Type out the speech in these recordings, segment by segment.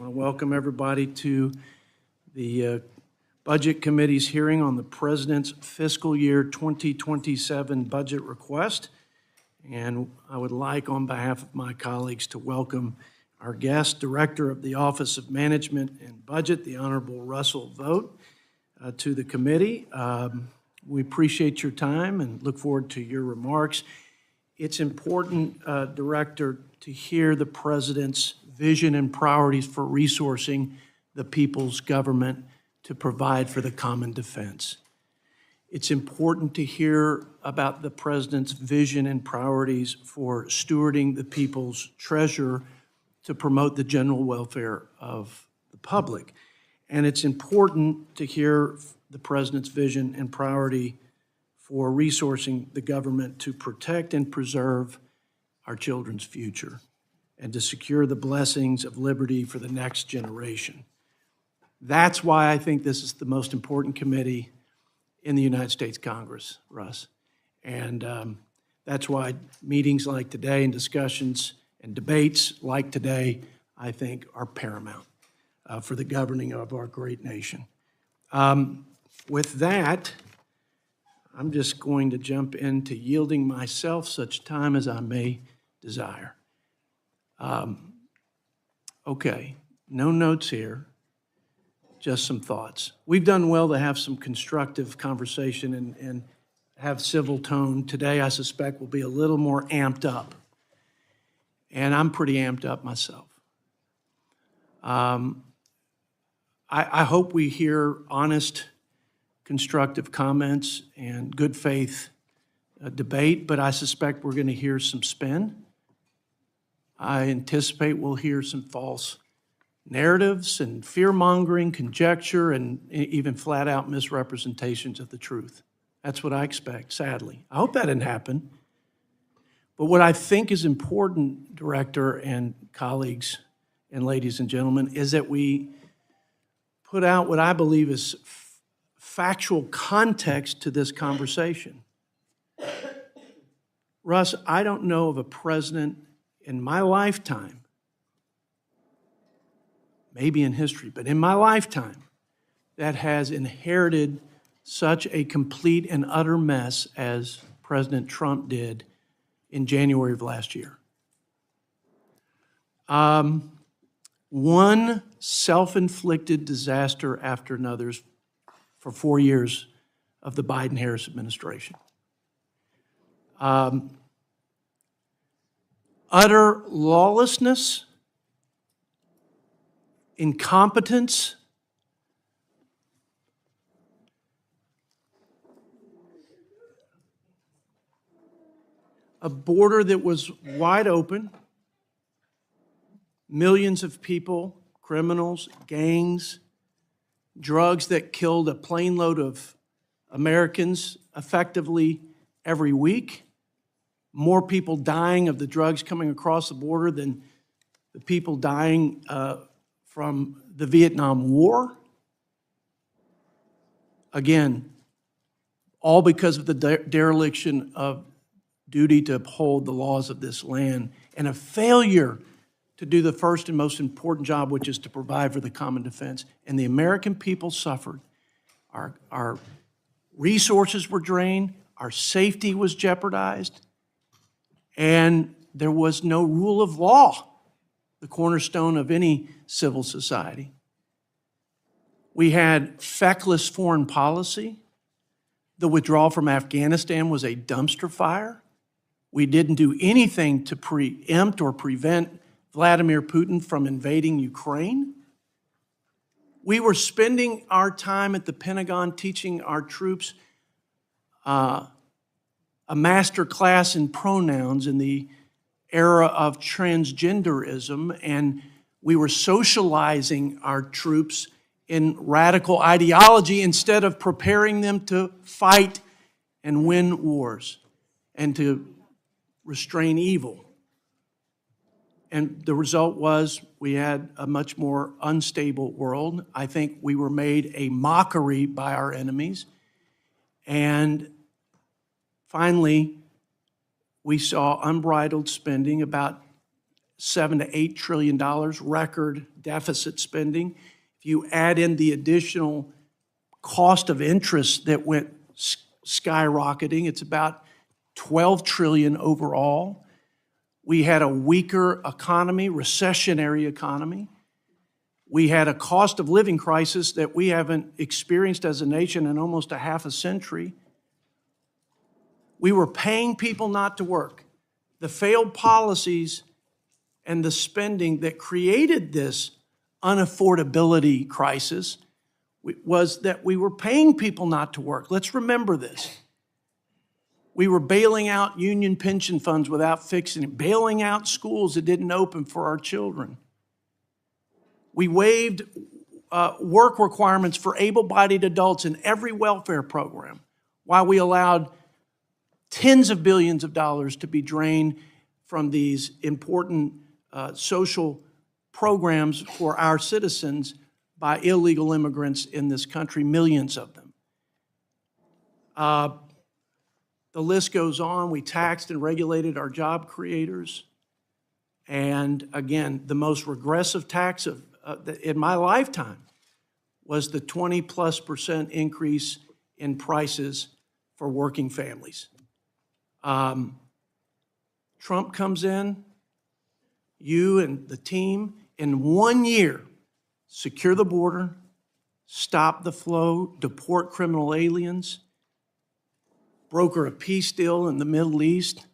want to welcome everybody to the Budget Committee's hearing on the President's Fiscal Year 2027 budget request. And I would like, on behalf of my colleagues, to welcome our guest, Director of the Office of Management and Budget, the Honorable Russell Vought, to the committee. We appreciate your time and look forward to your remarks. It's important, Director, to hear the President's vision and priorities for resourcing the people's government to provide for the common defense. It's important to hear about the President's vision and priorities for stewarding the people's treasure to promote the general welfare of the public. And it's important to hear the President's vision and priority for resourcing the government to protect and preserve our children's future and to secure the blessings of liberty for the next generation. That's why I think this is the most important committee in the United States Congress, Russ. And that's why meetings like today and discussions and debates like today, I think, are paramount for the governing of our great nation. With that, I'm just going to jump into yielding myself such time as I may desire. Okay, no notes here, just some thoughts. We've done well to have some constructive conversation and have civil tone. Today, I suspect, will be a little more amped up. And I'm pretty amped up myself. I hope we hear honest, constructive comments and good faith debate, but I suspect we're going to hear some spin. I anticipate we'll hear some false narratives and fear-mongering, conjecture, and even flat-out misrepresentations of the truth. That's what I expect, sadly. I hope that didn't happen. But what I think is important, Director and colleagues and ladies and gentlemen, is that we put out what I believe is factual context to this conversation. Russ, I don't know of a president in my lifetime, maybe in history, but in my lifetime, that has inherited such a complete and utter mess as President Trump did in January of last year. One self-inflicted disaster after another for 4 years of the Biden-Harris administration. Utter lawlessness, incompetence, a border that was wide open, millions of people, criminals, gangs, drugs that killed a plane load of Americans effectively every week, more people dying of the drugs coming across the border than the people dying from the Vietnam War. Again, all because of the dereliction of duty to uphold the laws of this land and a failure to do the first and most important job, which is to provide for the common defense. And the American people suffered. Our resources were drained, our safety was jeopardized, and there was no rule of law, the cornerstone of any civil society. We had feckless foreign policy. The withdrawal from Afghanistan was a dumpster fire. We didn't do anything to preempt or prevent Vladimir Putin from invading Ukraine. We were spending our time at the Pentagon teaching our troops a master class in pronouns in the era of transgenderism, and we were socializing our troops in radical ideology instead of preparing them to fight and win wars and to restrain evil. And the result was we had a much more unstable world. I think we were made a mockery by our enemies. And finally, we saw unbridled spending, about to $8 trillion, record deficit spending. If you add in the additional cost of interest that went skyrocketing, it's about 12 trillion overall. We had a weaker economy, recessionary economy. We had a cost of living crisis that we haven't experienced as a nation in almost a half a century. We were paying people not to work. The failed policies and the spending that created this unaffordability crisis was that we were paying people not to work. Let's remember this. We were bailing out union pension funds without fixing it, bailing out schools that didn't open for our children. We waived work requirements for able-bodied adults in every welfare program, while we allowed tens of billions of dollars to be drained from these important social programs for our citizens by illegal immigrants in this country, millions of them. The list goes on. We taxed and regulated our job creators. And again, the most regressive tax in my lifetime was the 20+% increase in prices for working families. Trump comes in, you and the team, in 1 year, secure the border, stop the flow, deport criminal aliens, broker a peace deal in the Middle East,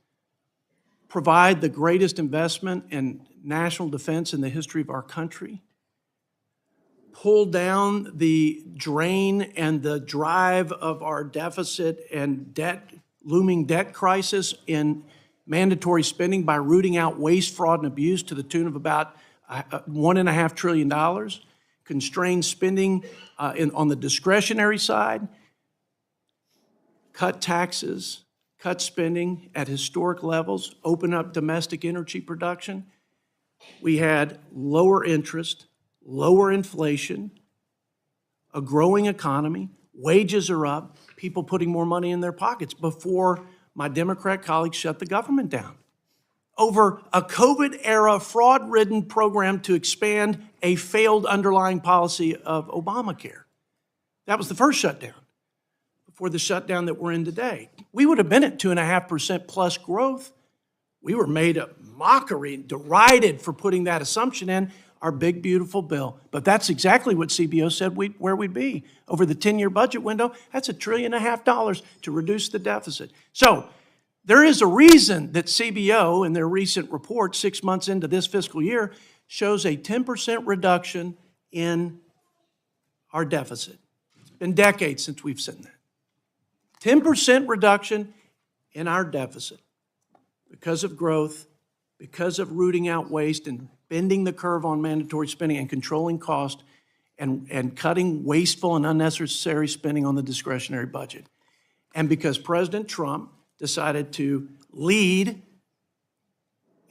provide the greatest investment in national defense in the history of our country, pull down the drain and the drive of our deficit and looming debt crisis in mandatory spending by rooting out waste, fraud, and abuse to the tune of about $1.5 trillion, constrain spending on the discretionary side, cut taxes, cut spending at historic levels, open up domestic energy production. We had lower interest, lower inflation, a growing economy, wages are up, people putting more money in their pockets before my Democrat colleagues shut the government down over a COVID-era fraud-ridden program to expand a failed underlying policy of Obamacare. That was the first shutdown before the shutdown that we're in today. We would have been at 2.5% plus growth. We were made a mockery, derided for putting that assumption in our big, beautiful bill. But that's exactly what CBO said where we'd be. Over the 10-year budget window, that's $1.5 trillion to reduce the deficit. So there is a reason that CBO, in their recent report, 6 months into this fiscal year, shows a 10% reduction in our deficit. It's been decades since we've seen that. 10% reduction in our deficit because of growth, because of rooting out waste and bending the curve on mandatory spending and controlling cost and cutting wasteful and unnecessary spending on the discretionary budget. And because President Trump decided to lead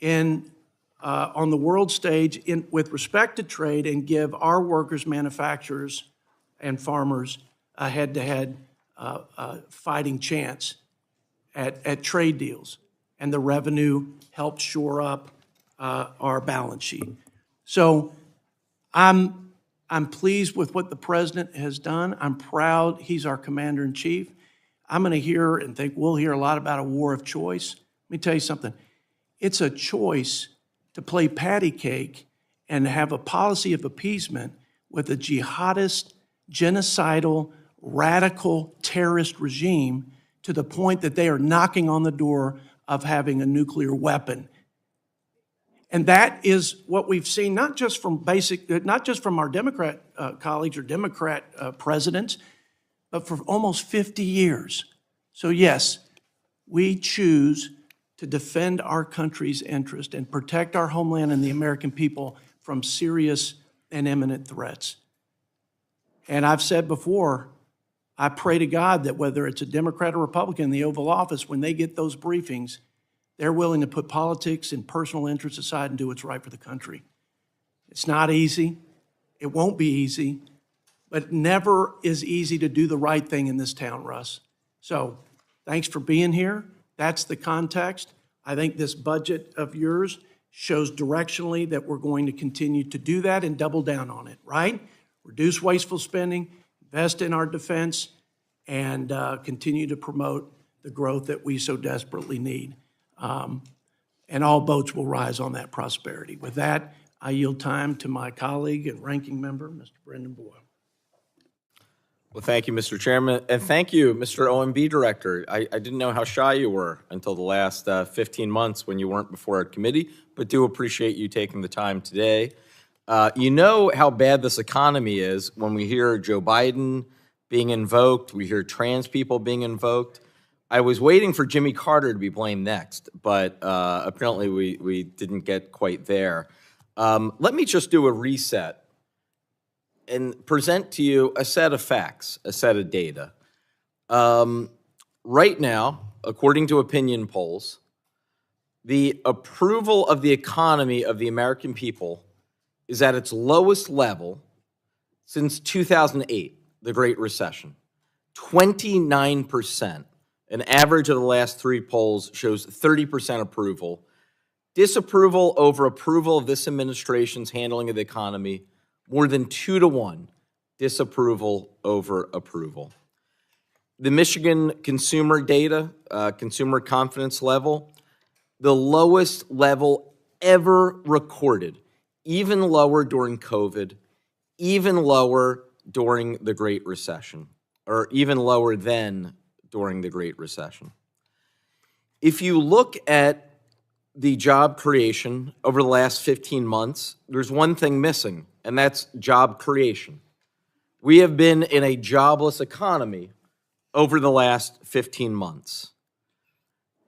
on the world stage with respect to trade and give our workers, manufacturers, and farmers a head-to-head fighting chance at trade deals. And the revenue helped shore up our balance sheet. So I'm pleased with what the president has done. I'm proud he's our commander-in-chief. I'm going to hear and think we'll hear a lot about a war of choice. Let me tell you something. It's a choice to play patty cake and have a policy of appeasement with a jihadist, genocidal, radical terrorist regime to the point that they are knocking on the door of having a nuclear weapon. And that is what we've seen, not just from our Democrat colleagues or Democrat presidents, but for almost 50 years. So yes, we choose to defend our country's interest and protect our homeland and the American people from serious and imminent threats. And I've said before, I pray to God that whether it's a Democrat or Republican in the Oval Office, when they get those briefings, they're willing to put politics and personal interests aside and do what's right for the country. It's not easy. It won't be easy. But it never is easy to do the right thing in this town, Russ. So thanks for being here. That's the context. I think this budget of yours shows directionally that we're going to continue to do that and double down on it, right? Reduce wasteful spending, invest in our defense, and continue to promote the growth that we so desperately need. And all boats will rise on that prosperity. With that, I yield time to my colleague and ranking member, Mr. Brendan Boyle. Well, thank you, Mr. Chairman, and thank you, Mr. OMB Director. I didn't know how shy you were until the last 15 months when you weren't before our committee, but do appreciate you taking the time today. You know how bad this economy is when we hear Joe Biden being invoked, we hear trans people being invoked. I was waiting for Jimmy Carter to be blamed next, but apparently we didn't get quite there. Let me just do a reset and present to you a set of facts, a set of data. Right now, according to opinion polls, the approval of the economy of the American people is at its lowest level since 2008, the Great Recession. 29%. An average of the last three polls shows 30% approval. Disapproval over approval of this administration's handling of the economy, more than 2-to-1, disapproval over approval. The Michigan consumer data, consumer confidence level, the lowest level ever recorded, even lower during COVID, even lower during the Great Recession, or even lower than during the Great Recession. If you look at the job creation over the last 15 months, there's one thing missing, and that's job creation. We have been in a jobless economy over the last 15 months.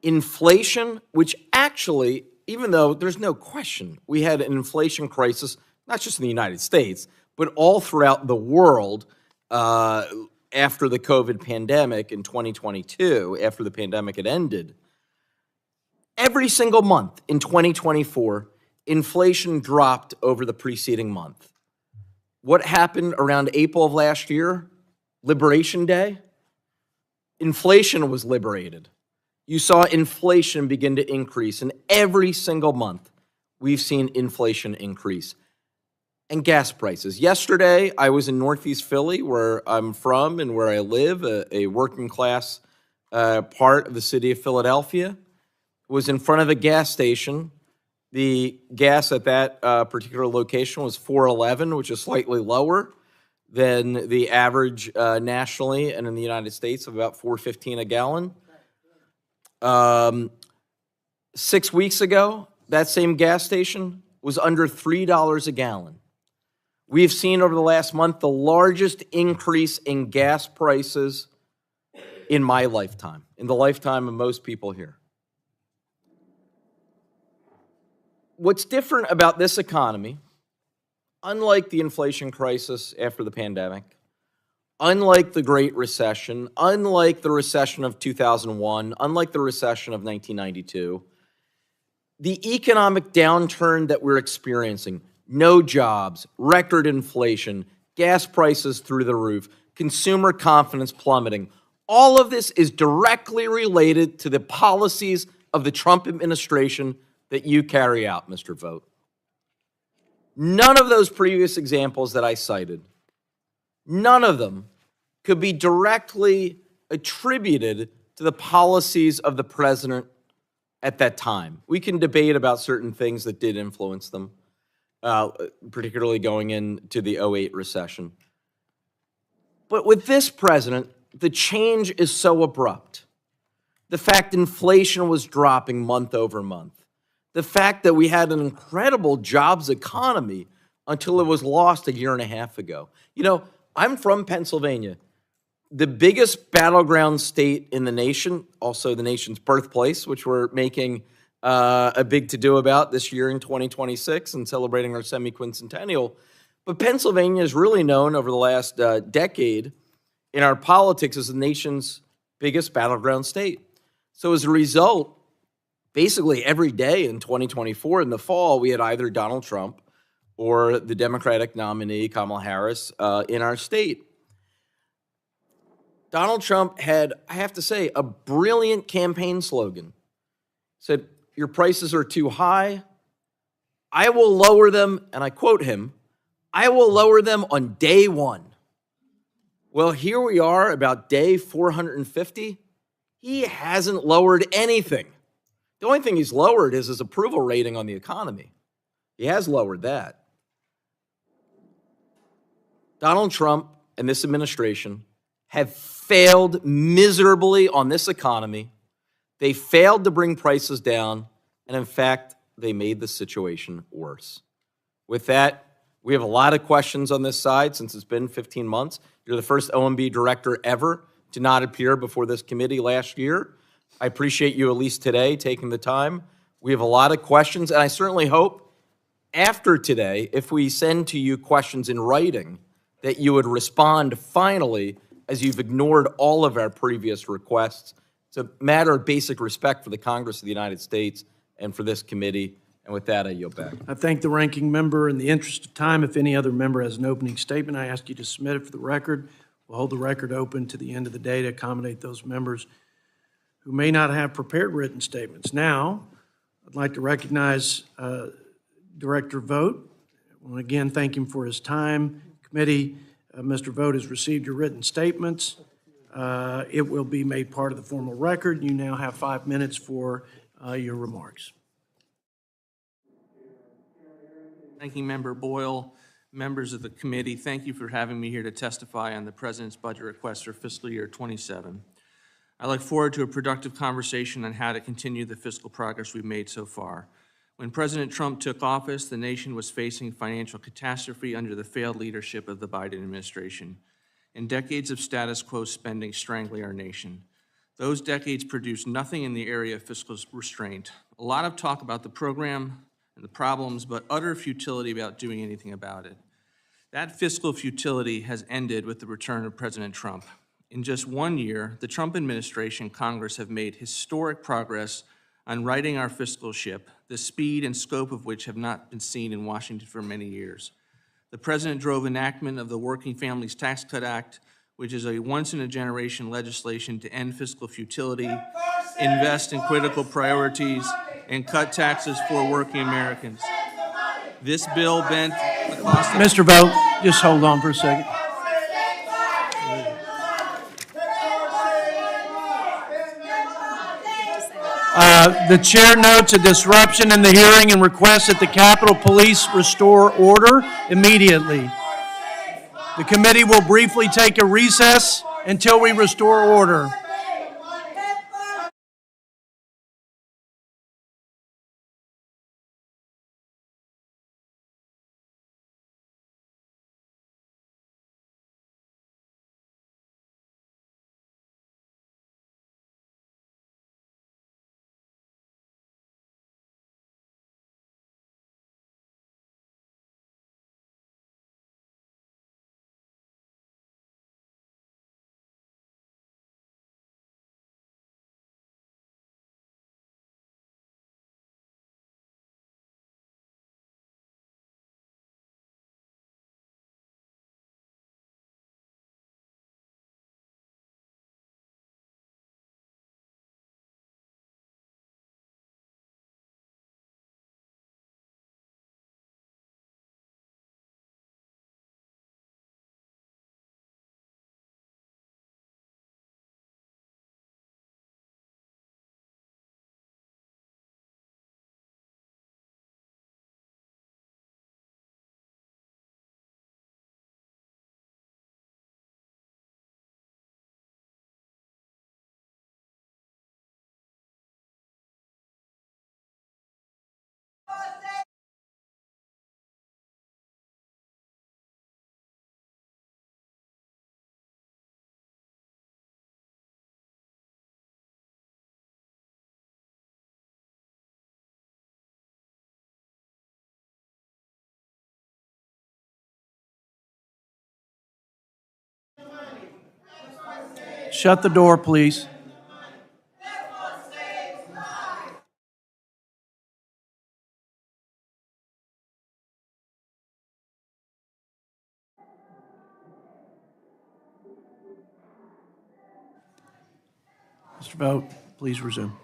Inflation, which actually, even though there's no question, we had an inflation crisis, not just in the United States, but all throughout the world after the COVID pandemic in 2022, after the pandemic had ended. Every single month in 2024, inflation dropped over the preceding month. What happened around April of last year? Liberation Day? Inflation was liberated. You saw inflation begin to increase, and every single month we've seen inflation increase. And gas prices. Yesterday, I was in Northeast Philly, where I'm from and where I live, a working class part of the city of Philadelphia. Was in front of a gas station. The gas at that particular location was $4.11, which is slightly lower than the average nationally and in the United States of about $4.15 a gallon. 6 weeks ago, that same gas station was under $3 a gallon. We've seen over the last month the largest increase in gas prices in my lifetime, in the lifetime of most people here. What's different about this economy, unlike the inflation crisis after the pandemic, unlike the Great Recession, unlike the recession of 2001, unlike the recession of 1992, the economic downturn that we're experiencing, no jobs, record inflation, gas prices through the roof, consumer confidence plummeting, all of this is directly related to the policies of the Trump administration that you carry out, Mr. Vought. None of those previous examples that I cited, none of them could be directly attributed to the policies of the president at that time. We can debate about certain things that did influence them, particularly going into the 2008 recession. But with this president, the change is so abrupt. The fact inflation was dropping month over month. The fact that we had an incredible jobs economy until it was lost a year and a half ago. You know, I'm from Pennsylvania, the biggest battleground state in the nation, also the nation's birthplace, which we're making a big to-do about this year in 2026 and celebrating our semi-quincentennial. But Pennsylvania is really known over the last decade in our politics as the nation's biggest battleground state. So as a result, basically every day in 2024 in the fall, we had either Donald Trump or the Democratic nominee, Kamala Harris, in our state. Donald Trump had, I have to say, a brilliant campaign slogan. Said, your prices are too high, I will lower them, and I quote him, I will lower them on day one. Well, here we are about day 450. He hasn't lowered anything. The only thing he's lowered is his approval rating on the economy. He has lowered that. Donald Trump and this administration have failed miserably on this economy. They failed to bring prices down, and in fact, they made the situation worse. With that, we have a lot of questions on this side since it's been 15 months. You're the first OMB director ever to not appear before this committee last year. I appreciate you at least today taking the time. We have a lot of questions, and I certainly hope after today, if we send to you questions in writing, that you would respond finally, as you've ignored all of our previous requests. It's a matter of basic respect for the Congress of the United States and for this committee. And with that, I yield back. I thank the ranking member. In the interest of time, if any other member has an opening statement, I ask you to submit it for the record. We'll hold the record open to the end of the day to accommodate those members who may not have prepared written statements. Now, I'd like to recognize Director Vought. I want to again thank him for his time. Committee, Mr. Vought has received your written statements. It will be made part of the formal record. You now have 5 minutes for your remarks. Ranking Member Boyle, members of the committee, thank you for having me here to testify on the President's budget request for fiscal year 27. I look forward to a productive conversation on how to continue the fiscal progress we've made so far. When President Trump took office, the nation was facing financial catastrophe under the failed leadership of the Biden administration, and decades of status quo spending strangling our nation. Those decades produced nothing in the area of fiscal restraint. A lot of talk about the program and the problems, but utter futility about doing anything about it. That fiscal futility has ended with the return of President Trump. In just 1 year, the Trump administration and Congress have made historic progress on righting our fiscal ship, the speed and scope of which have not been seen in Washington for many years. The President drove enactment of the Working Families Tax Cut Act, which is a once-in-a-generation legislation to end fiscal futility, invest in critical priorities, and cut taxes for working Americans. This bill bent the cost of... Mr. Vought, just hold on for a second. The chair notes a disruption in the hearing and requests that the Capitol Police restore order immediately. The committee will briefly take a recess until we restore order. Shut the door, please. Mr. Vought, please resume.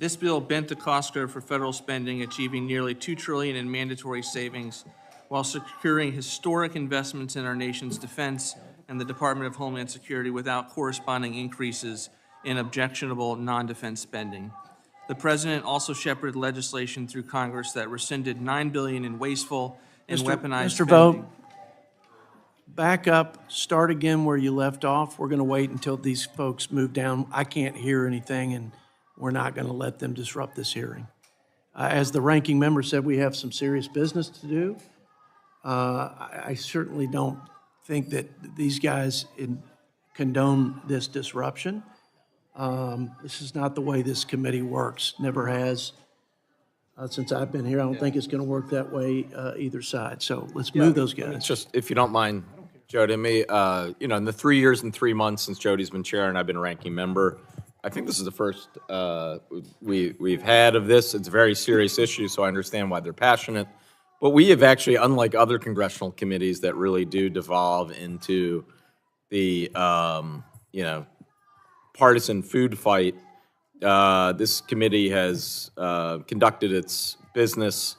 This bill bent the cost curve for federal spending, achieving nearly $2 trillion in mandatory savings while securing historic investments in our nation's defense and the Department of Homeland Security without corresponding increases in objectionable non-defense spending. The President also shepherded legislation through Congress that rescinded $9 billion in wasteful and weaponized Mr. spending. Vogt, back up, start again where you left off. We're going to wait until these folks move down. I can't hear anything, and we're not going to let them disrupt this hearing. As the ranking member said, we have some serious business to do. I certainly don't think that these guys condone this disruption. This is not the way this committee works, never has. Since I've been here, I don't think it's going to work that way either side. So let's move those guys. It's just, if you don't mind, Jody, in the 3 years and 3 months since Jody's been chair and I've been ranking member, I think this is the first we've had of this. It's a very serious issue, so I understand why they're passionate. But we have actually, unlike other congressional committees that really do devolve into the, partisan food fight, this committee has conducted its business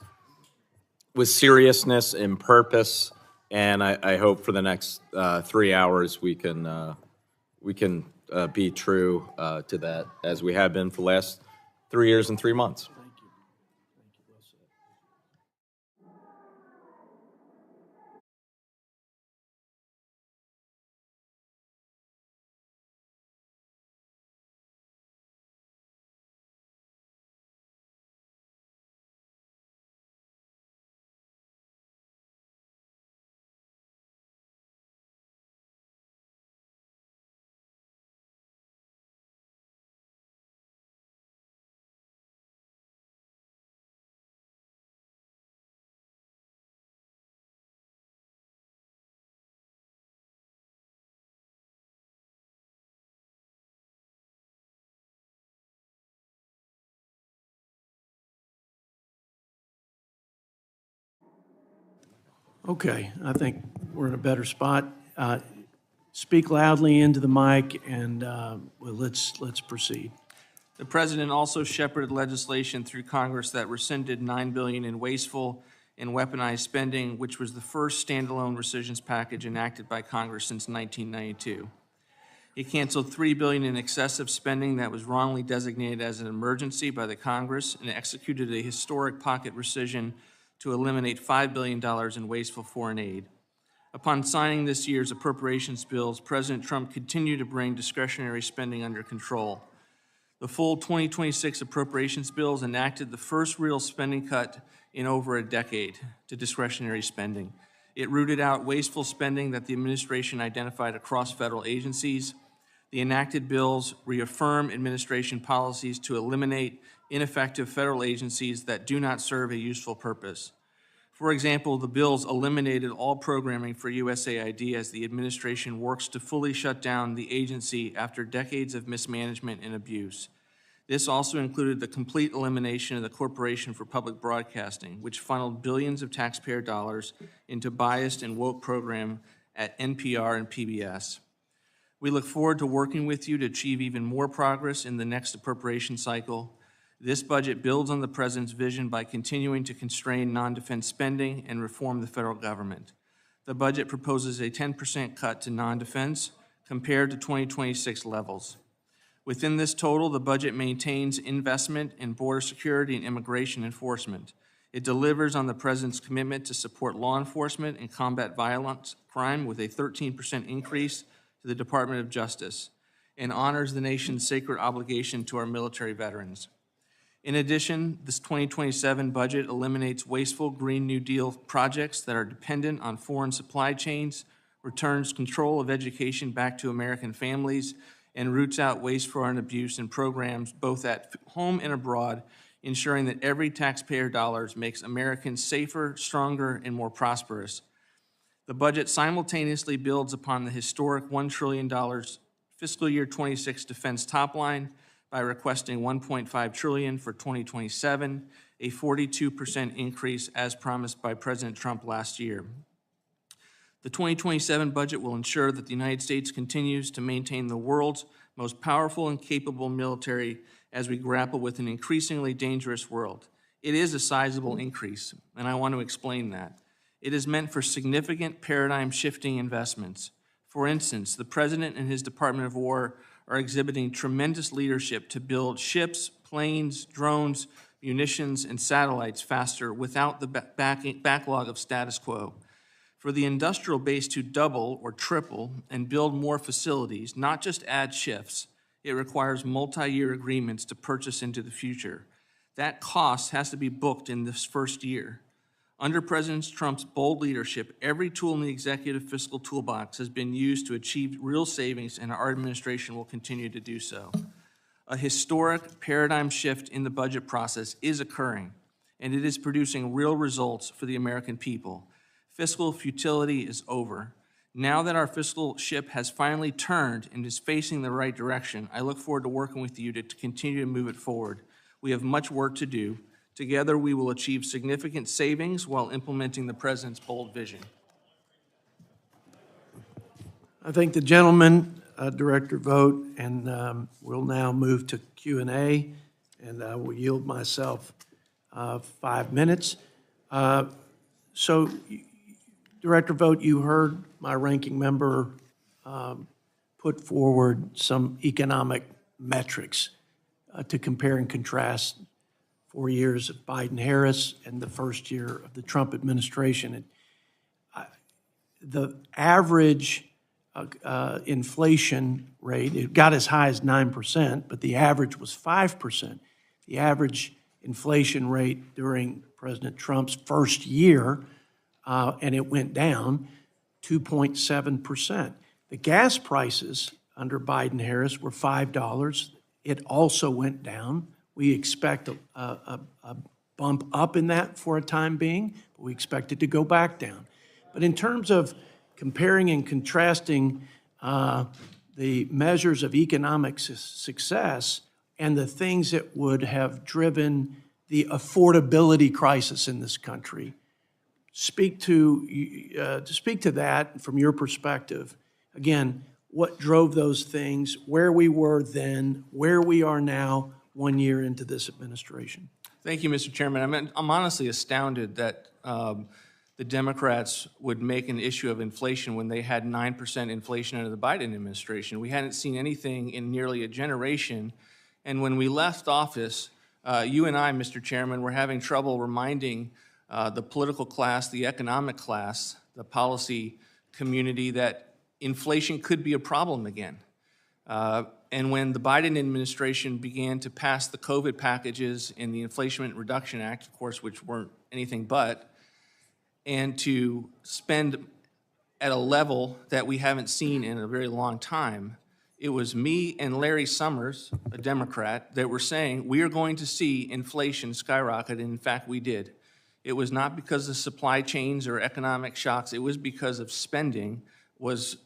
with seriousness and purpose, and I hope for the next 3 hours we can be true to that, as we have been for the last 3 years and 3 months. Thank you. Well said. Okay, I think we're in a better spot. Speak loudly into the mic, and let's proceed. The President also shepherded legislation through Congress that rescinded $9 billion in wasteful and weaponized spending, which was the first standalone rescissions package enacted by Congress since 1992. He canceled $3 billion in excessive spending that was wrongly designated as an emergency by the Congress and executed a historic pocket rescission to eliminate $5 billion in wasteful foreign aid. Upon signing this year's appropriations bills, President Trump continued to bring discretionary spending under control. The full 2026 appropriations bills enacted the first real spending cut in over a decade to discretionary spending. It rooted out wasteful spending that the administration identified across federal agencies. The enacted bills reaffirm administration policies to eliminate ineffective federal agencies that do not serve a useful purpose. For example, the bills eliminated all programming for USAID as the administration works to fully shut down the agency after decades of mismanagement and abuse. This also included the complete elimination of the Corporation for Public Broadcasting, which funneled billions of taxpayer dollars into biased and woke program at NPR and PBS. We look forward to working with you to achieve even more progress in the next appropriation cycle. This budget builds on the President's vision by continuing to constrain non-defense spending and reform the federal government. The budget proposes a 10% cut to non-defense compared to 2026 levels. Within this total, the budget maintains investment in border security and immigration enforcement. It delivers on the President's commitment to support law enforcement and combat violent crime with a 13% increase to the Department of Justice, and honors the nation's sacred obligation to our military veterans. In addition, this 2027 budget eliminates wasteful Green New Deal projects that are dependent on foreign supply chains, returns control of education back to American families, and roots out waste, fraud, and abuse in programs both at home and abroad, ensuring that every taxpayer dollar makes Americans safer, stronger, and more prosperous. The budget simultaneously builds upon the historic $1 trillion fiscal year 26 defense top line by requesting $1.5 trillion for 2027, a 42% increase as promised by President Trump last year. The 2027 budget will ensure that the United States continues to maintain the world's most powerful and capable military as we grapple with an increasingly dangerous world. It is a sizable increase, and I want to explain that. It is meant for significant paradigm-shifting investments. For instance, the President and his Department of War are exhibiting tremendous leadership to build ships, planes, drones, munitions, and satellites faster without the backlog of status quo. For the industrial base to double or triple and build more facilities, not just add shifts, it requires multi-year agreements to purchase into the future. That cost has to be booked in this first year. Under President Trump's bold leadership, every tool in the executive fiscal toolbox has been used to achieve real savings, and our administration will continue to do so. A historic paradigm shift in the budget process is occurring, and it is producing real results for the American people. Fiscal futility is over. Now that our fiscal ship has finally turned and is facing the right direction, I look forward to working with you to continue to move it forward. We have much work to do. Together, we will achieve significant savings while implementing the President's bold vision. I thank the gentleman, Director Vought, and we'll now move to Q&A, and I will yield myself 5 minutes. So, Director Vought, you heard my ranking member put forward some economic metrics to compare and contrast 4 years of Biden-Harris and the first year of the Trump administration. The average inflation rate, it got as high as 9%, but the average was 5%. The average inflation rate during President Trump's first year, and it went down 2.7%. The gas prices under Biden-Harris were $5. It also went down. We expect a bump up in that for a time being, but we expect it to go back down. But in terms of comparing and contrasting the measures of economic success and the things that would have driven the affordability crisis in this country, speak to that from your perspective. Again, what drove those things, where we were then, where we are now, 1 year into this administration. Thank you, Mr. Chairman. I'm honestly astounded that the Democrats would make an issue of inflation when they had 9% inflation under the Biden administration. We hadn't seen anything in nearly a generation. And when we left office, you and I, Mr. Chairman, were having trouble reminding the political class, the economic class, the policy community that inflation could be a problem again. And when the Biden administration began to pass the COVID packages and the Inflation Reduction Act, of course, which weren't anything but, and to spend at a level that we haven't seen in a very long time, it was me and Larry Summers, a Democrat, that were saying we are going to see inflation skyrocket, and in fact we did. It was not because of supply chains or economic shocks, it was because of spending was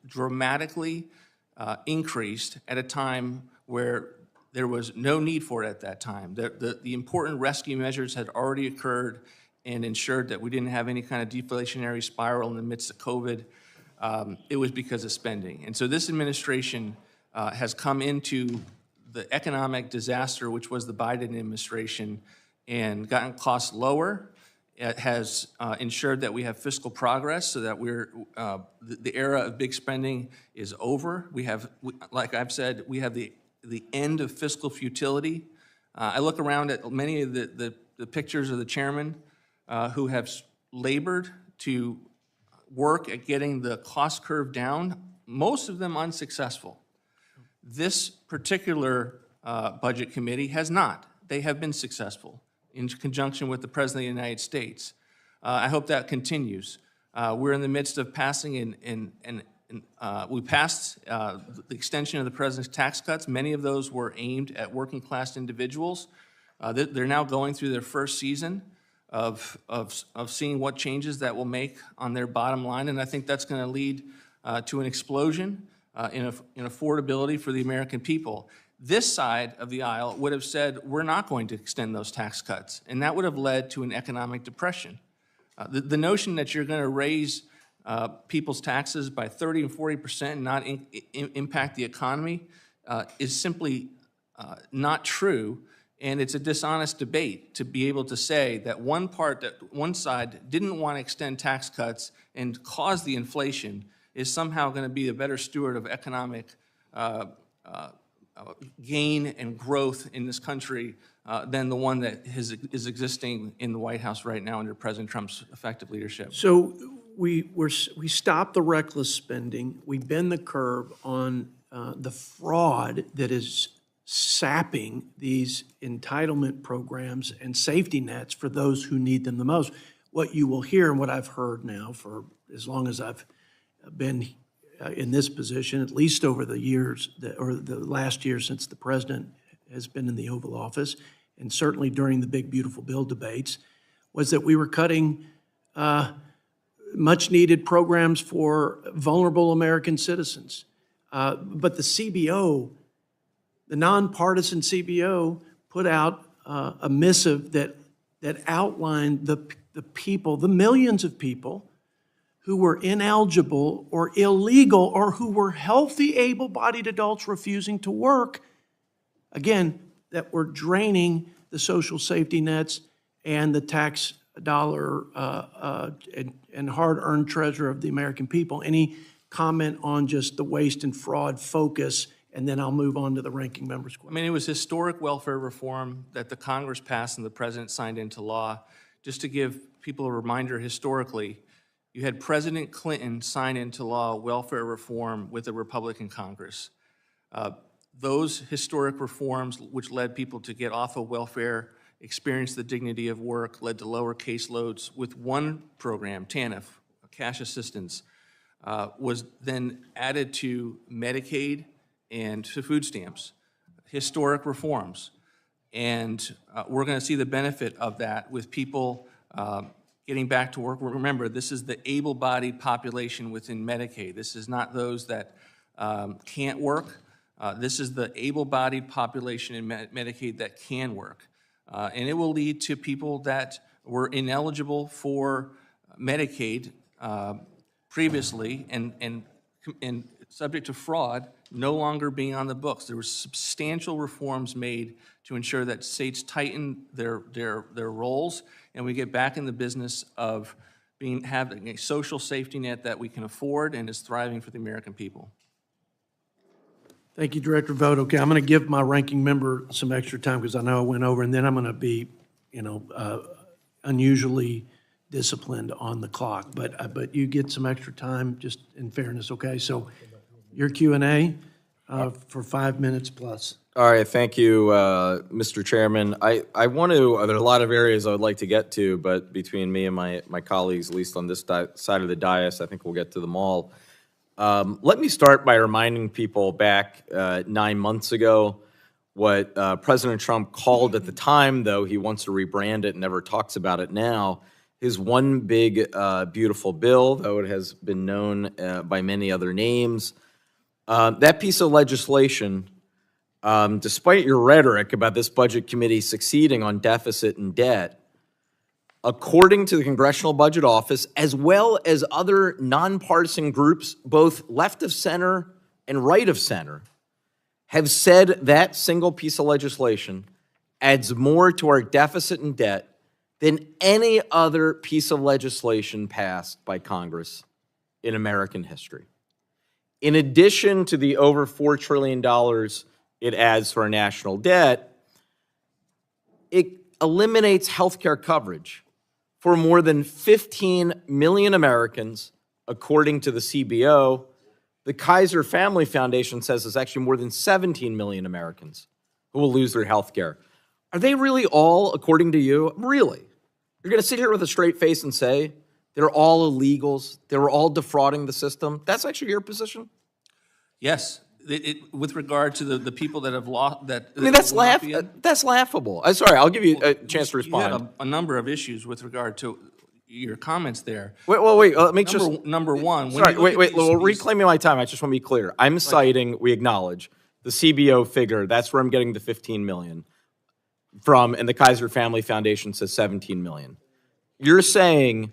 dramatically increased at a time where there was no need for it at that time. The important rescue measures had already occurred and ensured that we didn't have any kind of deflationary spiral in the midst of COVID. It was because of spending. And so this administration has come into the economic disaster, which was the Biden administration, and gotten costs lower. It has ensured that we have fiscal progress so that the era of big spending is over. Like I've said, we have the end of fiscal futility. I look around at many of the pictures of the chairman who have labored to work at getting the cost curve down, most of them unsuccessful. This particular budget committee has not. They have been successful in conjunction with the President of the United States. I hope that continues. We're in the midst of passing we passed the extension of the President's tax cuts. Many of those were aimed at working class individuals. They're now going through their first season of seeing what changes that will make on their bottom line, and I think that's going to lead to an explosion in affordability for the American people. This side of the aisle would have said, we're not going to extend those tax cuts, and that would have led to an economic depression. The notion that you're going to raise people's taxes by 30 and 40% and not impact the economy is simply not true, and it's a dishonest debate to be able to say that one side didn't want to extend tax cuts and cause the inflation is somehow going to be a better steward of economic gain and growth in this country than the one that is existing in the White House right now under President Trump's effective leadership. So we stop the reckless spending, we bend the curve on the fraud that is sapping these entitlement programs and safety nets for those who need them the most. What you will hear and what I've heard now for as long as I've been in this position, at least over the years, or the last year since the president has been in the Oval Office, and certainly during the big, beautiful bill debates, was that we were cutting much-needed programs for vulnerable American citizens. But the CBO, the nonpartisan CBO, put out a missive that outlined the people, the millions of people who were ineligible or illegal or who were healthy, able-bodied adults refusing to work, again, that were draining the social safety nets and the tax dollar and hard-earned treasure of the American people. Any comment on just the waste and fraud focus, and then I'll move on to the ranking member's question. I mean, it was historic welfare reform that the Congress passed and the president signed into law. Just to give people a reminder, historically, you had President Clinton sign into law welfare reform with a Republican Congress. Those historic reforms, which led people to get off of welfare, experience the dignity of work, led to lower caseloads with one program, TANF, cash assistance, was then added to Medicaid and to food stamps. Historic reforms. And we're going to see the benefit of that with people getting back to work. Remember, this is the able-bodied population within Medicaid. This is not those that can't work. This is the able-bodied population in Medicaid that can work. And it will lead to people that were ineligible for Medicaid previously and subject to fraud no longer being on the books. There were substantial reforms made to ensure that states tighten their roles and we get back in the business of having a social safety net that we can afford and is thriving for the American people. Thank you, Director Vought. Okay, I'm going to give my ranking member some extra time because I know I went over, and then I'm going to be, unusually disciplined on the clock. But you get some extra time, just in fairness. Okay, so your Q&A for 5 minutes plus. All right, thank you, Mr. Chairman. I want to, there are a lot of areas I would like to get to, but between me and my colleagues, at least on this side of the dais, I think we'll get to them all. Let me start by reminding people back 9 months ago what President Trump called at the time, though he wants to rebrand it and never talks about it now, his one big, beautiful bill, though it has been known by many other names. That piece of legislation, despite your rhetoric about this budget committee succeeding on deficit and debt, according to the Congressional Budget Office, as well as other nonpartisan groups, both left of center and right of center, have said that single piece of legislation adds more to our deficit and debt than any other piece of legislation passed by Congress in American history. In addition to the over $4 trillion it adds to our national debt, it eliminates health care coverage for more than 15 million Americans, according to the CBO. The Kaiser Family Foundation says it's actually more than 17 million Americans who will lose their health care. Are they really all, according to you, really? You're going to sit here with a straight face and say they're all illegals, they were all defrauding the system? That's actually your position? Yes. With regard to the people that have lost, I mean, that's laughable. I'm sorry, I'll give you a chance to respond. You had a number of issues with regard to your comments there. Wait, let me Number one. Sorry, wait, well, reclaiming my time, I just want to be clear. I'm citing, we acknowledge, the CBO figure, that's where I'm getting the 15 million from, and the Kaiser Family Foundation says 17 million. You're saying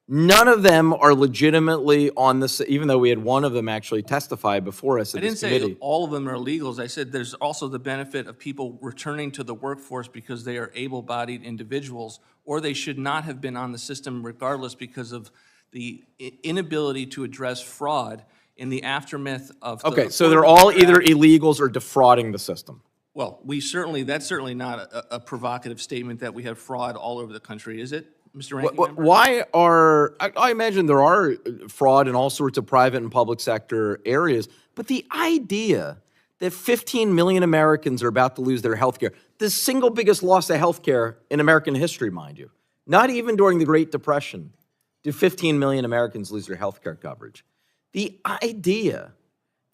None of them are legitimately on this, even though we had one of them actually testify before us I at didn't this say committee. all of them are illegals. I said there's also the benefit of people returning to the workforce because they are able-bodied individuals, or they should not have been on the system regardless because of the inability to address fraud in the aftermath of the Okay, so they're Affordable all Care either Act. illegals or defrauding the system. Well, that's certainly not a provocative statement that we have fraud all over the country, is it, Mr. Ranking Member? Why are, I imagine there are fraud in all sorts of private and public sector areas, but the idea that 15 million Americans are about to lose their health care, the single biggest loss of health care in American history, mind you, not even during the Great Depression, did 15 million Americans lose their health care coverage. The idea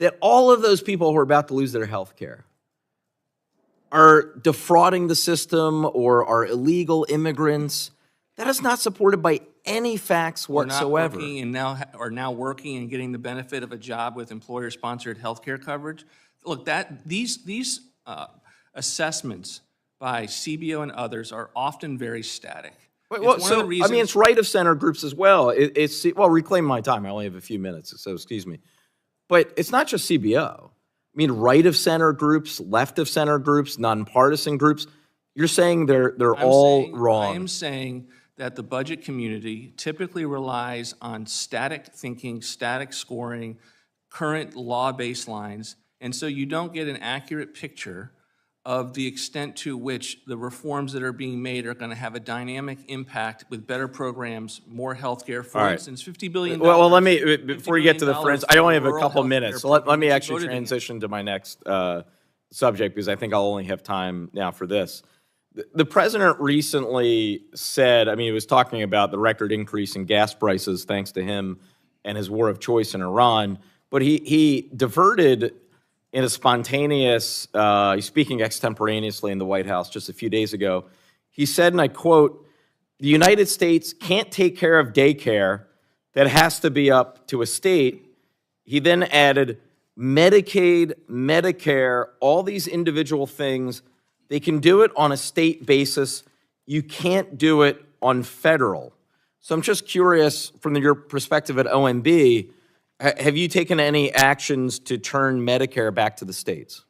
that all of those people who are about to lose their health care are defrauding the system or are illegal immigrants, that is not supported by any facts whatsoever. Not working and are now working and getting the benefit of a job with employer-sponsored health care coverage. Look, these assessments by CBO and others are often very static. It's one of the reasons- I mean, it's right of center groups as well. Well, reclaim my time. I only have a few minutes, so excuse me. But it's not just CBO. I mean, right of center groups, left of center groups, nonpartisan groups. You're saying they're all wrong. I am saying that the budget community typically relies on static thinking, static scoring, current law baselines, and so you don't get an accurate picture of the extent to which the reforms that are being made are going to have a dynamic impact with better programs, more health care. For instance, $50 billion. Well, let me, before you get to the friends, I only have a couple rural minutes, so healthcare let me programs actually voted in. transition to my next subject, because I think I'll only have time now for this. The president recently said, I mean, he was talking about the record increase in gas prices thanks to him and his war of choice in Iran, but he diverted in a spontaneous, he's speaking extemporaneously in the White House just a few days ago. He said, and I quote, "The United States can't take care of daycare. That has to be up to a state." He then added, Medicaid, Medicare, all these individual things, they can do it on a state basis. You can't do it on federal. So I'm just curious, from your perspective at OMB, have you taken any actions to turn Medicare back to the states?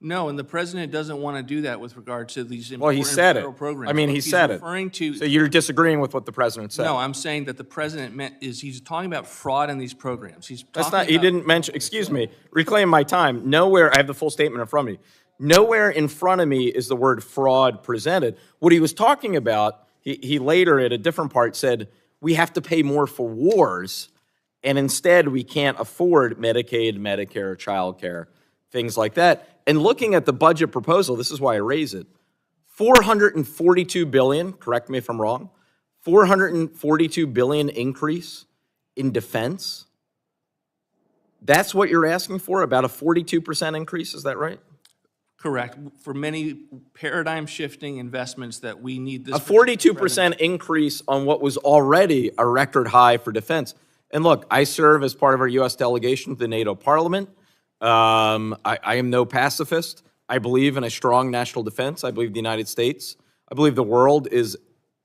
No, and the president doesn't want to do that with regard to these Well, important he said it. federal programs. I mean, Look, he he's said it. referring to, So you're disagreeing with what the president said? no, I'm saying that the president he's talking about fraud in these programs. He's That's talking not, he about- didn't mention, excuse me, reclaim my time. Nowhere, I have the full statement in front of me. Nowhere in front of me is the word fraud presented. What he was talking about, he later at a different part said, we have to pay more for wars, and instead we can't afford Medicaid, Medicare, childcare, things like that. And looking at the budget proposal, this is why I raise it, $442 billion, correct me if I'm wrong, $442 billion increase in defense. That's what you're asking for, about a 42% increase, is that right? Correct. For many paradigm-shifting investments that we need this. A 42% increase on what was already a record high for defense. And look, I serve as part of our U.S. delegation to the NATO Parliament. I am no pacifist. I believe in a strong national defense. I believe the United States, I believe the world is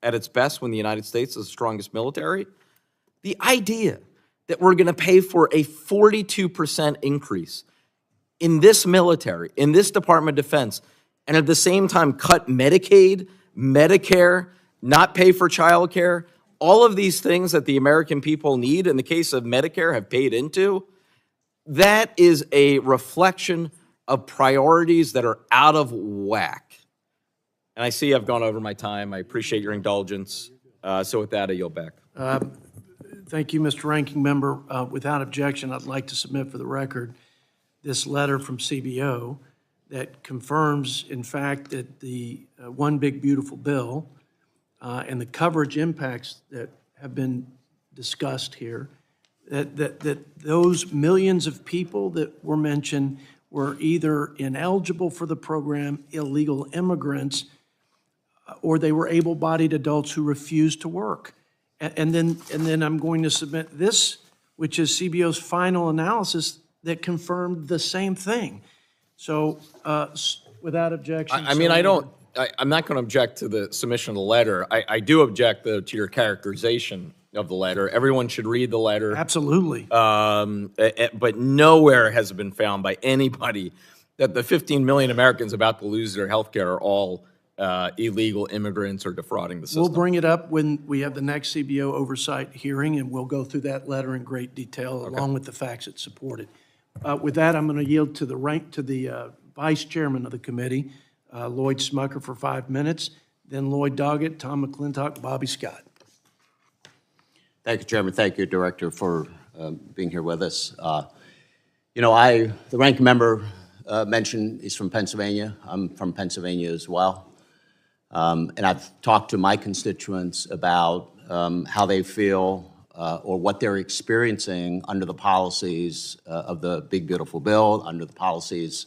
at its best when the United States is the strongest military. The idea that we're going to pay for a 42% increase in this military, in this Department of Defense, and at the same time cut Medicaid, Medicare, not pay for childcare, all of these things that the American people need, in the case of Medicare, have paid into, that is a reflection of priorities that are out of whack. And I see I've gone over my time. I appreciate your indulgence. So with that, I yield back. Thank you, Mr. Ranking Member. Without objection, I'd like to submit for the record this letter from CBO that confirms, in fact, that the One Big Beautiful Bill and the coverage impacts that have been discussed here, that those millions of people that were mentioned were either ineligible for the program, illegal immigrants, or they were able-bodied adults who refused to work. And then I'm going to submit this, which is CBO's final analysis that confirmed the same thing. So without objection. I mean, I don't, I'm not going to object to the submission of the letter. I do object, though, to your characterization of the letter. Everyone should read the letter. Absolutely. But nowhere has it been found by anybody that the 15 million Americans about to lose their health care are all illegal immigrants or defrauding the system. We'll bring it up when we have the next CBO oversight hearing, and we'll go through that letter in great detail, along with the facts that support it. With that, I'm going to yield to the Vice Chairman of the committee, Lloyd Smucker, for 5 minutes, then Lloyd Doggett, Tom McClintock, Bobby Scott. Thank you, Chairman. Thank you, Director, for being here with us. The ranking member mentioned he's from Pennsylvania. I'm from Pennsylvania as well. And I've talked to my constituents about how they feel or what they're experiencing under the policies of the Big Beautiful Bill, under the policies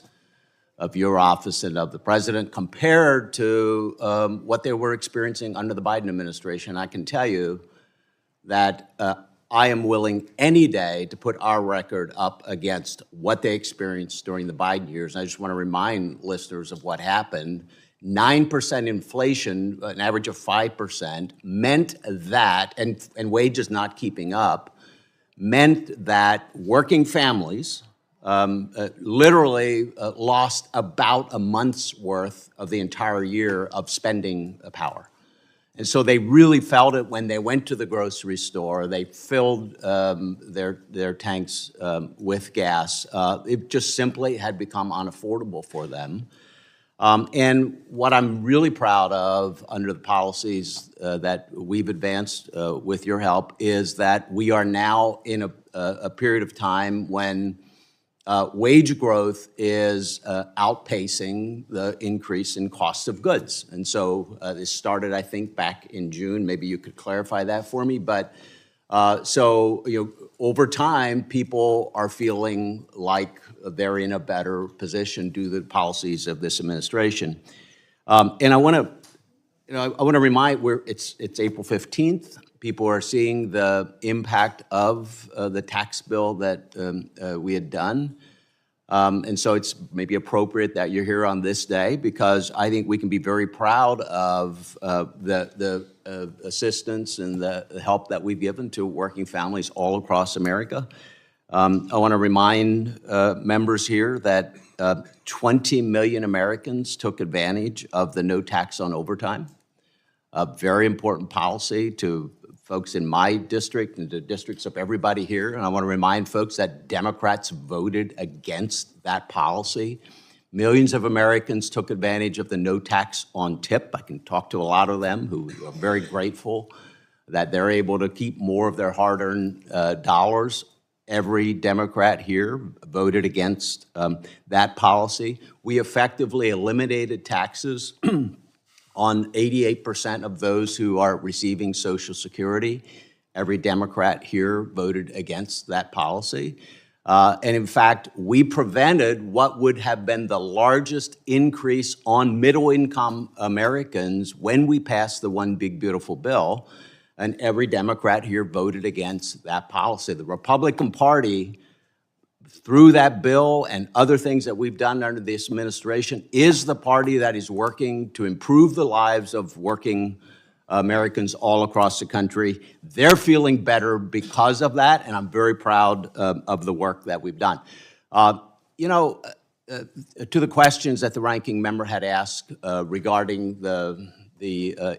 of your office and of the President, compared to what they were experiencing under the Biden administration. I can tell you that I am willing any day to put our record up against what they experienced during the Biden years. And I just want to remind listeners of what happened. 9% inflation, an average of 5%, meant that, and wages not keeping up, meant that working families literally lost about a month's worth of the entire year of spending power. And so they really felt it when they went to the grocery store. They filled their tanks with gas. It just simply had become unaffordable for them. And what I'm really proud of under the policies that we've advanced with your help is that we are now in a period of time when wage growth is outpacing the increase in cost of goods. And so this started, I think, back in June. Maybe you could clarify that for me. But over time, people are feeling like they're in a better position due to the policies of this administration. And I want to remind, it's April 15th. People are seeing the impact of the tax bill that we had done. And so it's maybe appropriate that you're here on this day, because I think we can be very proud of the assistance and the help that we've given to working families all across America. I want to remind members here that 20 million Americans took advantage of the no tax on overtime, a very important policy to folks in my district and the districts of everybody here. And I want to remind folks that Democrats voted against that policy. Millions of Americans took advantage of the no tax on tip. I can talk to a lot of them who are very grateful that they're able to keep more of their hard-earned dollars. Every Democrat here voted against that policy. We effectively eliminated taxes on 88% of those who are receiving Social Security. Every Democrat here voted against that policy. And in fact, we prevented what would have been the largest increase on middle-income Americans when we passed the One Big Beautiful Bill. And every Democrat here voted against that policy. The Republican Party, through that bill and other things that we've done under this administration, is the party that is working to improve the lives of working Americans all across the country. They're feeling better because of that, and I'm very proud of the work that we've done. To the questions that the ranking member had asked regarding the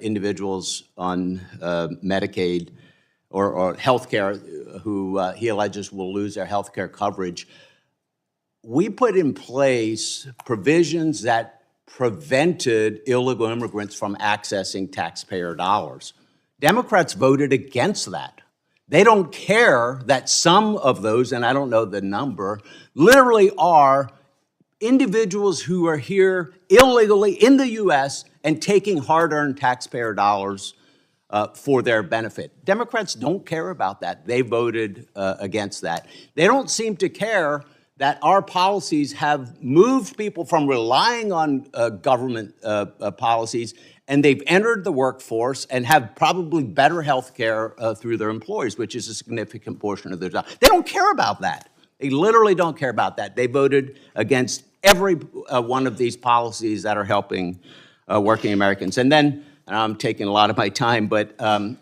individuals on Medicaid or health care who he alleges will lose their health care coverage, we put in place provisions that prevented illegal immigrants from accessing taxpayer dollars. Democrats voted against that. They don't care that some of those, and I don't know the number, literally are individuals who are here illegally in the U.S. and taking hard-earned taxpayer dollars for their benefit. Democrats don't care about that. They voted against that. They don't seem to care that our policies have moved people from relying on government policies, and they've entered the workforce and have probably better health care through their employers, which is a significant portion of their job. They don't care about that. They literally don't care about that. They voted against every one of these policies that are helping working Americans. And then, and I'm taking a lot of my time, but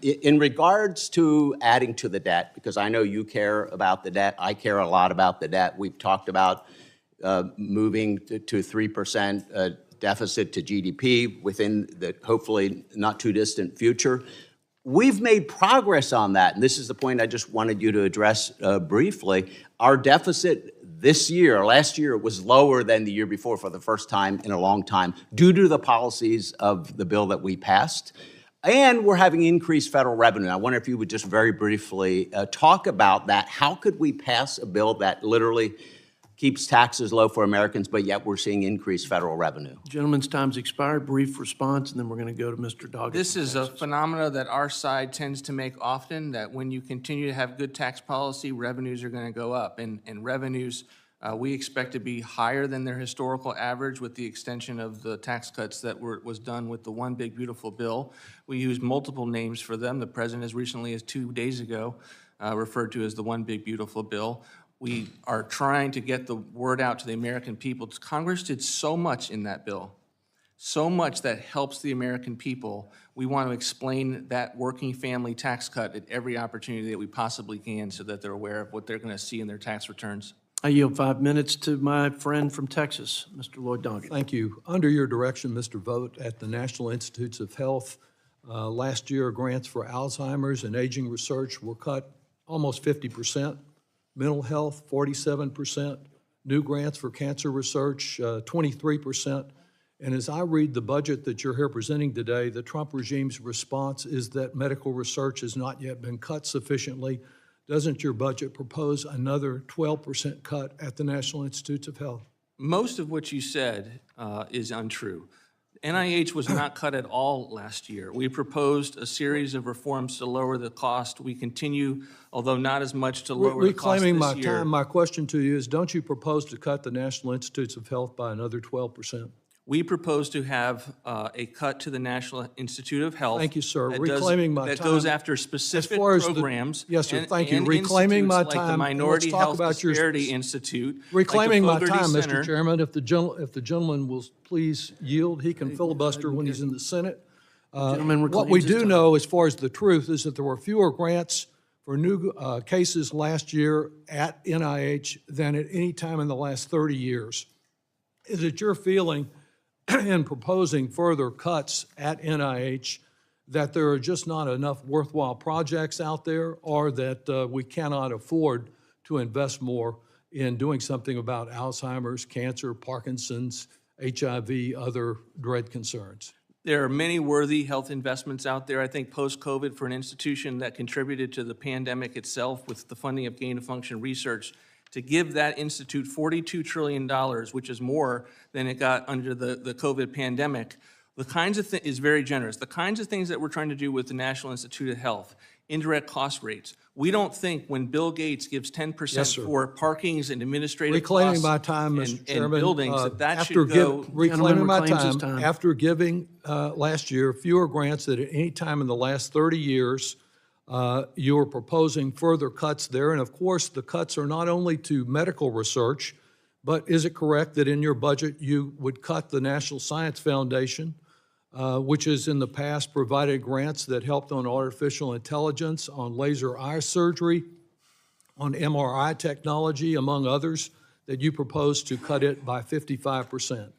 in regards to adding to the debt, because I know you care about the debt, I care a lot about the debt. We've talked about moving to 3% deficit to GDP within the hopefully not too distant future. We've made progress on that, and this is the point I just wanted you to address briefly. Our deficit this year, last year, was lower than the year before for the first time in a long time due to the policies of the bill that we passed. And we're having increased federal revenue. I wonder if you would just very briefly talk about that. How could we pass a bill that literally keeps taxes low for Americans, but yet we're seeing increased federal revenue? Gentleman's time's expired. Brief response, and then we're going to go to Mr. Doggett. This is a phenomena that our side tends to make often, that when you continue to have good tax policy, revenues are going to go up. And revenues, we expect to be higher than their historical average with the extension of the tax cuts that was done with the One Big Beautiful Bill. We use multiple names for them. The President, as recently as 2 days ago, referred to as the One Big Beautiful Bill. We are trying to get the word out to the American people. Congress did so much in that bill, so much that helps the American people. We want to explain that working family tax cut at every opportunity that we possibly can so that they're aware of what they're going to see in their tax returns. I yield 5 minutes to my friend from Texas, Mr. Lloyd Doggett. Thank you. Under your direction, Mr. Vought, at the National Institutes of Health, last year grants for Alzheimer's and aging research were cut almost 50%. Mental health, 47%. New grants for cancer research, 23%. And as I read the budget that you're here presenting today, the Trump regime's response is that medical research has not yet been cut sufficiently. Doesn't your budget propose another 12% cut at the National Institutes of Health? Most of what you said is untrue. NIH was not cut at all last year. We proposed a series of reforms to lower the cost. We continue, although not as much, to lower the cost Reclaiming this my year. time, my question to you is, don't you propose to cut the National Institutes of Health by another 12%? We propose to have a cut to the National Institute of Health. Thank you, sir. that Reclaiming my that time. goes after specific far as the- programs. Yes, sir. and- Thank you. and Reclaiming my institutes like the time. Minority Let's talk Health about your- Disparity Institute. like the Reclaiming my Fogarty time, Center. Mr. Chairman, if the gentleman will please yield, he can filibuster when he's in the Senate. Gentleman What we reclaims his do time. know, as far as the truth, is that there were fewer grants for new cases last year at NIH than at any time in the last 30 years. Is it your feeling in proposing further cuts at NIH that there are just not enough worthwhile projects out there, or that we cannot afford to invest more in doing something about Alzheimer's, cancer, Parkinson's, HIV, other dread concerns? There are many worthy health investments out there. I think post-COVID, for an institution that contributed to the pandemic itself with the funding of gain-of-function research, to give that institute $42 trillion, which is more than it got under the COVID pandemic, the kinds of is very generous. The kinds of things that we're trying to do with the National Institute of Health, indirect cost rates. We don't think when Bill Gates gives 10% Yes, sir. for parkings and administrative Reclaiming costs my time, Mr. and Chairman. buildings, that after should go. reclaiming my reclaims his time, time. after giving last year fewer grants than at any time in the last 30 years, you are proposing further cuts there. And of course, the cuts are not only to medical research, but is it correct that in your budget you would cut the National Science Foundation, which has in the past provided grants that helped on artificial intelligence, on laser eye surgery, on MRI technology, among others, that you propose to cut it by 55%?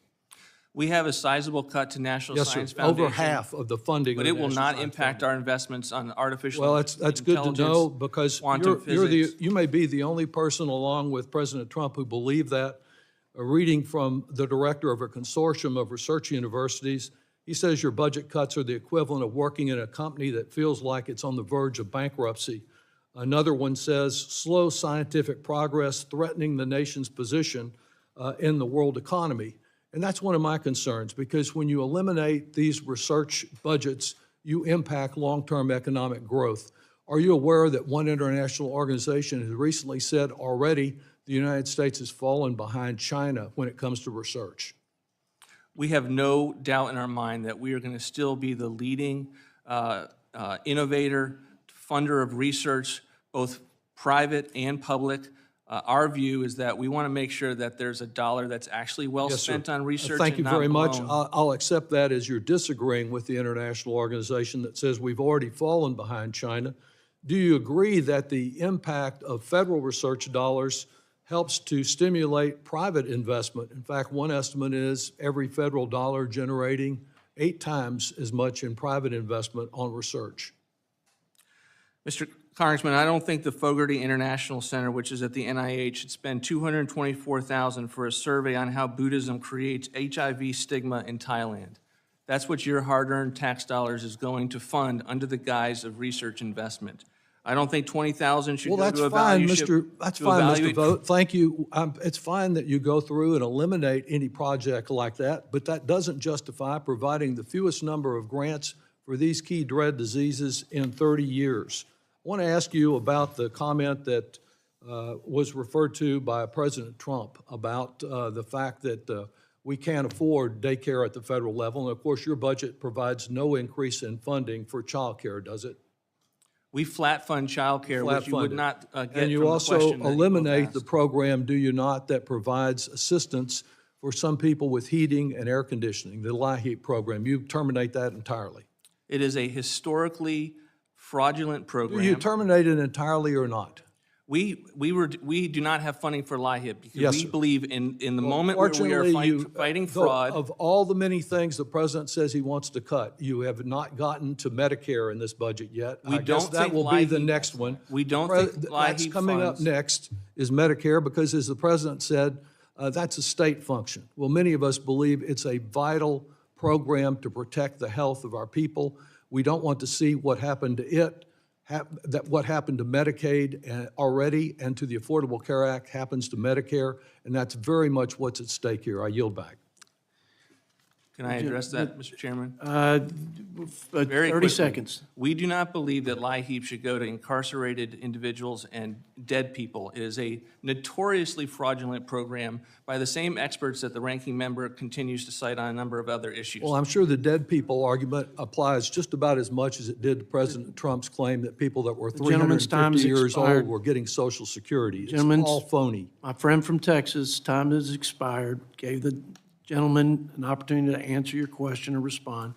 We have a sizable cut to National Yes, sir. Science Foundation. Over half of the funding. But of it the will National not Science impact our investments on artificial Well, intelligence. that's good to know, because quantum you're physics. you may be the only person, along with President Trump, who believe that. A reading from the director of a consortium of research universities, he says your budget cuts are the equivalent of working in a company that feels like it's on the verge of bankruptcy. Another one says slow scientific progress threatening the nation's position in the world economy. And that's one of my concerns, because when you eliminate these research budgets, you impact long-term economic growth. Are you aware that one international organization has recently said already the United States has fallen behind China when it comes to research? We have no doubt in our mind that we are going to still be the leading innovator, funder of research, both private and public. Our view is that we want to make sure that there's a dollar that's actually well Yes, sir. spent on research Thank you and not very much. blown. I'll accept that as you're disagreeing with the international organization that says we've already fallen behind China. Do you agree that the impact of federal research dollars helps to stimulate private investment? In fact, one estimate is every federal dollar generating 8 times as much in private investment on research. Mr. Congressman, I don't think the Fogarty International Center, which is at the NIH, should spend $224,000 for a survey on how Buddhism creates HIV stigma in Thailand. That's what your hard-earned tax dollars is going to fund under the guise of research investment. I don't think $20,000 should go to a value ship. That's to fine, Mr. evaluate- Vogt. Thank you. It's fine that you go through and eliminate any project like that, but that doesn't justify providing the fewest number of grants for these key dread diseases in 30 years. I want to ask you about the comment that was referred to by President Trump about the fact that we can't afford daycare at the federal level. And of course, your budget provides no increase in funding for child care, does it? We flat fund childcare, which you would Flat-funded. not get And from you the also question that you eliminate both the asked. program, do you not, that provides assistance for some people with heating and air conditioning, the LIHEAP program. You terminate that entirely. It is a historically fraudulent Do program. you terminate it entirely or not? We do not have funding for LIHIP because Yes, we sir. believe in the moment where we are Fortunately, fighting though, fraud. of all the many things the president says he wants to cut, you have not gotten to Medicare in this budget yet. We I guess don't that think will be the LIHEAP- next one. we don't Pre- think That's LIHEAP coming up funds- next is Medicare because, as the president said, that's a state function. Well, many of us believe it's a vital program to protect the health of our people. We don't want to see what happened to it, what happened to Medicaid already and to the Affordable Care Act happens to Medicare, and that's very much what's at stake here. I yield back. Can I address that, Mr. Chairman? 30 quickly. seconds. We do not believe that LIHEAP should go to incarcerated individuals and dead people. It is a notoriously fraudulent program by the same experts that the ranking member continues to cite on a number of other issues. Well, I'm sure the dead people argument applies just about as much as it did to President Trump's claim that people that were gentleman's time 350 has years old expired. were getting Social Security. It's Gentleman's- all phony. My friend from Texas, time has expired. Gave the gentleman an opportunity to answer your question and respond.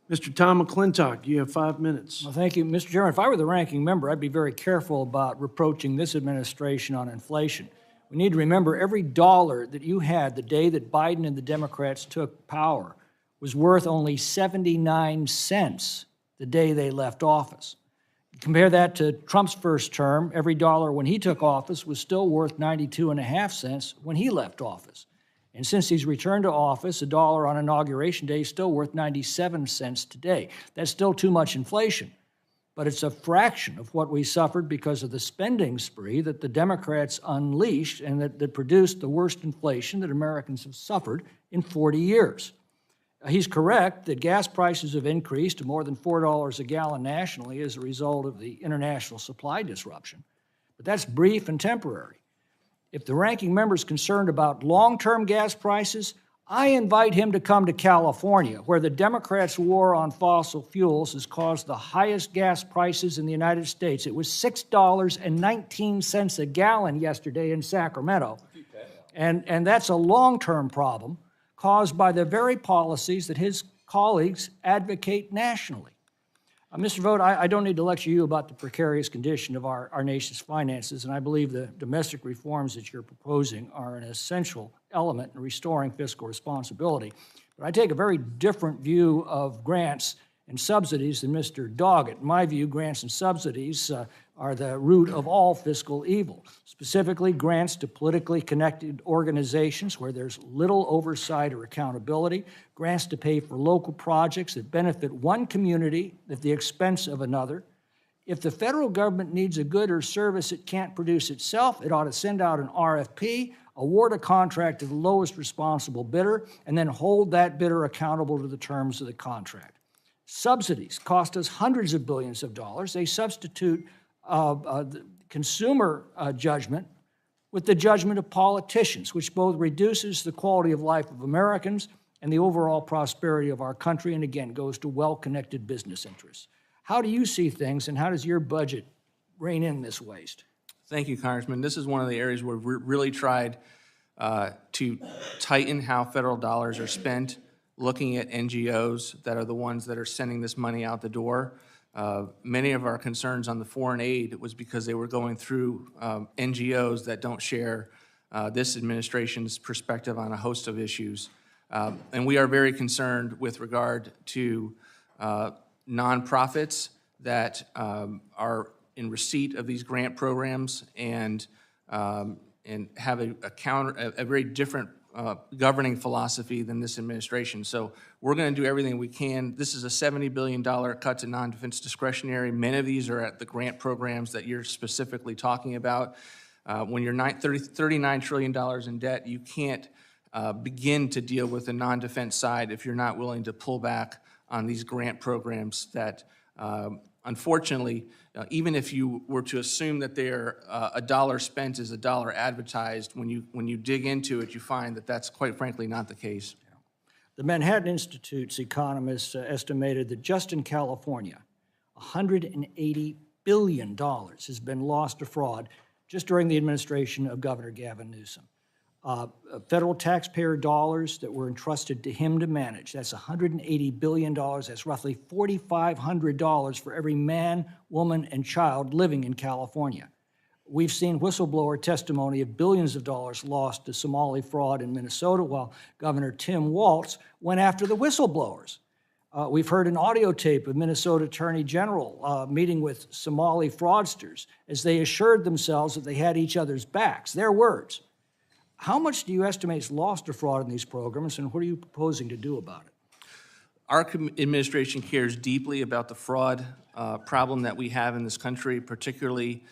Mr. Tom McClintock, you have 5 minutes. Well, thank you, Mr. Chairman. If I were the ranking member, I'd be very careful about reproaching this administration on inflation. We need to remember every dollar that you had the day that Biden and the Democrats took power was worth only 79 cents the day they left office. Compare that to Trump's first term, every dollar when he took office was still worth 92.5 cents when he left office. And since he's returned to office, a dollar on Inauguration Day is still worth 97 cents today. That's still too much inflation, but it's a fraction of what we suffered because of the spending spree that the Democrats unleashed and that produced the worst inflation that Americans have suffered in 40 years. He's correct that gas prices have increased to more than $4 a gallon nationally as a result of the international supply disruption, but that's brief and temporary. If the ranking member is concerned about long-term gas prices, I invite him to come to California, where the Democrats' war on fossil fuels has caused the highest gas prices in the United States. It was $6.19 a gallon yesterday in Sacramento. And that's a long-term problem caused by the very policies that his colleagues advocate nationally. Mr. Vogt, I don't need to lecture you about the precarious condition of our nation's finances, and I believe the domestic reforms that you're proposing are an essential element in restoring fiscal responsibility. But I take a very different view of grants and subsidies than Mr. Doggett. In my view, grants and subsidies are the root of all fiscal evil, specifically grants to politically connected organizations where there's little oversight or accountability, grants to pay for local projects that benefit one community at the expense of another. If the federal government needs a good or service it can't produce itself, it ought to send out an RFP, award a contract to the lowest responsible bidder, and then hold that bidder accountable to the terms of the contract. Subsidies cost us hundreds of billions of dollars. They substitute the consumer judgment with the judgment of politicians, which both reduces the quality of life of Americans and the overall prosperity of our country, and again, goes to well-connected business interests. How do you see things, and how does your budget rein in this waste? Thank you, Congressman. This is one of the areas where we've really tried to tighten how federal dollars are spent, looking at NGOs that are the ones that are sending this money out the door. Many of our concerns on the foreign aid was because they were going through NGOs that don't share this administration's perspective on a host of issues. And we are very concerned with regard to nonprofits that are in receipt of these grant programs and have a very different governing philosophy than this administration. So we're going to do everything we can. This is a $70 billion cut to non-defense discretionary. Many of these are at the grant programs that you're specifically talking about. When you're $39 trillion in debt, you can't begin to deal with the non-defense side if you're not willing to pull back on these grant programs that, unfortunately, even if you were to assume that they're a dollar spent is a dollar advertised, when you dig into it, you find that that's quite frankly not the case. The Manhattan Institute's economists estimated that just in California, $180 billion has been lost to fraud just during the administration of Governor Gavin Newsom. Federal taxpayer dollars that were entrusted to him to manage, that's $180 billion. That's roughly $4,500 for every man, woman, and child living in California. We've seen whistleblower testimony of billions of dollars lost to Somali fraud in Minnesota, while Governor Tim Walz went after the whistleblowers. We've heard an audio tape of Minnesota Attorney General meeting with Somali fraudsters as they assured themselves that they had each other's backs. Their words. How much do you estimate is lost to fraud in these programs, and what are you proposing to do about it? Our administration cares deeply about the fraud problem that we have in this country, particularly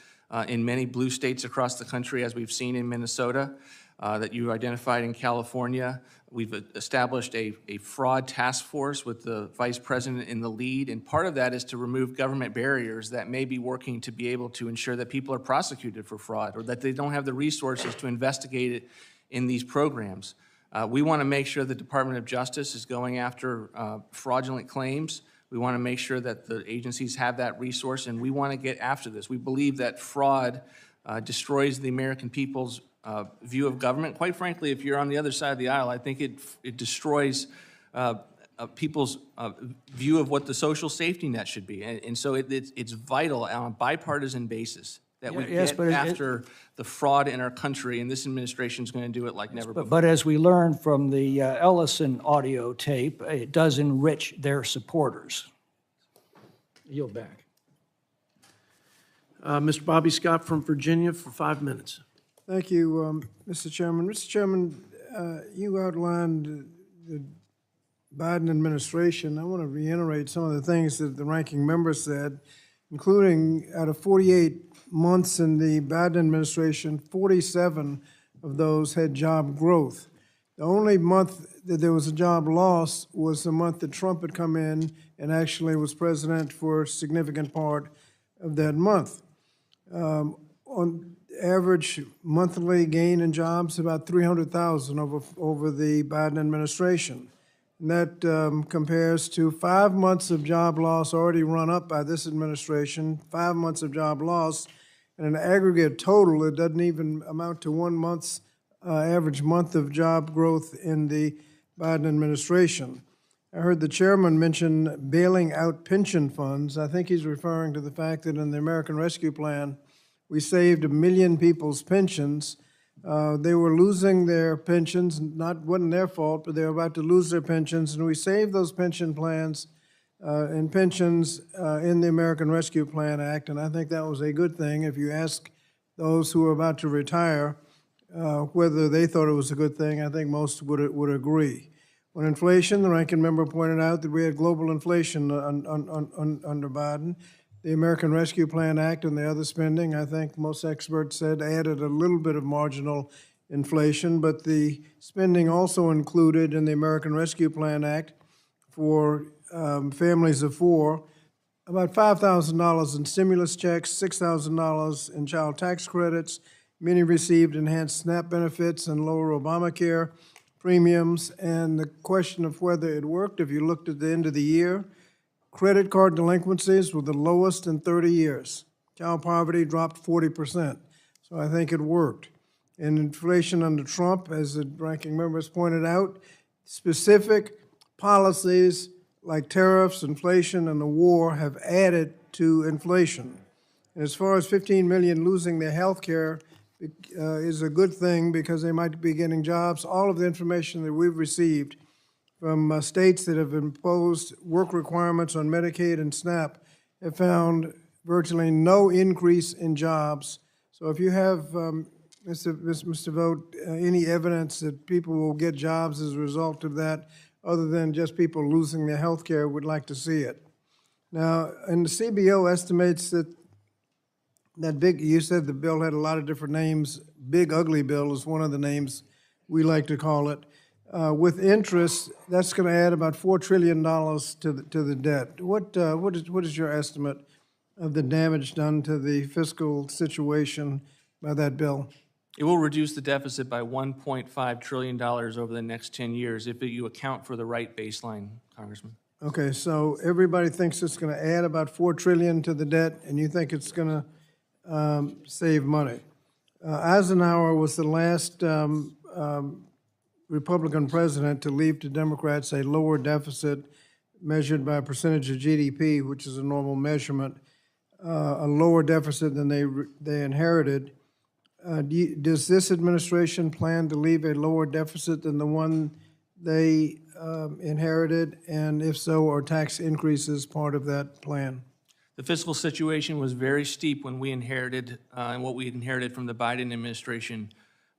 in many blue states across the country, as we've seen in Minnesota, that you identified in California. We've established a fraud task force with the vice president in the lead, and part of that is to remove government barriers that may be working to be able to ensure that people are prosecuted for fraud or that they don't have the resources to investigate it in these programs. We want to make sure the Department of Justice is going after fraudulent claims. We want to make sure that the agencies have that resource, and we want to get after this. We believe that fraud destroys the American people's view of government. Quite frankly, if you're on the other side of the aisle, I think it destroys people's view of what the social safety net should be. And so it's vital on a bipartisan basis that we get after the fraud in our country, and this administration is going to do it like never before. But as we learned from the Ellison audio tape, it does enrich their supporters. Yield back. Mr. Bobby Scott from Virginia for 5 minutes. Thank you, Mr. Chairman. Mr. Chairman, you outlined the Biden administration. I want to reiterate some of the things that the ranking member said, including out of 48 months in the Biden administration, 47 of those had job growth. The only month that there was a job loss was the month that Trump had come in and actually was president for a significant part of that month. On average monthly gain in jobs, about 300,000 over the Biden administration. And that compares to 5 months of job loss already run up by this administration, 5 months of job loss, and an aggregate total that doesn't even amount to 1 month's average month of job growth in the Biden administration. I heard the chairman mention bailing out pension funds. I think he's referring to the fact that in the American Rescue Plan, we saved 1 million people's pensions. They were losing their pensions, wasn't their fault, but they were about to lose their pensions, and we saved those pension plans and pensions in the American Rescue Plan Act, and I think that was a good thing. If you ask those who are about to retire whether they thought it was a good thing, I think most would agree. On inflation, the ranking member pointed out that we had global inflation under Biden. The American Rescue Plan Act and the other spending, I think most experts said, added a little bit of marginal inflation, but the spending also included in the American Rescue Plan Act for families of four, about $5,000 in stimulus checks, $6,000 in child tax credits. Many received enhanced SNAP benefits and lower Obamacare premiums. And the question of whether it worked, if you looked at the end of the year, credit card delinquencies were the lowest in 30 years. Child poverty dropped 40%. So I think it worked. And inflation under Trump, as the ranking member has pointed out, specific policies like tariffs, inflation, and the war have added to inflation. And as far as 15 million losing their health care is a good thing because they might be getting jobs. All of the information that we've received from states that have imposed work requirements on Medicaid and SNAP have found virtually no increase in jobs. So if you have, Mr. Vought, any evidence that people will get jobs as a result of that, other than just people losing their health care, would like to see it. Now, and the CBO estimates that you said the bill had a lot of different names. Big Ugly Bill is one of the names we like to call it. With interest, that's going to add about $4 trillion to the debt. What is your estimate of the damage done to the fiscal situation by that bill? It will reduce the deficit by $1.5 trillion over the next 10 years if you account for the right baseline, Congressman. Okay, so everybody thinks it's going to add about $4 trillion to the debt, and you think it's going to save money. Eisenhower was the last Republican president to leave to Democrats a lower deficit measured by a percentage of GDP, which is a normal measurement, a lower deficit than they inherited. Does this administration plan to leave a lower deficit than the one they inherited? And if so, are tax increases part of that plan? The fiscal situation was very steep when we inherited, and what we inherited from the Biden administration.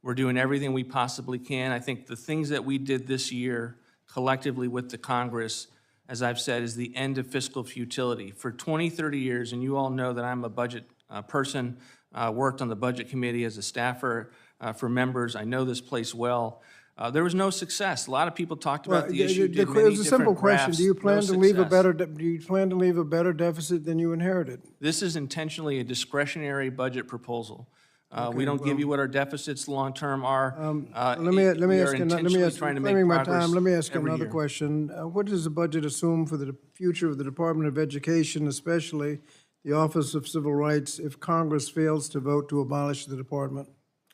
We're doing everything we possibly can. I think the things that we did this year collectively with the Congress, as I've said, is the end of fiscal futility. For 20, 30 years, and you all know that I'm a budget person, worked on the budget committee as a staffer for members. I know this place well. There was no success. A lot of people talked about the issue. It was a simple question. Do you plan to leave a better deficit than you inherited? This is intentionally a discretionary budget proposal. We don't give you what our deficits long-term are. Let me ask every another year. question. What does the budget assume for the future of the Department of Education, especially the Office of Civil Rights, if Congress fails to vote to abolish the department?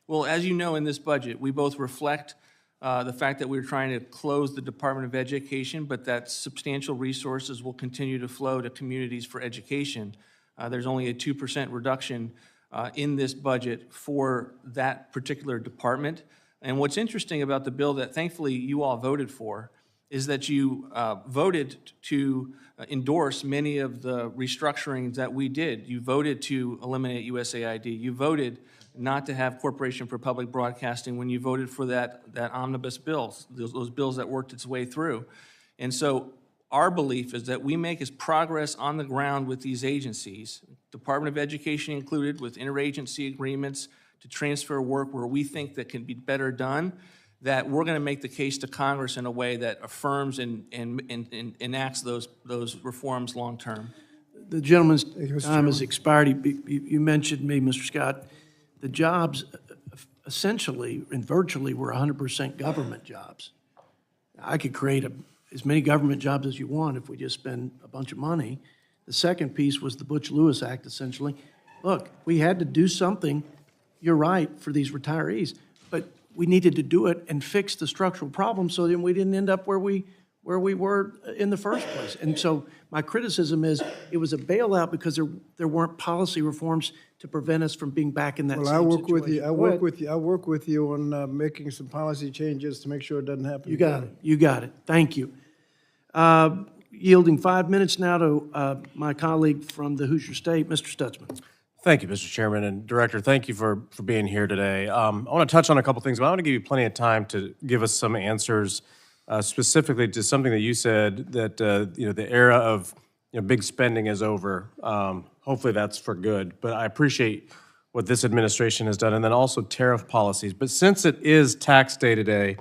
Well, as you know, in this budget, we both reflect the fact that we're trying to close the Department of Education, but that substantial resources will continue to flow to communities for education. There's only a 2% reduction in this budget for that particular department. And what's interesting about the bill that thankfully you all voted for is that you voted to endorse many of the restructurings that we did. You voted to eliminate USAID. You voted not to have Corporation for Public Broadcasting when you voted for that omnibus bills, those bills that worked its way through. And so our belief is that we make as progress on the ground with these agencies, Department of Education included, with interagency agreements to transfer work where we think that can be better done, that we're going to make the case to Congress in a way that affirms and enacts those reforms long term. The gentleman's time has expired. You mentioned me, Mr. Scott. The jobs essentially and virtually were 100% government jobs. I could create as many government jobs as you want if we just spend a bunch of money. The second piece was the Butch-Lewis Act, essentially. Look, we had to do something, you're right, for these retirees, but we needed to do it and fix the structural problem so then we didn't end up where we were in the first place. And so my criticism is it was a bailout because there weren't policy reforms to prevent us from being back in that same situation. Well, I work with you on making some policy changes to make sure it doesn't happen. You got it. You got it. Thank you. Yielding 5 minutes now to my colleague from the Hoosier State, Mr. Stutzman. Thank you, Mr. Chairman. And Director, thank you for being here today. I want to touch on a couple things, but I want to give you plenty of time to give us some answers specifically to something that you said, that the era of big spending is over. Hopefully that's for good. But I appreciate what this administration has done, and then also tariff policies. But since it is tax day today,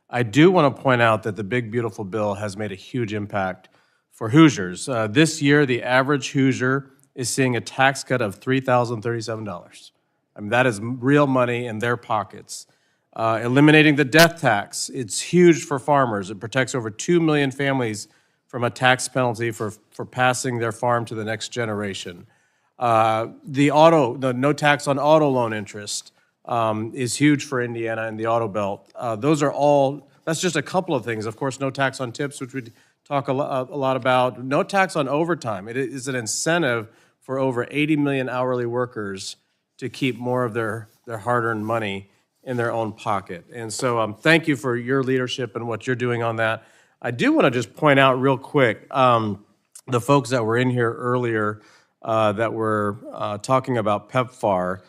I do want to point out that the big, beautiful bill has made a huge impact for Hoosiers. This year, the average Hoosier is seeing a tax cut of $3,037. I mean, that is real money in their pockets. Eliminating the death tax, it's huge for farmers. It protects over 2 million families from a tax penalty for passing their farm to the next generation. The no tax on auto loan interest is huge for Indiana and the auto belt. That's just a couple of things. Of course, no tax on tips, which we talk a lot about. No tax on overtime. It is an incentive for over 80 million hourly workers to keep more of their hard-earned money in their own pocket. And so thank you for your leadership and what you're doing on that. I do want to just point out real quick, the folks that were in here earlier that were talking about PEPFAR,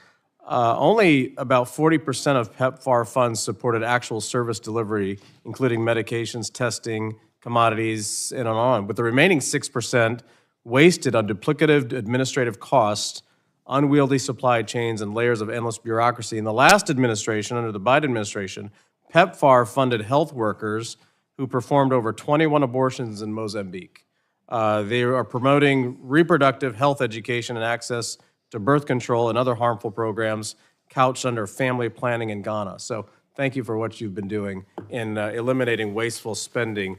only about 40% of PEPFAR funds supported actual service delivery, including medications, testing, commodities, and on. With the remaining 6% wasted on duplicative administrative costs, unwieldy supply chains, and layers of endless bureaucracy. In the last administration, under the Biden administration, PEPFAR funded health workers who performed over 21 abortions in Mozambique. They are promoting reproductive health education and access to birth control and other harmful programs couched under family planning in Ghana. So thank you for what you've been doing in eliminating wasteful spending.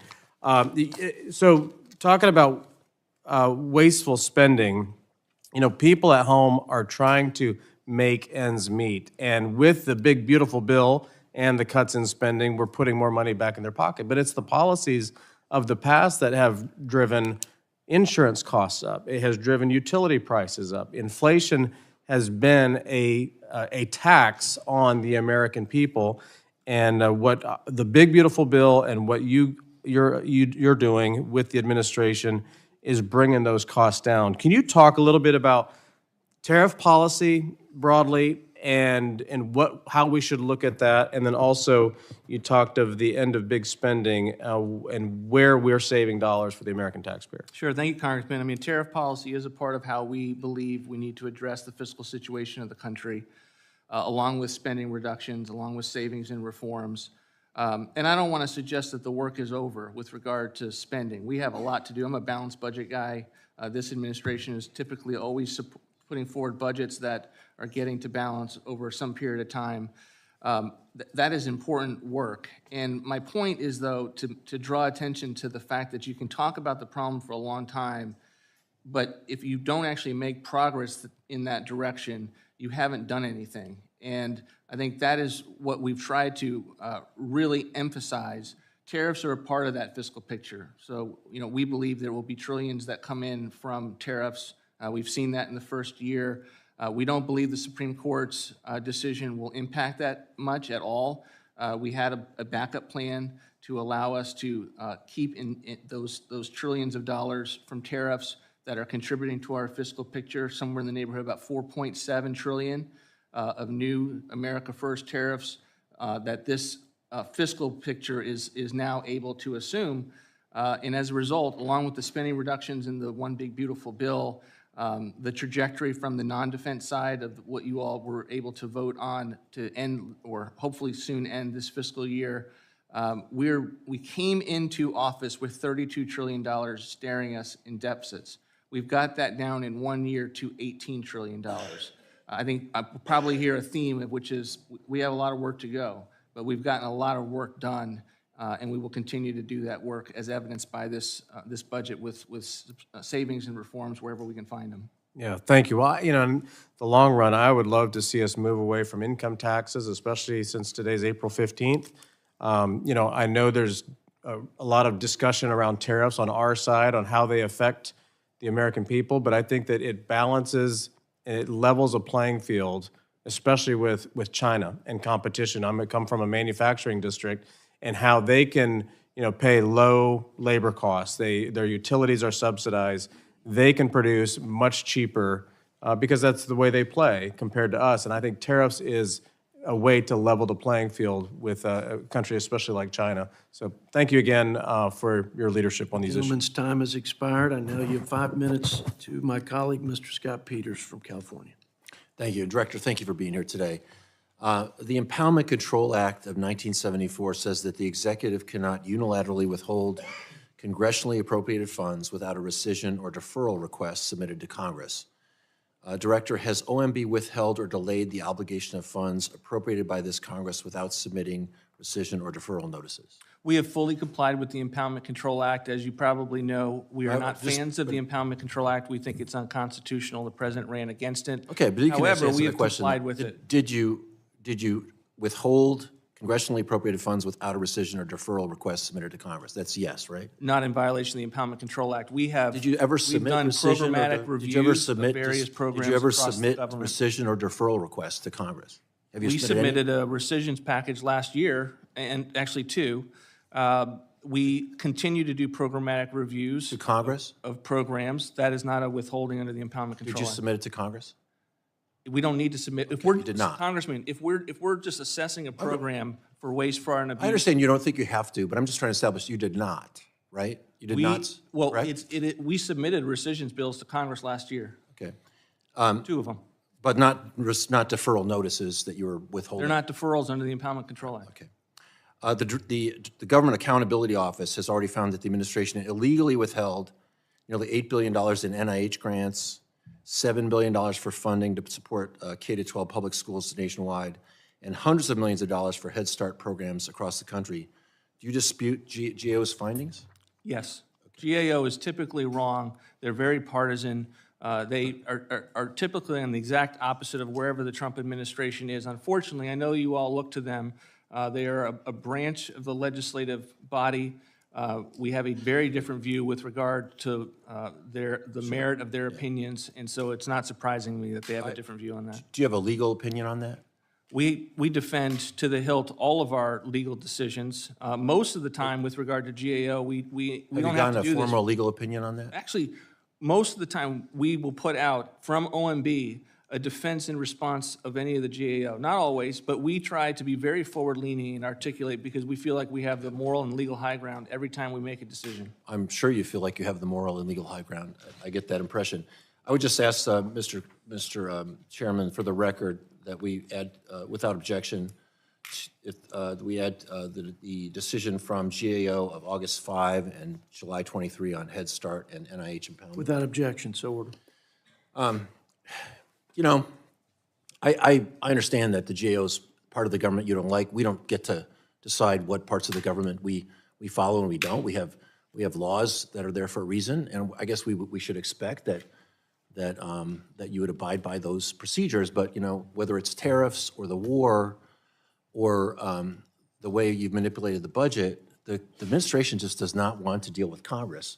So talking about wasteful spending, people at home are trying to make ends meet. And with the big, beautiful bill and the cuts in spending, we're putting more money back in their pocket. But it's the policies of the past that have driven insurance costs up. It has driven utility prices up. Inflation has been a tax on the American people. And what the big, beautiful bill and what you're doing with the administration is bringing those costs down. Can you talk a little bit about tariff policy broadly and how we should look at that? And then also, you talked of the end of big spending and where we're saving dollars for the American taxpayer. Sure, thank you, Congressman. I mean, tariff policy is a part of how we believe we need to address the fiscal situation of the country, along with spending reductions, along with savings and reforms. And I don't want to suggest that the work is over with regard to spending. We have a lot to do. I'm a balanced budget guy. This administration is typically always putting forward budgets that are getting to balance over some period of time. That is important work. And my point is, though, to draw attention to the fact that you can talk about the problem for a long time, but if you don't actually make progress in that direction, you haven't done anything. And I think that is what we've tried to really emphasize. Tariffs are a part of that fiscal picture. So, we believe there will be trillions that come in from tariffs. We've seen that in the first year. We don't believe the Supreme Court's decision will impact that much at all. We had a backup plan to allow us to keep in those trillions of dollars from tariffs that are contributing to our fiscal picture, somewhere in the neighborhood of about $4.7 trillion of new America First tariffs that this fiscal picture is now able to assume. And as a result, along with the spending reductions in the One Big Beautiful Bill, the trajectory from the non-defense side of what you all were able to vote on to end, or hopefully soon end, this fiscal year, we came into office with $32 trillion staring us in deficits. We've got that down in 1 year to $18 trillion. I think I'll probably hear a theme, which is we have a lot of work to go, but we've gotten a lot of work done, and we will continue to do that work as evidenced by this budget with savings and reforms wherever we can find them. Yeah, thank you. Well, in the long run, I would love to see us move away from income taxes, especially since today's April 15th. I know there's a lot of discussion around tariffs on our side on how they affect the American people, but I think that it balances and it levels a playing field, especially with China and competition. I come from a manufacturing district, and how they can, pay low labor costs. Their utilities are subsidized. They can produce much cheaper because that's the way they play compared to us. And I think tariffs is a way to level the playing field with a country, especially like China. So thank you again for your leadership on these issues. Gentleman's time has expired. I now yield 5 minutes to my colleague, Mr. Scott Peters from California. Thank you. Director, thank you for being here today. The Impoundment Control Act of 1974 says that the executive cannot unilaterally withhold congressionally appropriated funds without a rescission or deferral request submitted to Congress. Director, has OMB withheld or delayed the obligation of funds appropriated by this Congress without submitting rescission, or deferral notices? We have fully complied with the Impoundment Control Act. As you probably know, we are Right, not just- fans of the Impoundment Control Act. We think it's unconstitutional. The president ran against it. Okay, but you can However, answer we the have question. complied with it. Did you withhold congressionally appropriated funds without a rescission or deferral request submitted to Congress? That's yes, right? Not in violation of the Impoundment Control Act. We have. Did you ever submit We've done rescission or programmatic did you ever reviews submit of various programs Did you ever across the submit government. rescission or deferral requests to Congress? Have you We submitted any? submitted a rescissions package last year, and actually two. We continue to do programmatic reviews To Congress? of programs. That is not a withholding under the Impoundment Did Control you Act. submit it to Congress? We don't need to submit, if we're, did not. Congressman, if we're just assessing a program for waste, fraud, and abuse. I understand you don't think you have to, but I'm just trying to establish you did not, right? You did not, Well, correct? we submitted rescissions bills to Congress last year, Okay. 2 of them. But not deferral notices that you were withholding? They're not deferrals under the Impoundment Control Act. Okay. The Government Accountability Office has already found that the administration illegally withheld nearly $8 billion in NIH grants, $7 billion for funding to support K-12 public schools nationwide, and hundreds of millions of dollars for Head Start programs across the country. Do you dispute GAO's findings? Yes. GAO is typically wrong. They're very partisan. They are typically on the exact opposite of wherever the Trump administration is. Unfortunately, I know you all look to them. They are a branch of the legislative body. We have a very different view with regard to the merit of their opinions, and so it's not surprising me that they have a different view on that. Do you have a legal opinion on that? We defend to the hilt all of our legal decisions. Most of the time, with regard to GAO, we Have don't you have gotten to a do this. formal legal opinion on that? Actually, most of the time, we will put out from OMB a defense in response of any of the GAO. Not always, but we try to be very forward-leaning and articulate because we feel like we have the moral and legal high ground every time we make a decision. I'm sure you feel like you have the moral and legal high ground. I get that impression. I would just ask Mr. Chairman, for the record, that we add, without objection, if we add the decision from GAO of August 5 and July 23 on Head Start and NIH impoundment. Without objection, so ordered. You know, I understand that the GAO's part of the government you don't like. We don't get to decide what parts of the government we follow and we don't. We have laws that are there for a reason, and I guess we should expect that you would abide by those procedures. But you know, whether it's tariffs or the war or the way you've manipulated the budget, the administration just does not want to deal with Congress.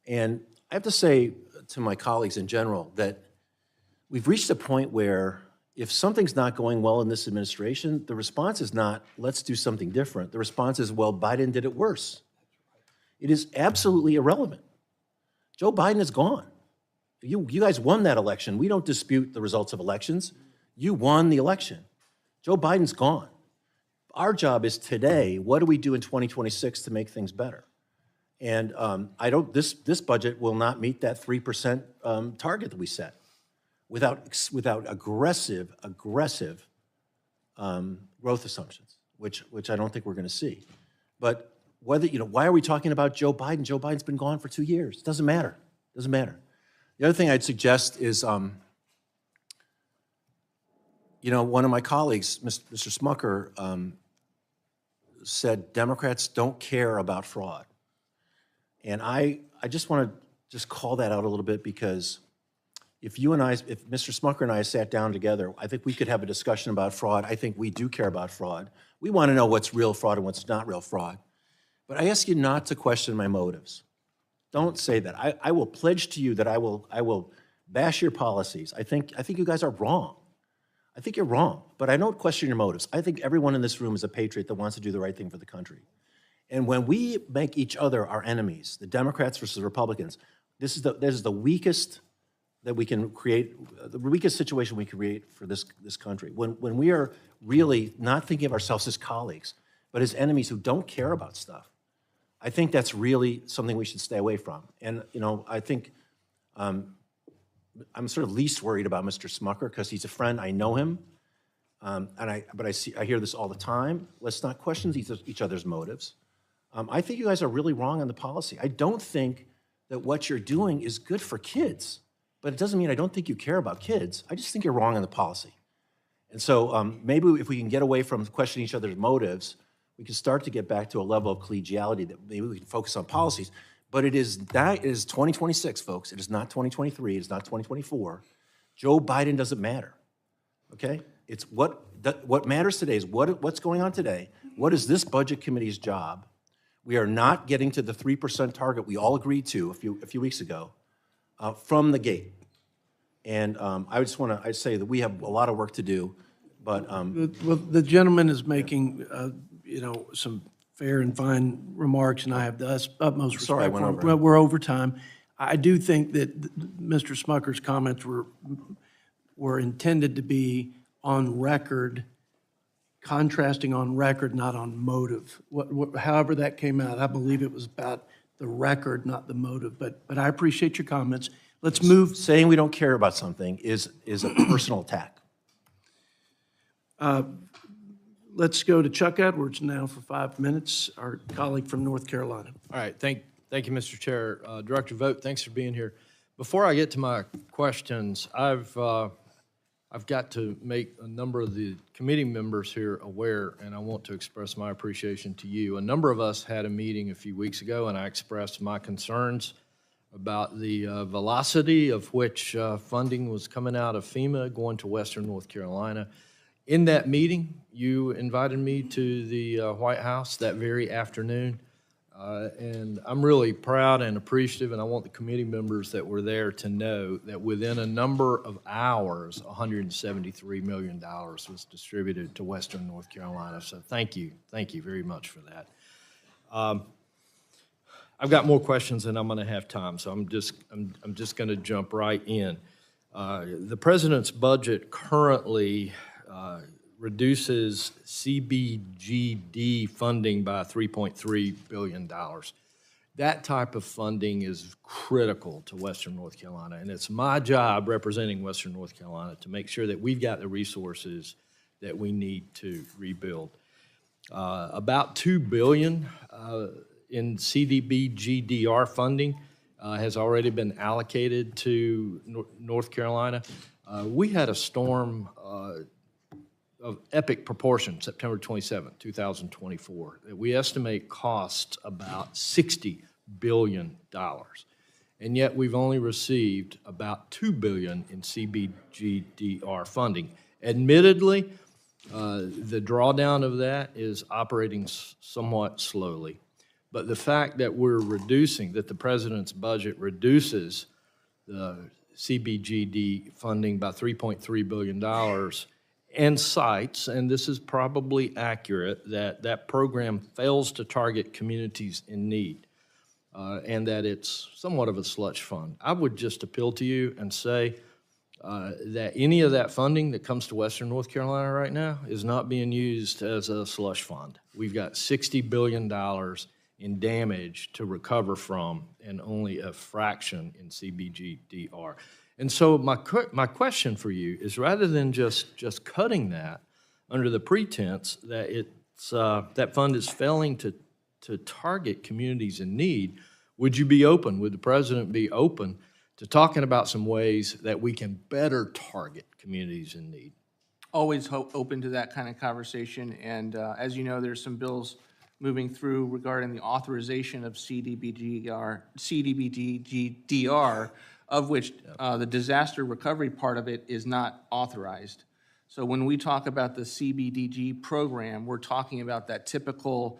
And I have to say to my colleagues in general that we've reached a point where if something's not going well in this administration, the response is not, let's do something different. The response is, well, Biden did it worse. It is absolutely irrelevant. Joe Biden is gone. You guys won that election. We don't dispute the results of elections. You won the election. Joe Biden's gone. Our job is today, what do we do in 2026 to make things better? And this budget will not meet that 3% target that we set without aggressive growth assumptions, which I don't think we're going to see. But why are we talking about Joe Biden? Joe Biden's been gone for 2 years. Doesn't matter. Doesn't matter. The other thing I'd suggest is, one of my colleagues, Mr. Smucker, said Democrats don't care about fraud. And I just want to just call that out a little bit because if Mr. Smucker and I sat down together, I think we could have a discussion about fraud. I think we do care about fraud. We want to know what's real fraud and what's not real fraud. But I ask you not to question my motives. Don't say that. I will pledge to you that I will bash your policies. I think you guys are wrong. I think you're wrong, but I don't question your motives. I think everyone in this room is a patriot that wants to do the right thing for the country. And when we make each other our enemies, the Democrats versus the Republicans, this is the weakest that we can create, the weakest situation we can create for this country. When we are really not thinking of ourselves as colleagues, but as enemies who don't care about stuff, I think that's really something we should stay away from. And I think I'm sort of least worried about Mr. Smucker because he's a friend. I know him, but I hear this all the time. Let's not question each other's motives. I think you guys are really wrong on the policy. I don't think that what you're doing is good for kids, but it doesn't mean I don't think you care about kids. I just think you're wrong on the policy. And so maybe if we can get away from questioning each other's motives, we can start to get back to a level of collegiality that maybe we can focus on policies. But it is 2026, folks. It is not 2023. It is not 2024. Joe Biden doesn't matter, okay? It's what matters today is what's going on today. What is this budget committee's job? We are not getting to the 3% target we all agreed to a few weeks ago from the gate. And I just want to say that we have a lot of work to do, but Well, the gentleman is making, some fair and fine remarks, and I have the utmost respect Sorry, I for went him. over. Well, we're over time. I do think that Mr. Smucker's comments were intended to be on record, contrasting on record, not on motive. However that came out, I believe it was about the record, not the motive. But I appreciate your comments. Let's move. saying we don't care about something is a personal attack. Let's go to Chuck Edwards now for 5 minutes, our colleague from North Carolina. All right, thank you, Mr. Chair. Director Vought, thanks for being here. Before I get to my questions, I've got to make a number of the committee members here aware, and I want to express my appreciation to you. A number of us had a meeting a few weeks ago, and I expressed my concerns about the velocity of which funding was coming out of FEMA going to Western North Carolina. In that meeting, you invited me to the White House that very afternoon, and I'm really proud and appreciative, and I want the committee members that were there to know that within a number of hours, $173 million was distributed to Western North Carolina. So thank you very much for that. I've got more questions than I'm going to have time, so I'm just going to jump right in. The president's budget currently reduces CBGD funding by $3.3 billion. That type of funding is critical to Western North Carolina, and it's my job representing Western North Carolina to make sure that we've got the resources that we need to rebuild. About $2 billion in CDBGDR funding has already been allocated to North Carolina. We had a storm of epic proportion, September 27, 2024, that we estimate costs about $60 billion. And yet we've only received about $2 billion in CBGDR funding. Admittedly, the drawdown of that is operating somewhat slowly. But the fact that that the president's budget reduces the CBGD funding by $3.3 billion and cites, and this is probably accurate, that that program fails to target communities in need and that it's somewhat of a slush fund. I would just appeal to you and say that any of that funding that comes to Western North Carolina right now is not being used as a slush fund. We've got $60 billion in damage to recover from and only a fraction in CBGDR. And so my question for you is, rather than just cutting that under the pretense that that fund is failing to target communities in need, would the president be open to talking about some ways that we can better target communities in need? Always open to that kind of conversation, and as you know, there's some bills moving through regarding the authorization of CDBGDR, of which the disaster recovery part of it is not authorized. So when we talk about the CBDG program, we're talking about that typical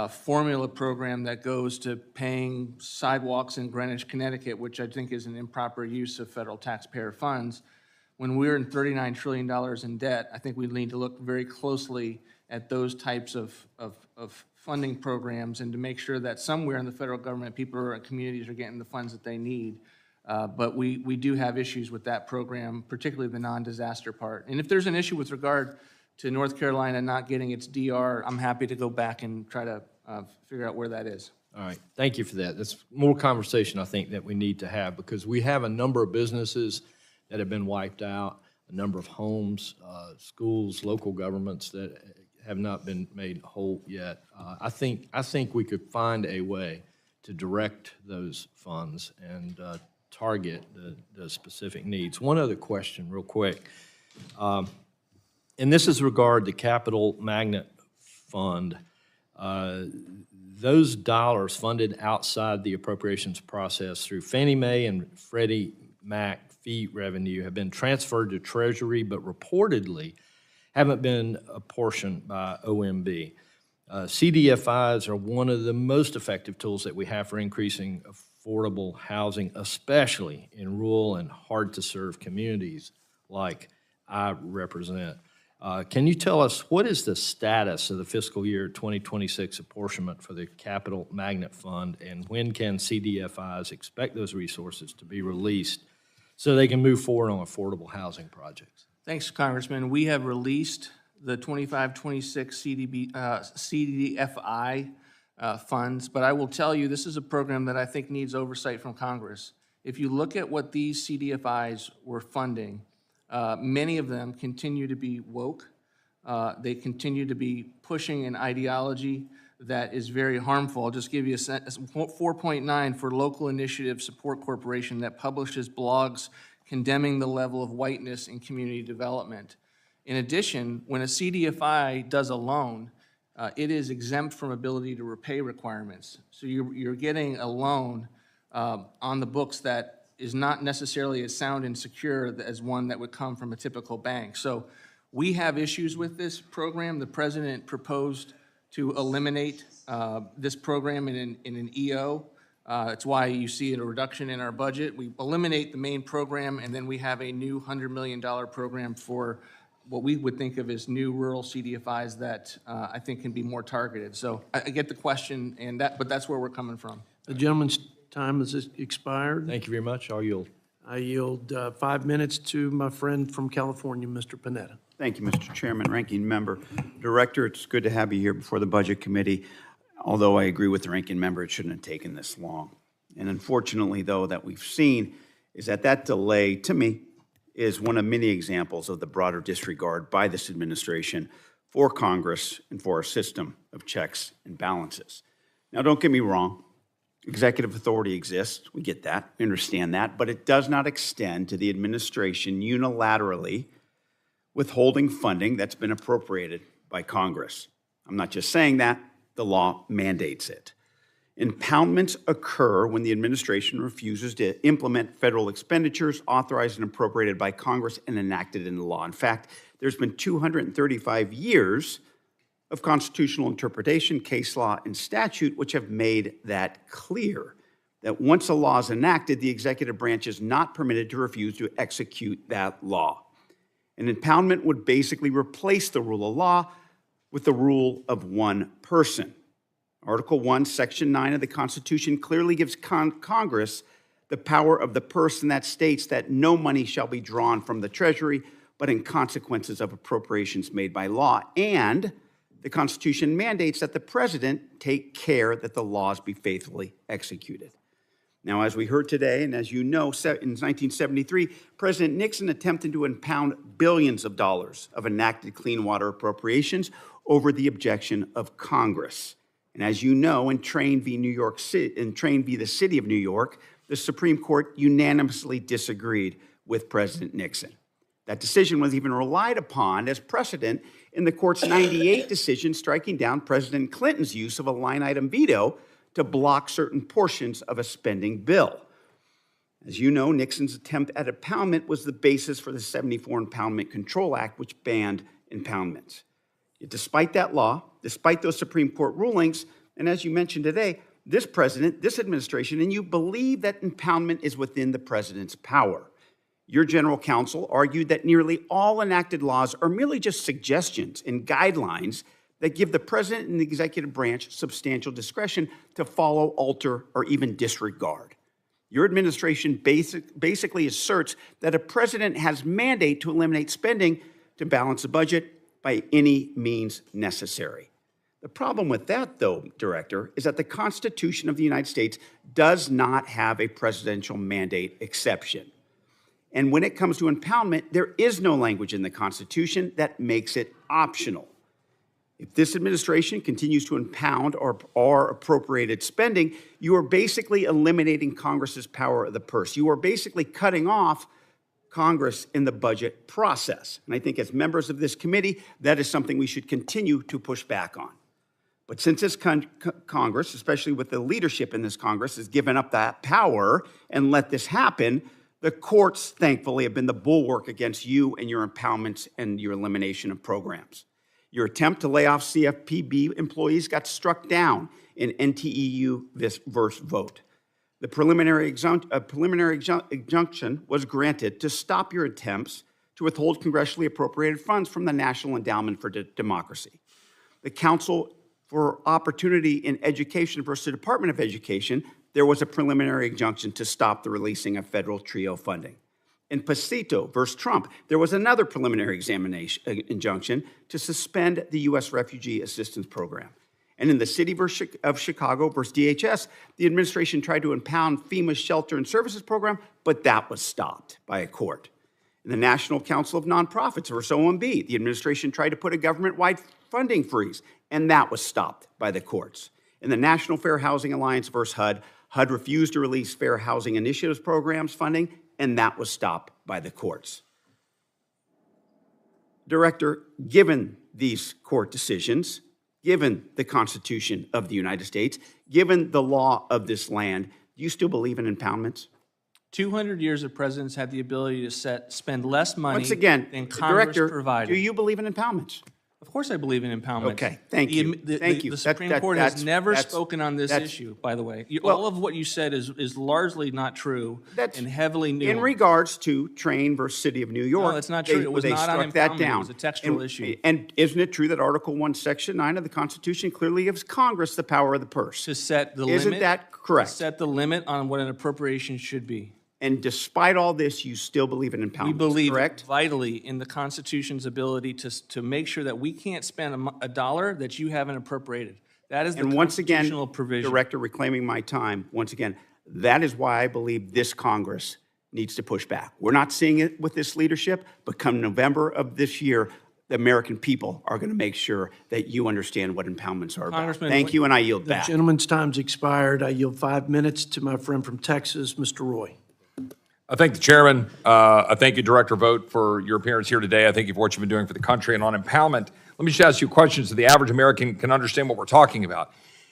formula program that goes to paying sidewalks in Greenwich, Connecticut, which I think is an improper use of federal taxpayer funds. When we're in $39 trillion in debt, I think we need to look very closely at those types of funding programs and to make sure that somewhere in the federal government, people and communities are getting the funds that they need. But we do have issues with that program, particularly the non-disaster part. And if there's an issue with regard to North Carolina not getting its DR, I'm happy to go back and try to figure out where that is. All right, thank you for that. That's more conversation I think that we need to have, because we have a number of businesses that have been wiped out, a number of homes, schools, local governments that have not been made whole yet. I think we could find a way to direct those funds and target the specific needs. One other question real quick, and this is regard the Capital Magnet Fund. Those dollars funded outside the appropriations process through Fannie Mae and Freddie Mac fee revenue have been transferred to Treasury, but reportedly haven't been apportioned by OMB. CDFIs are one of the most effective tools that we have for increasing affordable housing, especially in rural and hard-to-serve communities like I represent. Can you tell us what is the status of the fiscal year 2026 apportionment for the Capital Magnet Fund, and when can CDFIs expect those resources to be released so they can move forward on affordable housing projects? Thanks, Congressman. We have released the 25-26 CDFI funds, but I will tell you, this is a program that I think needs oversight from Congress. If you look at what these CDFIs were funding, many of them continue to be woke. They continue to be pushing an ideology that is very harmful. I'll just give you a 4.9 for Local Initiative Support Corporation that publishes blogs condemning the level of whiteness in community development. In addition, when a CDFI does a loan, it is exempt from ability to repay requirements. So you're getting a loan on the books that is not necessarily as sound and secure as one that would come from a typical bank. So we have issues with this program. The president proposed to eliminate this program in an EO. That's why you see a reduction in our budget. We eliminate the main program, and then we have a new $100 million program for what we would think of as new rural CDFIs that I think can be more targeted. So I get the question, but that's where we're coming from. The gentleman's time has expired. Thank you very much. I'll yield. I yield 5 minutes to my friend from California, Mr. Panetta. Thank you, Mr. Chairman, Ranking Member. Director, it's good to have you here before the Budget Committee. Although I agree with the Ranking Member, it shouldn't have taken this long. And unfortunately, though, that we've seen is that delay, to me, is one of many examples of the broader disregard by this administration for Congress and for our system of checks and balances. Now, don't get me wrong. Executive authority exists. We get that. We understand that. But it does not extend to the administration unilaterally withholding funding that's been appropriated by Congress. I'm not just saying that. The law mandates it. Impoundments occur when the administration refuses to implement federal expenditures authorized and appropriated by Congress and enacted into law. In fact, there's been 235 years of constitutional interpretation, case law, and statute which have made that clear, that once a law is enacted, the executive branch is not permitted to refuse to execute that law. An impoundment would basically replace the rule of law with the rule of one person. Article 1, Section 9 of the Constitution clearly gives Congress the power of the person that states that no money shall be drawn from the Treasury, but in consequences of appropriations made by law. And the Constitution mandates that the president take care that the laws be faithfully executed. Now, as we heard today, and as you know, in 1973, President Nixon attempted to impound billions of dollars of enacted clean water appropriations over the objection of Congress. And as you know, in Train v. the City of New York, the Supreme Court unanimously disagreed with President Nixon. That decision was even relied upon as precedent in the court's 98 decision striking down President Clinton's use of a line-item veto to block certain portions of a spending bill. As you know, Nixon's attempt at impoundment was the basis for the '74 Impoundment Control Act, which banned impoundments. Yet despite that law, despite those Supreme Court rulings, and as you mentioned today, this president, this administration, and you believe that impoundment is within the president's power. Your general counsel argued that nearly all enacted laws are merely just suggestions and guidelines that give the president and the executive branch substantial discretion to follow, alter, or even disregard. Your administration basically asserts that a president has mandate to eliminate spending to balance the budget by any means necessary. The problem with that, though, Director, is that the Constitution of the United States does not have a presidential mandate exception. And when it comes to impoundment, there is no language in the Constitution that makes it optional. If this administration continues to impound or appropriated spending, you are basically eliminating Congress's power of the purse. You are basically cutting off Congress in the budget process. And I think as members of this committee, that is something we should continue to push back on. But since this Congress, especially with the leadership in this Congress, has given up that power and let this happen, the courts, thankfully, have been the bulwark against you and your impoundments and your elimination of programs. Your attempt to lay off CFPB employees got struck down in NTEU versus Vote. The preliminary injunction was granted to stop your attempts to withhold congressionally appropriated funds from the National Endowment for Democracy. The Council for Opportunity in Education versus the Department of Education, there was a preliminary injunction to stop the releasing of federal TRIO funding. In Pasito versus Trump, there was another preliminary injunction to suspend the U.S. Refugee Assistance Program. And in the city of Chicago versus DHS, the administration tried to impound FEMA's Shelter and Services Program, but that was stopped by a court. In the National Council of Nonprofits versus OMB, the administration tried to put a government-wide funding freeze, and that was stopped by the courts. In the National Fair Housing Alliance versus HUD, HUD refused to release Fair Housing Initiatives programs funding, and that was stopped by the courts. Director, given these court decisions, given the Constitution of the United States, given the law of this land, do you still believe in impoundments? 200 years of presidents had the ability to spend less money Once again, than Congress Director, provided. do you believe in impoundments? Of course I believe in impoundments. Okay, thank you. Thank you. The Supreme Court has never spoken on this issue, by the way. All of what you said is largely not true and heavily new. In regards to Train versus City of New York, No, that's not true. It was they not on struck that impoundment. It down. was a textual issue. And isn't it true that Article 1, Section 9 of the Constitution clearly gives Congress the power of the purse? To set the limit. Isn't that correct? To set the limit on what an appropriation should be. And despite all this, you still believe in impoundments, We believe correct? vitally in the Constitution's ability to make sure that we can't spend a dollar that you haven't appropriated. That is the And once again, constitutional provision. Director, reclaiming my time, once again, that is why I believe this Congress needs to push back. We're not seeing it with this leadership, but come November of this year, the American people are going to make sure that you understand what impoundments are about. Congressman, Thank you, and I yield The back. gentleman's time's expired. I yield 5 minutes to my friend from Texas, Mr. Roy. I thank the chairman. I thank you, Director Vought, for your appearance here today. I thank you for what you've been doing for the country. And on impoundment, let me just ask you a question so the average American can understand what we're talking about.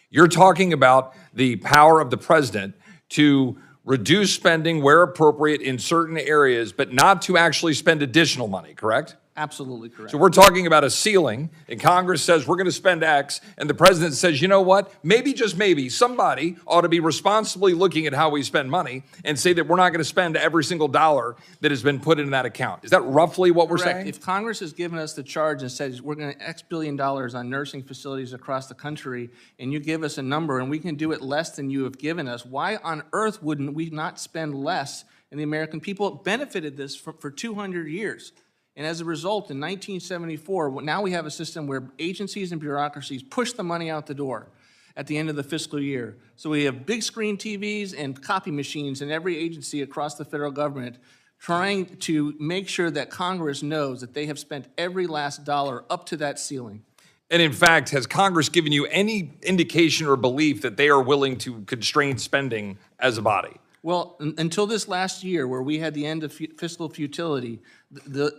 You're talking about the power of the president to reduce spending where appropriate in certain areas, but not to actually spend additional money, correct? Absolutely correct. So we're talking about a ceiling, and Congress says we're going to spend X, and the president says, you know what, maybe, just maybe, somebody ought to be responsibly looking at how we spend money and say that we're not going to spend every single dollar that has been put in that account. Is that roughly what we're Correct. saying? If Congress has given us the charge and says we're going to X billion dollars on nursing facilities across the country, and you give us a number and we can do it less than you have given us, why on earth wouldn't we not spend less? And the American people benefited this for 200 years. And as a result, in 1974, now we have a system where agencies and bureaucracies push the money out the door at the end of the fiscal year. So we have big screen TVs and copy machines in every agency across the federal government trying to make sure that Congress knows that they have spent every last dollar up to that ceiling. And in fact, has Congress given you any indication or belief that they are willing to constrain spending as a body? Well, until this last year, where we had the end of fiscal futility,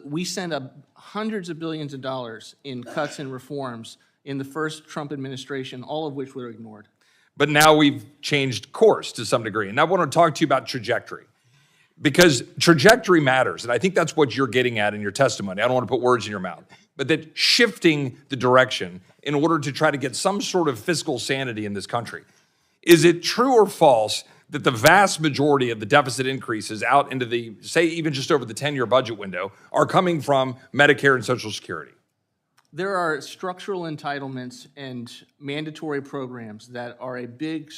we sent up hundreds of billions of dollars in cuts and reforms in the first Trump administration, all of which were ignored. But now we've changed course to some degree. And I want to talk to you about trajectory, because trajectory matters. And I think that's what you're getting at in your testimony. I don't want to put words in your mouth, but that shifting the direction in order to try to get some sort of fiscal sanity in this country. Is it true or false that the vast majority of the deficit increases out into the, say, even just over the 10-year budget window, are coming from Medicare and Social Security? There are structural entitlements and mandatory programs that are a big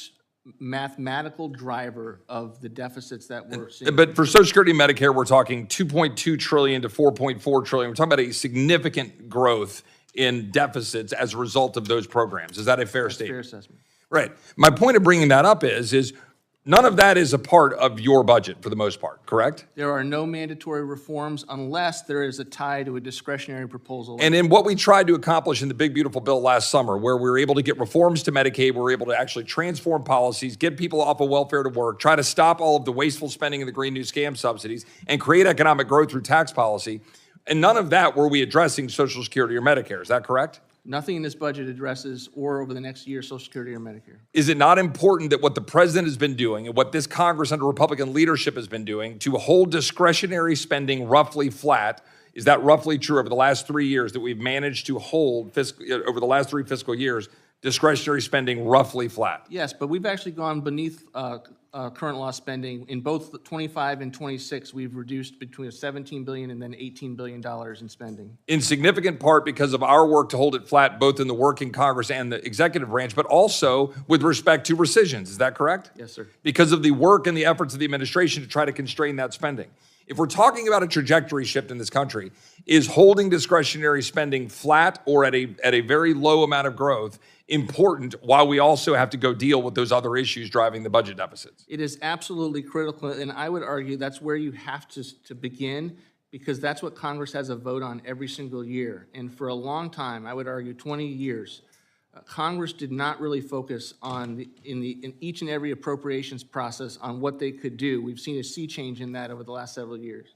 mathematical driver of the deficits that we're seeing. But for Social Security and Medicare, we're talking $2.2 trillion to $4.4 trillion. We're talking about a significant growth in deficits as a result of those programs. Is that a fair statement? Fair assessment. Right. My point of bringing that up is none of that is a part of your budget for the most part, correct? There are no mandatory reforms unless there is a tie to a discretionary proposal. And in what we tried to accomplish in the Big Beautiful Bill last summer, where we were able to get reforms to Medicaid, we were able to actually transform policies, get people off of welfare to work, try to stop all of the wasteful spending and the Green New Scam subsidies, and create economic growth through tax policy. And none of that were we addressing Social Security or Medicare. Is that correct? Nothing in this budget addresses, or over the next year, Social Security or Medicare. Is it not important that what the president has been doing and what this Congress under Republican leadership has been doing to hold discretionary spending roughly flat? Is that roughly true over the last 3 years, that we've managed to hold over the last 3 fiscal years, discretionary spending roughly flat? Yes, but we've actually gone beneath current law spending. In both 25 and 26, we've reduced between $17 billion and then $18 billion in spending. In significant part because of our work to hold it flat, both in the working Congress and the executive branch, but also with respect to rescissions. Is that correct? Yes, sir. Because of the work and the efforts of the administration to try to constrain that spending. If we're talking about a trajectory shift in this country, is holding discretionary spending flat or at a very low amount of growth important, while we also have to go deal with those other issues driving the budget deficits? It is absolutely critical, and I would argue that's where you have to begin, because that's what Congress has a vote on every single year. And for a long time, I would argue 20 years, Congress did not really focus on in each and every appropriations process on what they could do. We've seen a sea change in that over the last several years.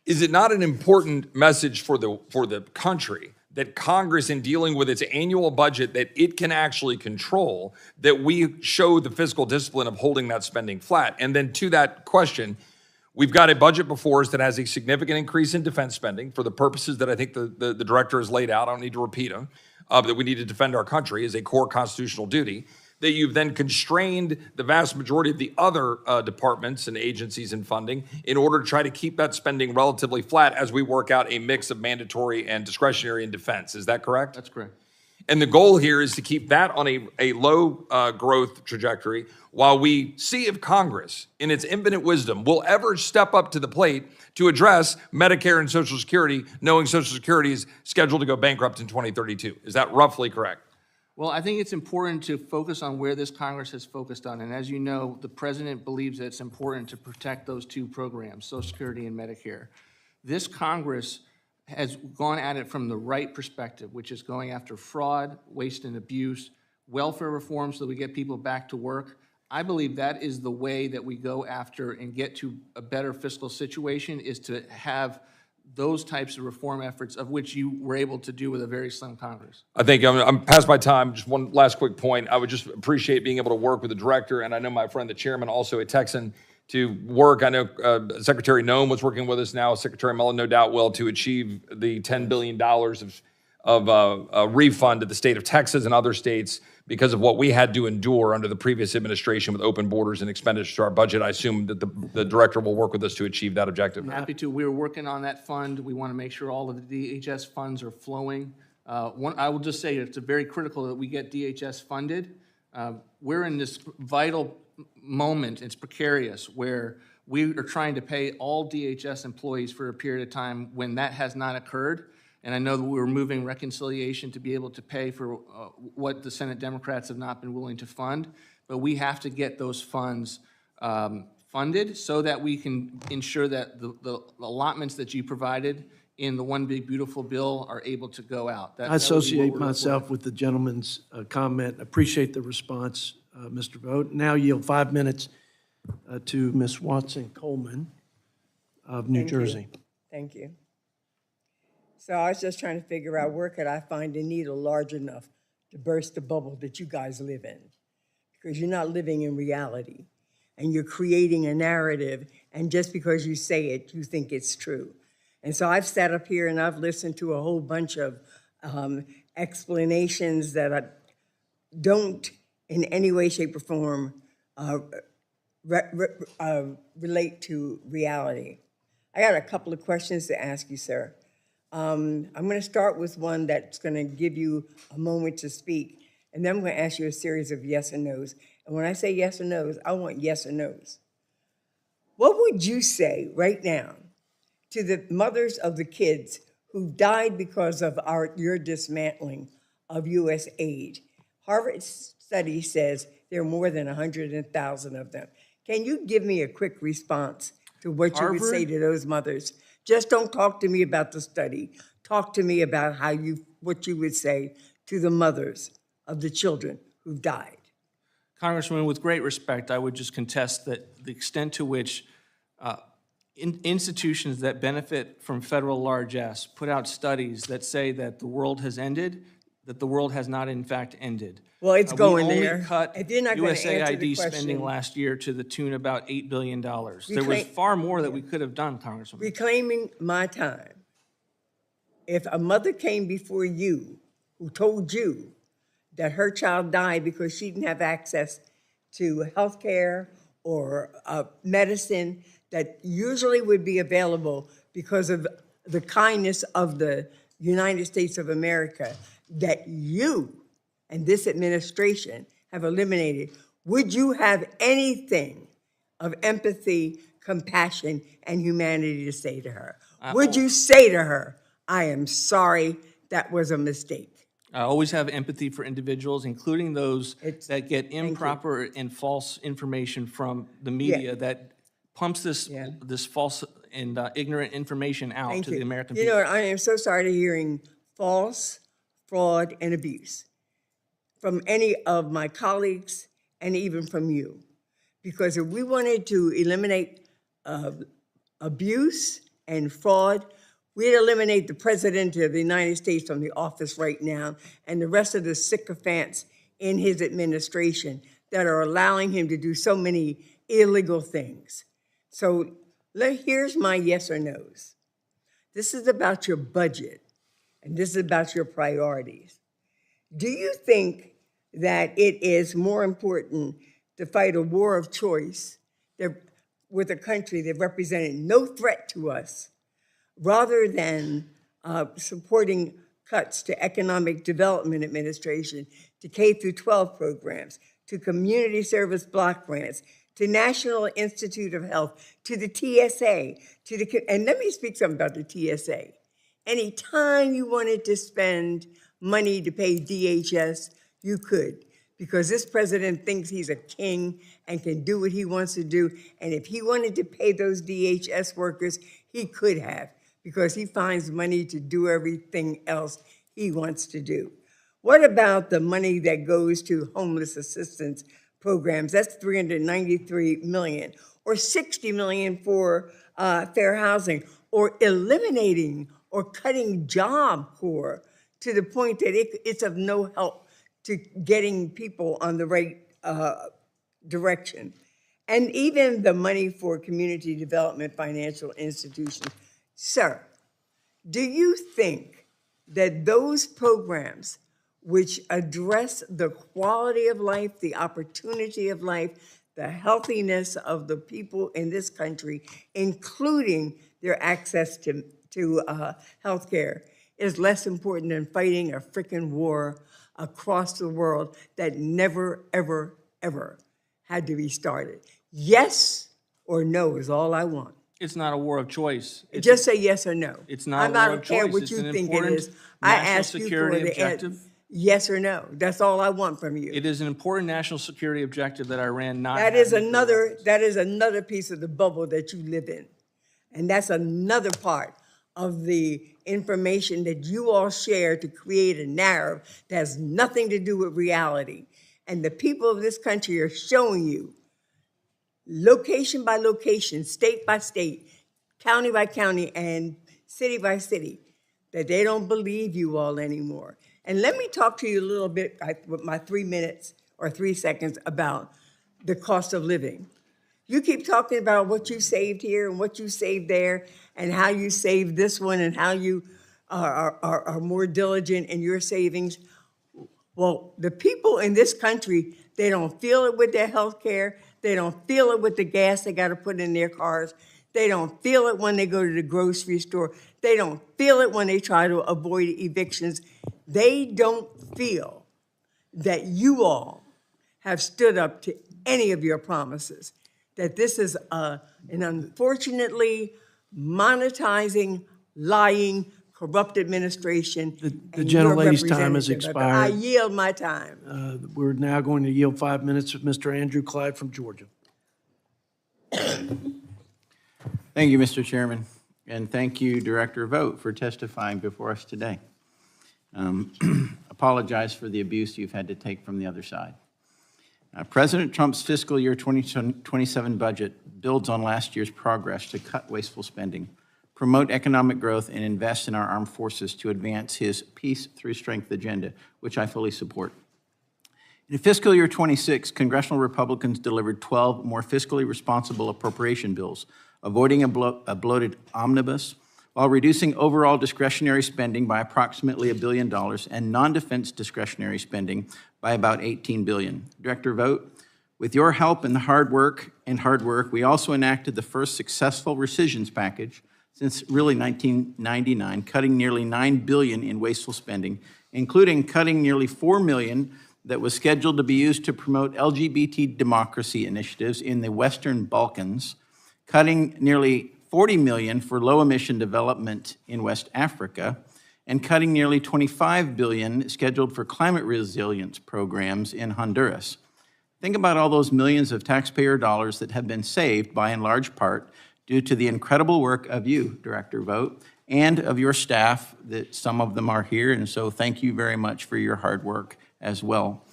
Is it not an important message for the country that Congress, in dealing with its annual budget that it can actually control, that we show the fiscal discipline of holding that spending flat? And then to that question, we've got a budget before us that has a significant increase in defense spending for the purposes that I think the director has laid out. I don't need to repeat them. That we need to defend our country is a core constitutional duty, that you've then constrained the vast majority of the other departments and agencies and funding in order to try to keep that spending relatively flat as we work out a mix of mandatory and discretionary in defense. Is that correct? That's correct. And the goal here is to keep that on a low growth trajectory while we see if Congress, in its infinite wisdom, will ever step up to the plate to address Medicare and Social Security, knowing Social Security is scheduled to go bankrupt in 2032. Is that roughly correct? Well, I think it's important to focus on where this Congress has focused on. And as you know, the president believes that it's important to protect those two programs, Social Security and Medicare. This Congress has gone at it from the right perspective, which is going after fraud, waste and abuse, welfare reform so that we get people back to work. I believe that is the way that we go after and get to a better fiscal situation, is to have those types of reform efforts, of which you were able to do with a very slim Congress. I think I'm past my time. Just one last quick point. I would just appreciate being able to work with the director, and I know my friend, the chairman, also a Texan, to work. I know Secretary Noem was working with us now. Secretary Mullen, no doubt, will, to achieve the $10 billion of refund to the state of Texas and other states because of what we had to endure under the previous administration with open borders and expenditures to our budget. I assume that the director will work with us to achieve that objective. I'm happy to. We're working on that fund. We want to make sure all of the DHS funds are flowing. I will just say it's very critical that we get DHS funded. We're in this vital moment, it's precarious, where we are trying to pay all DHS employees for a period of time when that has not occurred. And I know that we're moving reconciliation to be able to pay for what the Senate Democrats have not been willing to fund. But we have to get those funds funded so that we can ensure that the allotments that you provided in the One Big Beautiful Bill are able to go out. I associate myself with the gentleman's comment. Appreciate the response, Mr. Vought. Now yield 5 minutes to Ms. Watson Coleman of New Jersey. Thank you. So I was just trying to figure out where could I find a needle large enough to burst the bubble that you guys live in. Because you're not living in reality. And you're creating a narrative, and just because you say it, you think it's true. And so I've sat up here and I've listened to a whole bunch of explanations that don't in any way, shape, or form relate to reality. I got a couple of questions to ask you, sir. I'm going to start with one that's going to give you a moment to speak, and then I'm going to ask you a series of yes and no's. And when I say yes or no's, I want yes or no's. What would you say right now to the mothers of the kids who died because of your dismantling of USAID? Harvard study says there are more than 100,000 of them. Can you give me a quick response to what you would say to those mothers? Just don't talk to me about the study. Talk to me about what you would say to the mothers of the children who've died. Congresswoman, with great respect, I would just contest that the extent to which institutions that benefit from federal largesse put out studies that say that the world has ended, that the world has not in fact ended. Well, it's going there. We only cut If you're not gonna answer the USAID spending question- last year to the tune of about $8 billion. There was far more that we could have done, Congresswoman. Reclaiming my time. If a mother came before you who told you that her child died because she didn't have access to health care or medicine that usually would be available because of the kindness of the United States of America, that you and this administration have eliminated, would you have anything of empathy, compassion, and humanity to say to her? Would you say to her, I am sorry, that was a mistake? I always have empathy for individuals, including those that get improper and false information from the media that pumps this false and ignorant information out to the American people. You know, I am so sorry to hearing false, fraud, and abuse from any of my colleagues and even from you. Because if we wanted to eliminate abuse and fraud, we'd eliminate the President of the United States from the office right now and the rest of the sycophants in his administration that are allowing him to do so many illegal things. So here's my yes or no's. This is about your budget, and this is about your priorities. Do you think that it is more important to fight a war of choice with a country that represented no threat to us, rather than supporting cuts to Economic Development Administration, to K-12 programs, to community service block grants, to National Institute of Health, to the TSA, and let me speak something about the TSA. Anytime you wanted to spend money to pay DHS, you could, because this president thinks he's a king and can do what he wants to do, and if he wanted to pay those DHS workers, he could have, because he finds money to do everything else he wants to do. What about the money that goes to homeless assistance programs? That's $393 million, or $60 million for fair housing, or eliminating or cutting Job Corps to the point that it's of no help to getting people on the right direction. And even the money for community development financial institutions. Sir, do you think that those programs which address the quality of life, the opportunity of life, the healthiness of the people in this country, including their access to health care, is less important than fighting a frickin' war across the world that never, ever, ever had to be started? Yes or no is all I want. It's not a war of choice. Just say yes or no. It's not a war of choice. I don't care what you think it is. I ask you for the yes or no. That's all I want from you. It is an important national security objective that Iran not. That is another piece of the bubble that you live in. And that's another part of the information that you all share to create a narrative that has nothing to do with reality. And the people of this country are showing you, location by location, state by state, county by county, and city by city, that they don't believe you all anymore. And let me talk to you a little bit with my 3 minutes or 3 seconds about the cost of living. You keep talking about what you saved here and what you saved there and how you saved this one and how you are more diligent in your savings. Well, the people in this country, they don't feel it with their health care. They don't feel it with the gas they got to put in their cars. They don't feel it when they go to the grocery store. They don't feel it when they try to avoid evictions. They don't feel that you all have stood up to any of your promises, that this is an unfortunately monetizing, lying, corrupt administration. The gentlelady's time has expired. I yield my time. We're now going to yield 5 minutes to Mr. Andrew Clyde from Georgia. Thank you, Mr. Chairman, and thank you, Director Vought, for testifying before us today. Apologize for the abuse you've had to take from the other side. President Trump's fiscal year 2027 budget builds on last year's progress to cut wasteful spending, promote economic growth, and invest in our armed forces to advance his peace through strength agenda, which I fully support. In fiscal year 26, congressional Republicans delivered 12 more fiscally responsible appropriation bills, avoiding a bloated omnibus, while reducing overall discretionary spending by approximately $1 billion and non-defense discretionary spending by about $18 billion. Director Vought, with your help and hard work, we also enacted the first successful rescissions package since really 1999, cutting nearly $9 billion in wasteful spending, including cutting nearly $4 million that was scheduled to be used to promote LGBT democracy initiatives in the Western Balkans, cutting nearly $40 million for low-emission development in West Africa, and cutting nearly $25 billion scheduled for climate resilience programs in Honduras. Think about all those millions of taxpayer dollars that have been saved by in large part due to the incredible work of you, Director Vought, and of your staff, that some of them are here, and so thank you very much for your hard work as well.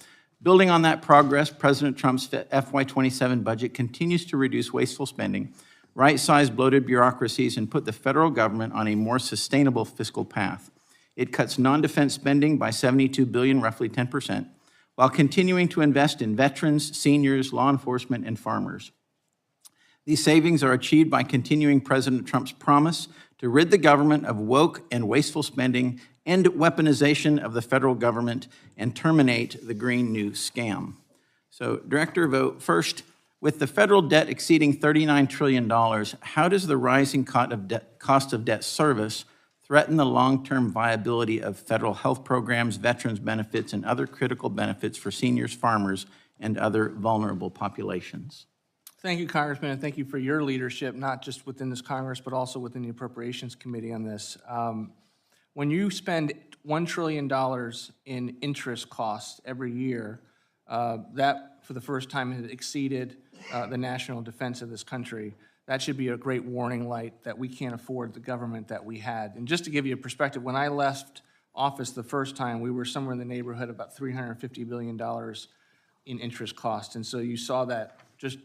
Building on that progress, President Trump's FY27 budget continues to reduce wasteful spending, right-size bloated bureaucracies, and put the federal government on a more sustainable fiscal path. It cuts non-defense spending by $72 billion, roughly 10%, while continuing to invest in veterans, seniors, law enforcement, and farmers. These savings are achieved by continuing President Trump's promise to rid the government of woke and wasteful spending, end weaponization of the federal government, and terminate the Green New Scam. So, Director Vought, first, with the federal debt exceeding $39 trillion, how does the rising cost of debt service threaten the long-term viability of federal health programs, veterans benefits, and other critical benefits for seniors, farmers, and other vulnerable populations? Thank you, Congressman, and thank you for your leadership, not just within this Congress, but also within the Appropriations Committee on this. When you spend $1 trillion in interest costs every year, that, for the first time, has exceeded the national defense of this country. That should be a great warning light that we can't afford the government that we had. And just to give you a perspective, when I left office the first time, we were somewhere in the neighborhood of about $350 billion in interest costs. And so you saw that just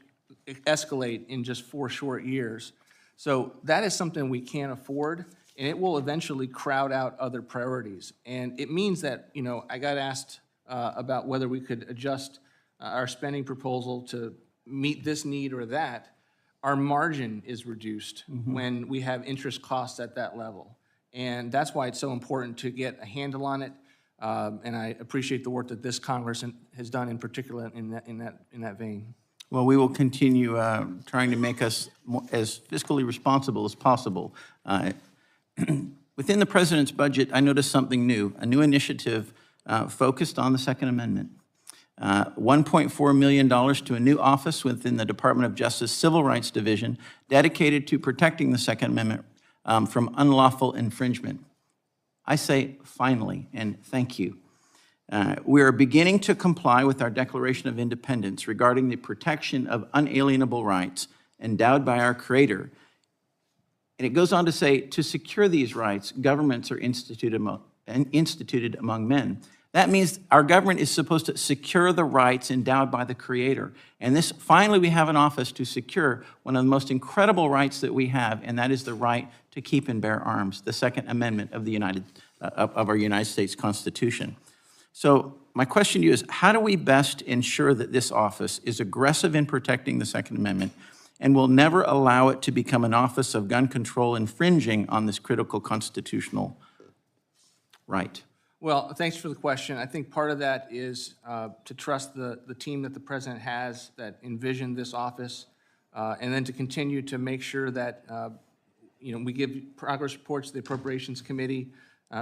escalate in just 4 short years. So that is something we can't afford, and it will eventually crowd out other priorities. And it means that, you know, I got asked about whether we could adjust our spending proposal to meet this need or that. Our margin is reduced when we have interest costs at that level. And that's why it's so important to get a handle on it. And I appreciate the work that this Congress has done in particular in that vein. Well, we will continue trying to make us as fiscally responsible as possible. Within the President's budget, I noticed something new, a new initiative focused on the Second Amendment. $1.4 million to a new office within the Department of Justice Civil Rights Division dedicated to protecting the Second Amendment from unlawful infringement. I say finally, and thank you. We are beginning to comply with our Declaration of Independence regarding the protection of unalienable rights endowed by our Creator. And it goes on to say, to secure these rights, governments are instituted among men. That means our government is supposed to secure the rights endowed by the Creator. And this, finally, we have an office to secure one of the most incredible rights that we have, and that is the right to keep and bear arms, the Second Amendment of our United States Constitution. So my question to you is, how do we best ensure that this office is aggressive in protecting the Second Amendment and will never allow it to become an office of gun control infringing on this critical constitutional right? Well, thanks for the question. I think part of that is to trust the team that the President has that envisioned this office, and then to continue to make sure that we give progress reports to the Appropriations Committee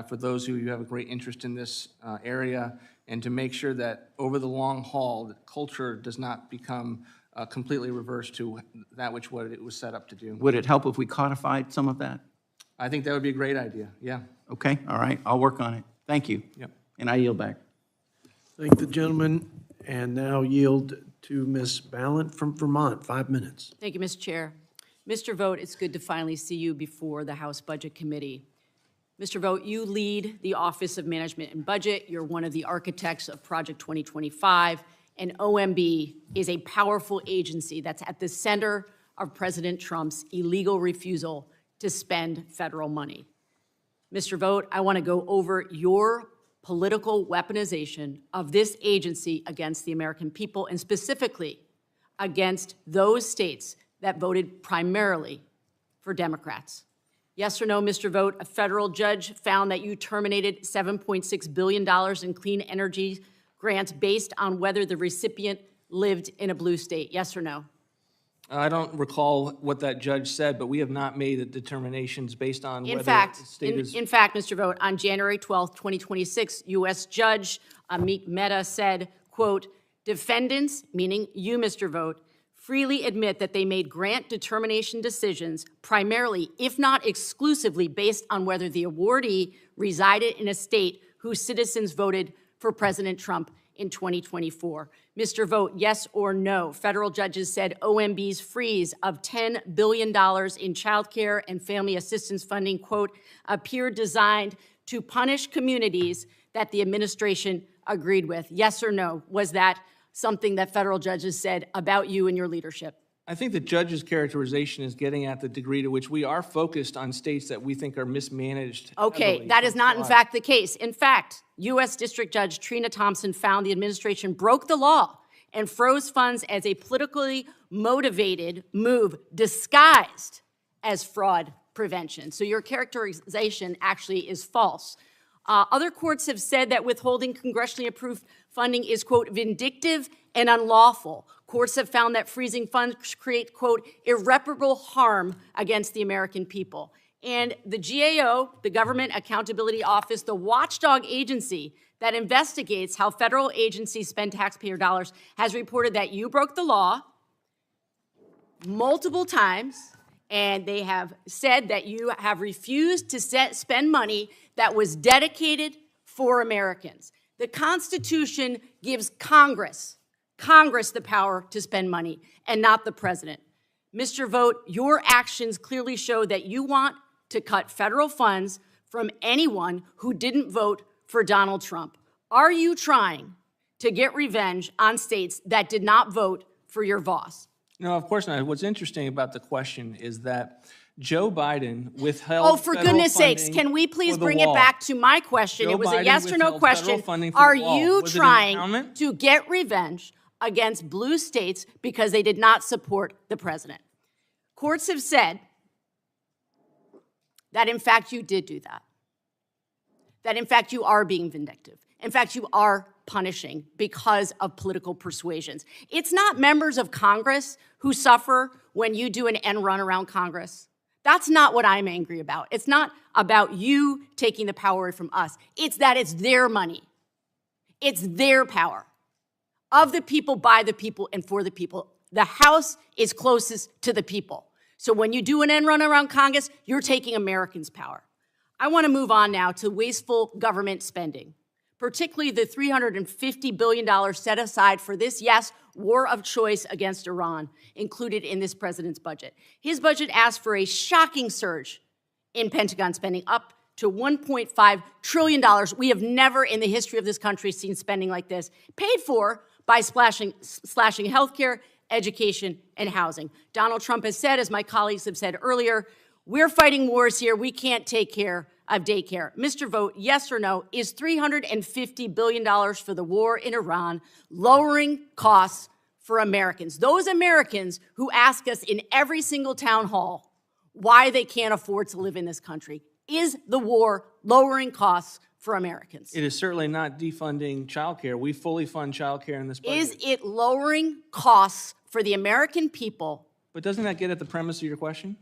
for those who have a great interest in this area, and to make sure that over the long haul, that culture does not become completely reversed to that which what it was set up to do. Would it help if we codified some of that? I think that would be a great idea, yeah. Okay, all right, I'll work on it. Thank you. Yep. And I yield back. Thank the gentleman, and now yield to Ms. Balint from Vermont, 5 minutes. Thank you, Mr. Chair. Mr. Vought, it's good to finally see you before the House Budget Committee. Mr. Vought, you lead the Office of Management and Budget. You're one of the architects of Project 2025, and OMB is a powerful agency that's at the center of President Trump's illegal refusal to spend federal money. Mr. Vought, I want to go over your political weaponization of this agency against the American people, and specifically against those states that voted primarily for Democrats. Yes or no, Mr. Vought, a federal judge found that you terminated $7.6 billion in clean energy grants based on whether the recipient lived in a blue state. Yes or no? I don't recall what that judge said, but we have not made the determinations based on whether In fact, the state is... in fact, Mr. Vought, on January 12th, 2026, U.S. Judge Amit Mehta said, quote, defendants, meaning you, Mr. Vought, freely admit that they made grant determination decisions primarily, if not exclusively, based on whether the awardee resided in a state whose citizens voted for President Trump in 2024. Mr. Vought, yes or no? Federal judges said OMB's freeze of $10 billion in child care and family assistance funding, quote, appeared designed to punish communities that the administration agreed with. Yes or no? Was that something that federal judges said about you and your leadership? I think the judge's characterization is getting at the degree to which we are focused on states that we think are mismanaged. Okay, heavily. that is not in fact the case. In fact, U.S. District Judge Trina Thompson found the administration broke the law and froze funds as a politically motivated move disguised as fraud prevention. So your characterization actually is false. Other courts have said that withholding congressionally approved funding is, quote, vindictive and unlawful. Courts have found that freezing funds create, quote, irreparable harm against the American people. And the GAO, the Government Accountability Office, the watchdog agency that investigates how federal agencies spend taxpayer dollars, has reported that you broke the law multiple times, and they have said that you have refused to spend money that was dedicated for Americans. The Constitution gives Congress the power to spend money, and not the president. Mr. Vought, your actions clearly show that you want to cut federal funds from anyone who didn't vote for Donald Trump. Are you trying to get revenge on states that did not vote for your boss? No, of course not. What's interesting about the question is that Joe Biden withheld Oh, for goodness sakes, can we please bring it back to my question? It was a yes or no question. Are you trying to get revenge against blue states because they did not support the president? Courts have said that, in fact, you did do that. That, in fact, you are being vindictive. In fact, you are punishing because of political persuasions. It's not members of Congress who suffer when you do an end run around Congress. That's not what I'm angry about. It's not about you taking the power away from us. It's that it's their money. It's their power. Of the people, by the people, and for the people. The House is closest to the people. So when you do an end run around Congress, you're taking Americans' power. I want to move on now to wasteful government spending, particularly the $350 billion set aside for this, yes, war of choice against Iran, included in this president's budget. His budget asks for a shocking surge in Pentagon spending, up to $1.5 trillion. We have never in the history of this country seen spending like this, paid for by slashing healthcare, education, and housing. Donald Trump has said, as my colleagues have said earlier, we're fighting wars here. We can't take care of daycare. Mr. Vought, yes or no, is $350 billion for the war in Iran lowering costs for Americans? Those Americans who ask us in every single town hall why they can't afford to live in this country. Is the war lowering costs for Americans? It is certainly not defunding childcare. We fully fund childcare in this budget. Is it lowering costs for the American people? But doesn't that get at the premise of your question?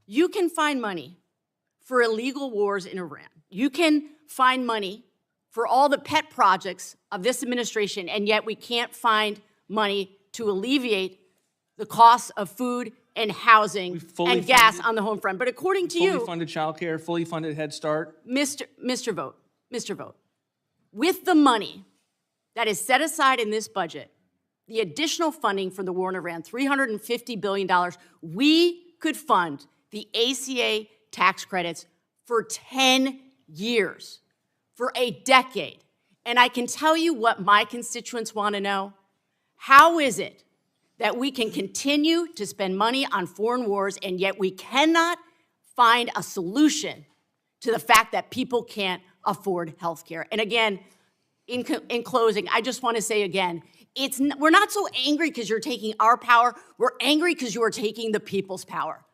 You can find money for illegal wars in Iran. You can find money for all the pet projects of this administration, and yet we can't find money to alleviate the costs of food and housing and gas on the home front. But according to you— fully funded childcare, fully funded Head Start. Mr. Vought, with the money that is set aside in this budget, the additional funding for the war in Iran, $350 billion, we could fund the ACA tax credits for 10 years, for a decade. And I can tell you what my constituents want to know. How is it that we can continue to spend money on foreign wars and yet we cannot find a solution to the fact that people can't afford health care. And again, in closing, I just want to say again, we're not so angry because you're taking our power. We're angry because you are taking the people's power.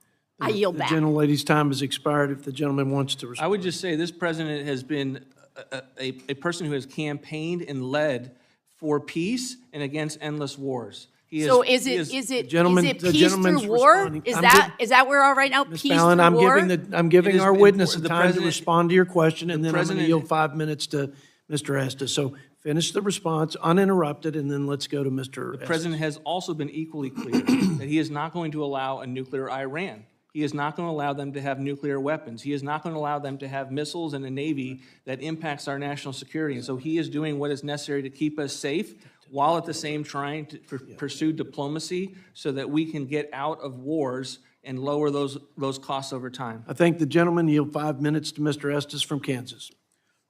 I yield back. The gentlelady's time has expired. If the gentleman wants to respond. I would just say this president has been a person who has campaigned and led for peace and against endless wars. So is it peace through war? Is that where we are right now? Ms. Peace Balint, through war? I'm giving our witness the time to president- respond to your question, and then I'm going to president- yield 5 minutes to Mr. Estes. So finish the response uninterrupted, and then let's go to Mr. The Estes. president has also been equally clear that he is not going to allow a nuclear Iran. He is not going to allow them to have nuclear weapons. He is not going to allow them to have missiles and a Navy that impacts our national security. And so he is doing what is necessary to keep us safe while at the same trying to pursue diplomacy so that we can get out of wars and lower those costs over time. I thank the gentleman. Yield 5 minutes to Mr. Estes from Kansas.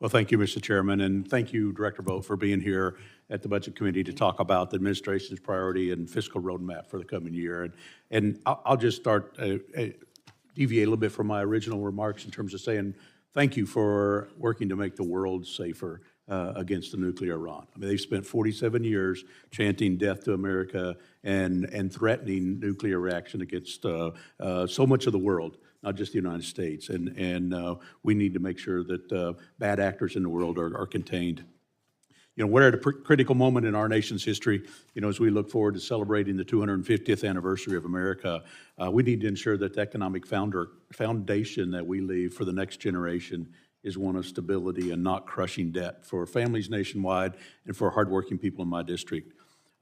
Well, thank you, Mr. Chairman, and thank you, Director Vought, for being here at the Budget Committee to talk about the administration's priority and fiscal roadmap for the coming year. And I'll just start, deviate a little bit from my original remarks in terms of saying thank you for working to make the world safer against the nuclear Iran. I mean, they've spent 47 years chanting death to America and threatening nuclear reaction against so much of the world, not just the United States. And we need to make sure that bad actors in the world are contained. You know, we're at a critical moment in our nation's history. You know, as we look forward to celebrating the 250th anniversary of America, we need to ensure that the economic foundation that we leave for the next generation is one of stability and not crushing debt for families nationwide and for hardworking people in my district.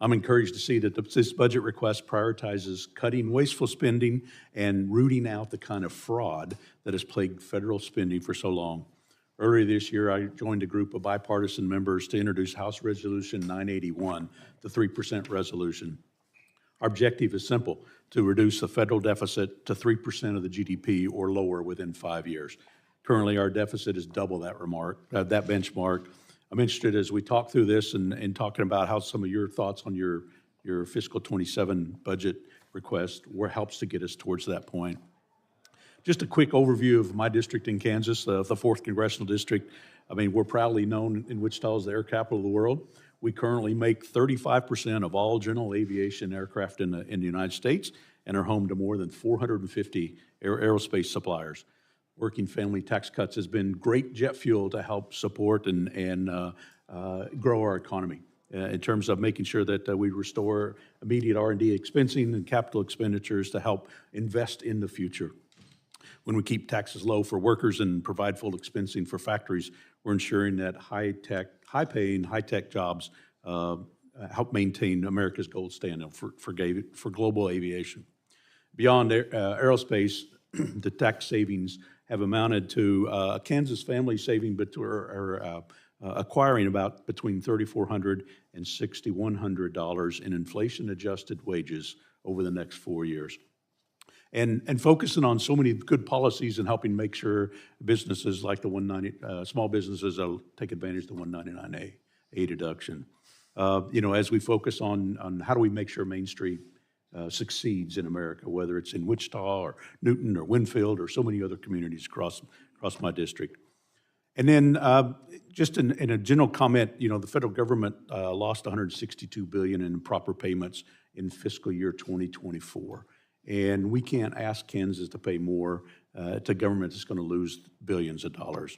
I'm encouraged to see that this budget request prioritizes cutting wasteful spending and rooting out the kind of fraud that has plagued federal spending for so long. Earlier this year, I joined a group of bipartisan members to introduce House Resolution 981, the 3% resolution. Our objective is simple: to reduce the federal deficit to 3% of the GDP or lower within 5 years. Currently, our deficit is double that benchmark. I'm interested as we talk through this and talking about how some of your thoughts on your fiscal 27 budget request helps to get us towards that point. Just a quick overview of my district in Kansas, the 4th Congressional District. I mean, we're proudly known in Wichita as the air capital of the world. We currently make 35% of all general aviation aircraft in the United States and are home to more than 450 aerospace suppliers. Working family tax cuts has been great jet fuel to help support and grow our economy in terms of making sure that we restore immediate R&D expensing and capital expenditures to help invest in the future. When we keep taxes low for workers and provide full expensing for factories, we're ensuring that high-paying, high-tech jobs help maintain America's gold standard for global aviation. Beyond aerospace, the tax savings have amounted to a Kansas family saving acquiring about between $3,400 and $6,100 in inflation-adjusted wages over the next 4 years. And focusing on so many good policies and helping make sure businesses like the small businesses take advantage of the 199A deduction. You know, as we focus on how do we make sure Main Street succeeds in America, whether it's in Wichita or Newton or Winfield or so many other communities across my district. And then just in a general comment, you know, the federal government lost $162 billion in improper payments in fiscal year 2024. And we can't ask Kansas to pay more to government that's going to lose billions of dollars.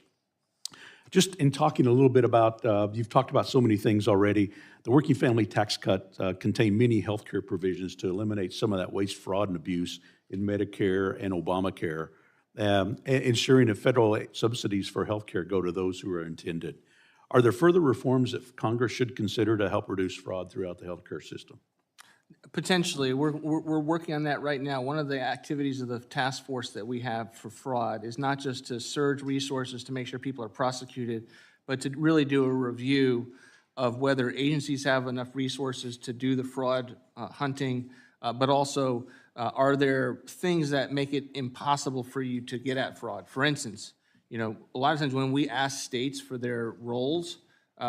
Just in talking a little bit about, you've talked about so many things already. The working family tax cut contained many health care provisions to eliminate some of that waste, fraud, and abuse in Medicare and Obamacare, ensuring that federal subsidies for health care go to those who are intended. Are there further reforms that Congress should consider to help reduce fraud throughout the health care system? Potentially. We're working on that right now. One of the activities of the task force that we have for fraud is not just to surge resources to make sure people are prosecuted, but to really do a review of whether agencies have enough resources to do the fraud hunting, but also are there things that make it impossible for you to get at fraud? For instance, you know, a lot of times when we ask states for their rolls,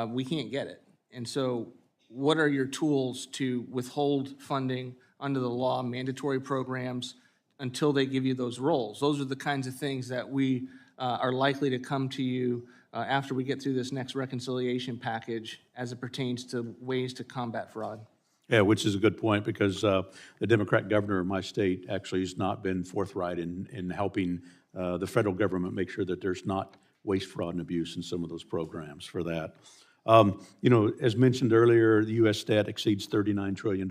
we can't get it. And so what are your tools to withhold funding under the law, mandatory programs, until they give you those roles. Those are the kinds of things that we are likely to come to you after we get through this next reconciliation package as it pertains to ways to combat fraud. Yeah, which is a good point, because the Democrat governor of my state actually has not been forthright in helping the federal government make sure that there's not waste, fraud, and abuse in some of those programs for that. You know, as mentioned earlier, the U.S. debt exceeds $39 trillion,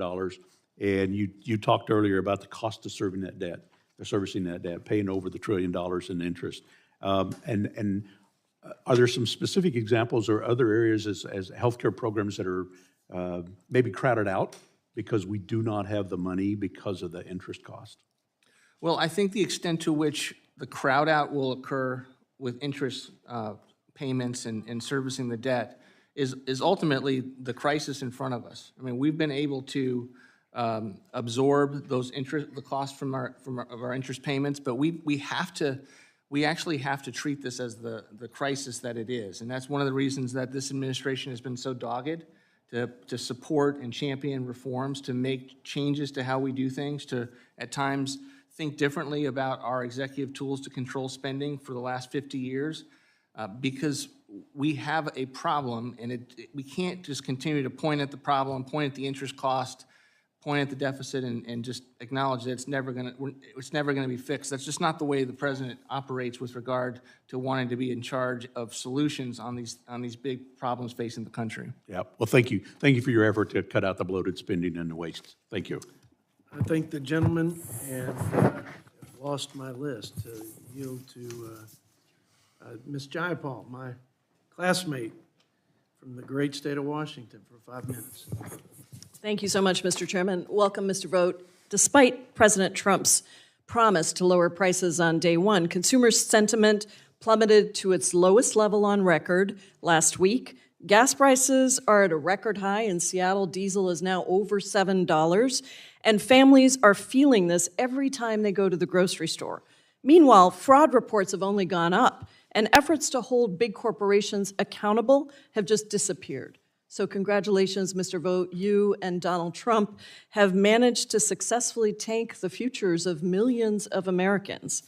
and you talked earlier about the cost of serving that debt, or servicing that debt, paying over the $1 trillion in interest. And are there some specific examples or other areas as healthcare programs that are maybe crowded out because we do not have the money because of the interest cost? Well, I think the extent to which the crowd out will occur with interest payments and servicing the debt is ultimately the crisis in front of us. I mean, we've been able to absorb those the cost from our interest payments, but we actually have to treat this as the crisis that it is, and that's one of the reasons that this administration has been so dogged to support and champion reforms, to make changes to how we do things, to at times think differently about our executive tools to control spending for the last 50 years, because we have a problem, and we can't just continue to point at the problem, point at the interest cost, point at the deficit, and just acknowledge that it's never going to be fixed. That's just not the way the president operates with regard to wanting to be in charge of solutions on these big problems facing the country. Yeah. Well, thank you. Thank you for your effort to cut out the bloated spending and the waste. Thank you. I thank the gentleman, and lost my list to yield to Ms. Jayapal, my classmate from the great state of Washington, for 5 minutes. Thank you so much, Mr. Chairman. Welcome, Mr. Vought. Despite President Trump's promise to lower prices on day one, consumer sentiment plummeted to its lowest level on record last week. Gas prices are at a record high. In Seattle, diesel is now over $7, and families are feeling this every time they go to the grocery store. Meanwhile, fraud reports have only gone up, and efforts to hold big corporations accountable have just disappeared. So congratulations, Mr. Vought. You and Donald Trump have managed to successfully tank the futures of millions of Americans.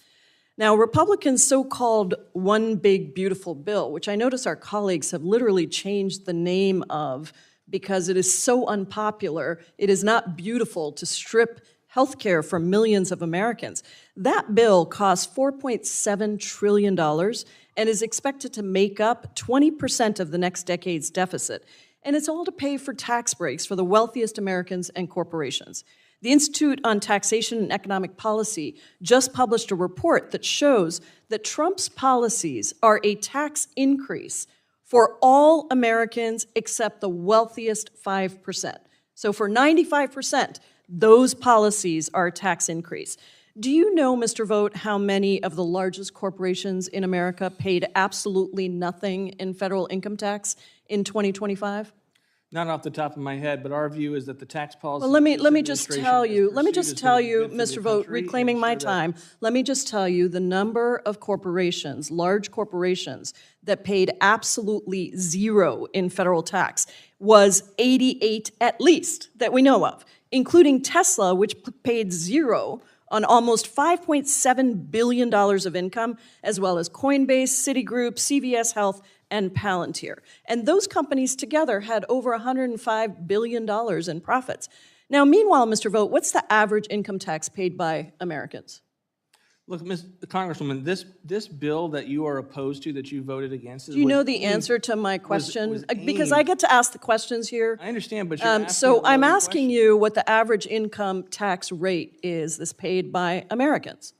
Now, Republicans' so-called One Big Beautiful Bill, which I notice our colleagues have literally changed the name of because it is so unpopular, it is not beautiful to strip health care from millions of Americans. That bill costs $4.7 trillion and is expected to make up 20% of the next decade's deficit. And it's all to pay for tax breaks for the wealthiest Americans and corporations. The Institute on Taxation and Economic Policy just published a report that shows that Trump's policies are a tax increase for all Americans except the wealthiest 5%. So for 95%, those policies are a tax increase. Do you know, Mr. Vought, how many of the largest corporations in America paid absolutely nothing in federal income tax in 2025? Not off the top of my head, but our view is that the tax policy. Well, let me just tell you, Mr. Vought, reclaiming my time, let me just tell you the number of corporations, large corporations, that paid absolutely zero in federal tax was 88 at least that we know of, including Tesla, which paid zero on almost $5.7 billion of income, as well as Coinbase, Citigroup, CVS Health, and Palantir. And those companies together had over $105 billion in profits. Now, meanwhile, Mr. Vought, what's the average income tax paid by Americans? Look, Ms. Congresswoman, this bill that you are opposed to, that you voted against, do you know the answer to my question? Because I get to ask the questions here. I understand, but you're asking so I'm asking you what the average income tax rate is that's paid by Americans.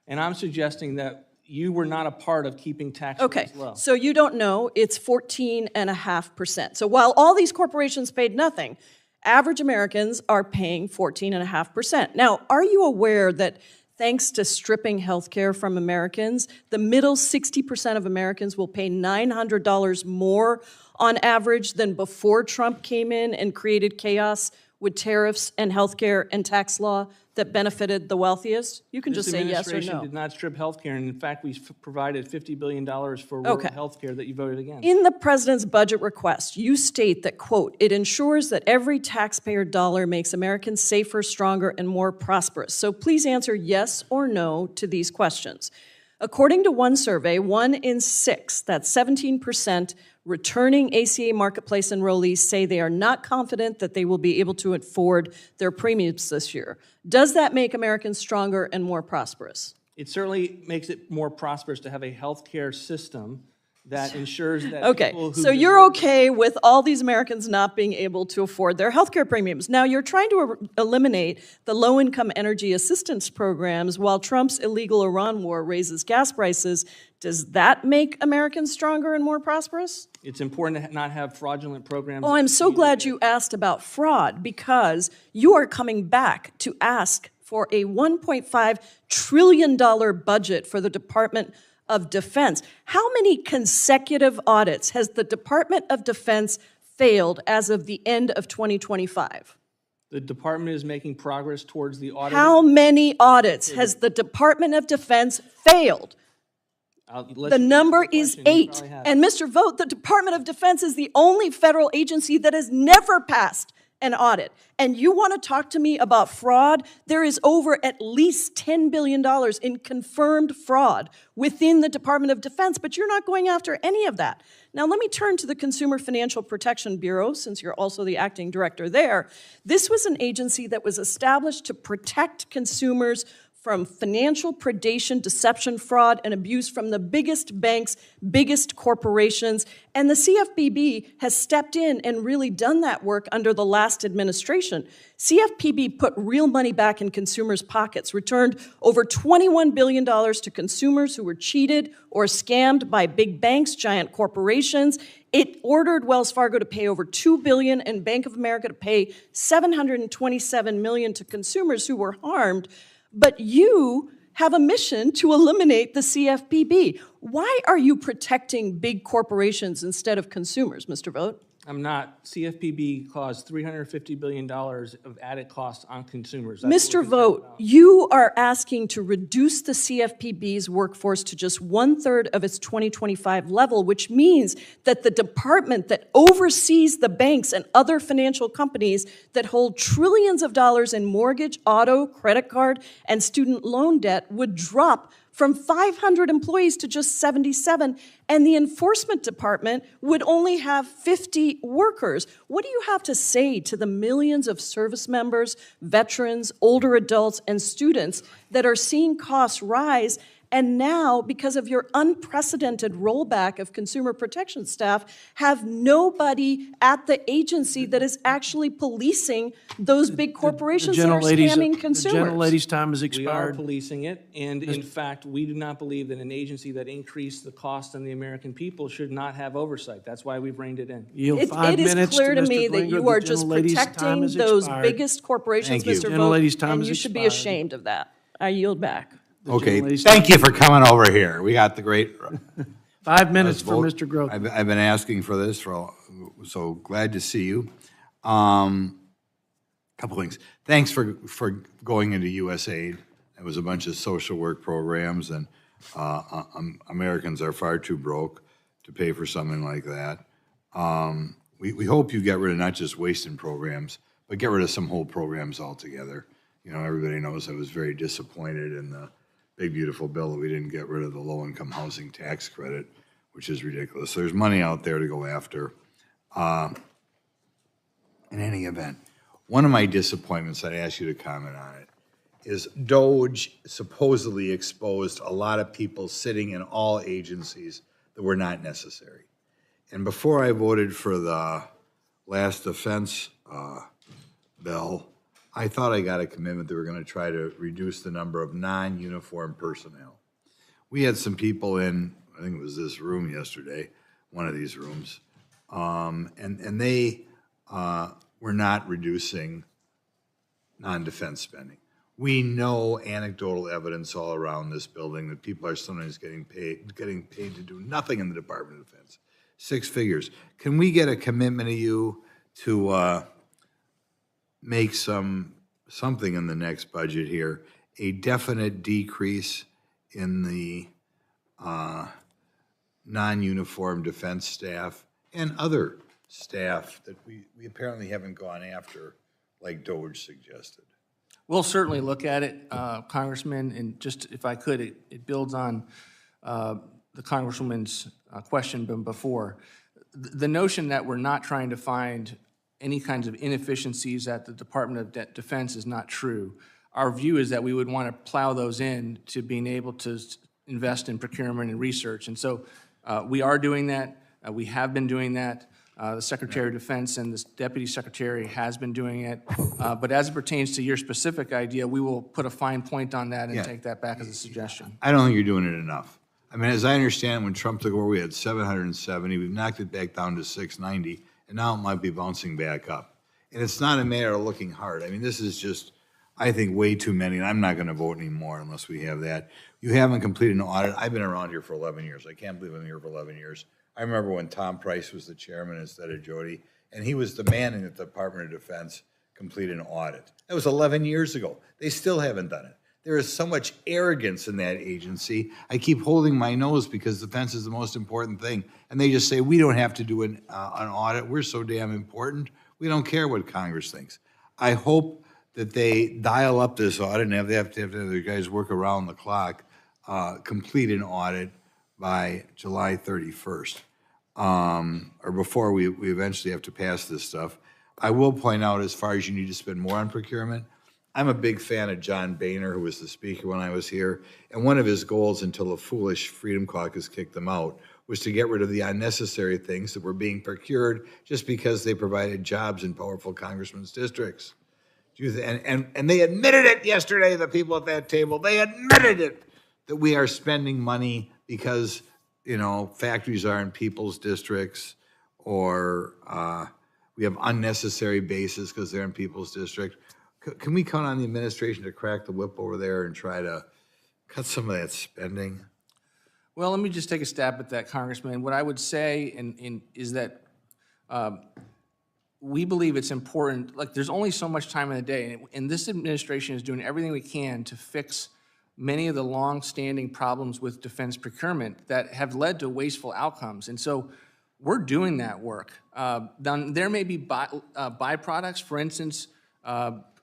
And I'm suggesting that you were not a part of keeping tax rates low. So you don't know, it's 14.5%. So while all these corporations paid nothing, average Americans are paying 14.5%. Now, are you aware that thanks to stripping health care from Americans, the middle 60% of Americans will pay $900 more on average than before Trump came in and created chaos with tariffs and healthcare and tax law that benefited the wealthiest? You can just say yes or This administration no. did not strip healthcare, and in fact, we provided $50 billion for rural Okay. healthcare that you voted against. In the president's budget request, you state that, quote, it ensures that every taxpayer dollar makes Americans safer, stronger, and more prosperous. So please answer yes or no to these questions. According to one survey, 1 in 6, that's 17%, returning ACA marketplace enrollees say they are not confident that they will be able to afford their premiums this year. Does that make Americans stronger and more prosperous? It certainly makes it more prosperous to have a healthcare system that ensures that Okay, people who so you're okay with all these Americans not being able to afford their healthcare premiums. Now, you're trying to eliminate the low-income energy assistance programs while Trump's illegal Iran war raises gas prices. Does that make Americans stronger and more prosperous? It's important to not have fraudulent programs. Oh, I'm so glad you asked about fraud, because you are coming back to ask for a $1.5 trillion budget for the Department of Defense. How many consecutive audits has the Department of Defense failed as of the end of 2025? The department is making progress towards the audit. How many audits has the Department of Defense failed? The number is 8. And Mr. Vought, the Department of Defense is the only federal agency that has never passed an audit. And you want to talk to me about fraud? There is over at least $10 billion in confirmed fraud within the Department of Defense, but you're not going after any of that. Now, let me turn to the Consumer Financial Protection Bureau, since you're also the acting director there. This was an agency that was established to protect consumers from financial predation, deception, fraud, and abuse from the biggest banks, biggest corporations. And the CFPB has stepped in and really done that work under the last administration. CFPB put real money back in consumers' pockets, returned over $21 billion to consumers who were cheated or scammed by big banks, giant corporations. It ordered Wells Fargo to pay over $2 billion and Bank of America to pay $727 million to consumers who were harmed. But you have a mission to eliminate the CFPB. Why are you protecting big corporations instead of consumers, Mr. Vought? I'm not. CFPB caused $350 billion of added costs on consumers. Mr. Vought, you are asking to reduce the CFPB's workforce to just 1/3 of its 2025 level, which means that the department that oversees the banks and other financial companies that hold trillions of dollars in mortgage, auto, credit card, and student loan debt would drop from 500 employees to just 77, and the enforcement department would only have 50 workers. What do you have to say to the millions of service members, veterans, older adults, and students that are seeing costs rise? And now, because of your unprecedented rollback of consumer protection staff, have nobody at the agency that is actually policing those big corporations that are scamming consumers. The gentlelady's time has We are expired. policing it, and in fact, we do not believe that an agency that increased the cost on the American people should not have oversight. That's why we've reined it in. Yield 5 It is minutes clear to Mr. me that Klinger. you The are just gentlelady's time protecting has those expired. biggest corporations, Thank you. Mr. Gentlelady's Vought, time and has you should be expired. ashamed of that. I yield back. Okay, gentlelady's thank you for coming over here. We got the great. 5 minutes for Vote. Mr. Groth. I've been asking for this so glad to see you. Couple things. Thanks for going into USAID. It was a bunch of social work programs, and Americans are far too broke to pay for something like that. We hope you get rid of not just wasting programs, but get rid of some whole programs altogether. You know, everybody knows I was very disappointed in the big, beautiful bill that we didn't get rid of the low-income housing tax credit, which is ridiculous. There's money out there to go after. In any event, one of my disappointments, I'd ask you to comment on it, is DOGE supposedly exposed a lot of people sitting in all agencies that were not necessary. And before I voted for the last defense bill, I thought I got a commitment that we're going to try to reduce the number of non-uniform personnel. We had some people in, I think it was this room yesterday, one of these rooms, and they were not reducing non-defense spending. We know anecdotal evidence all around this building that people are sometimes getting paid to do nothing in the Department of Defense. 6 figures. Can we get a commitment of you to make something in the next budget here, a definite decrease in the non-uniform defense staff and other staff that we apparently haven't gone after, like Doge suggested. We'll certainly look at it, Congressman, and just if I could, it builds on the Congresswoman's question before. The notion that we're not trying to find any kinds of inefficiencies at the Department of Defense is not true. Our view is that we would want to plow those in to being able to invest in procurement and research. And so we are doing that. We have been doing that. The Secretary of Defense and the Deputy Secretary has been doing it. But as it pertains to your specific idea, we will put a fine point on that and take that back as a suggestion. I don't think you're doing it enough. I mean, as I understand, when Trump took over, we had 770. We've knocked it back down to 690, and now it might be bouncing back up. And it's not a matter of looking hard. I mean, this is just, I think, way too many, and I'm not going to vote anymore unless we have that. You haven't completed an audit. I've been around here for 11 years. I can't believe I'm here for 11 years. I remember when Tom Price was the chairman instead of Jody, and he was demanding that the Department of Defense complete an audit. That was 11 years ago. They still haven't done it. There is so much arrogance in that agency. I keep holding my nose because defense is the most important thing. And they just say, we don't have to do an audit. We're so damn important. We don't care what Congress thinks. I hope that they dial up this audit and they have to have their guys work around the clock, complete an audit by July 31st, or before we eventually have to pass this stuff. I will point out, as far as you need to spend more on procurement, I'm a big fan of John Boehner, who was the speaker when I was here, and one of his goals until the foolish Freedom Caucus kicked them out was to get rid of the unnecessary things that were being procured just because they provided jobs in powerful congressmen's districts. And they admitted it yesterday, the people at that table, they admitted it, that we are spending money because, you know, factories are in people's districts, or we have unnecessary bases because they're in people's district. Can we count on the administration to crack the whip over there and try to cut some of that spending? Well, let me just take a stab at that, Congressman. What I would say is that we believe it's important. Like, there's only so much time in the day, and this administration is doing everything we can to fix many of the long-standing problems with defense procurement that have led to wasteful outcomes. And so we're doing that work. There may be byproducts, for instance,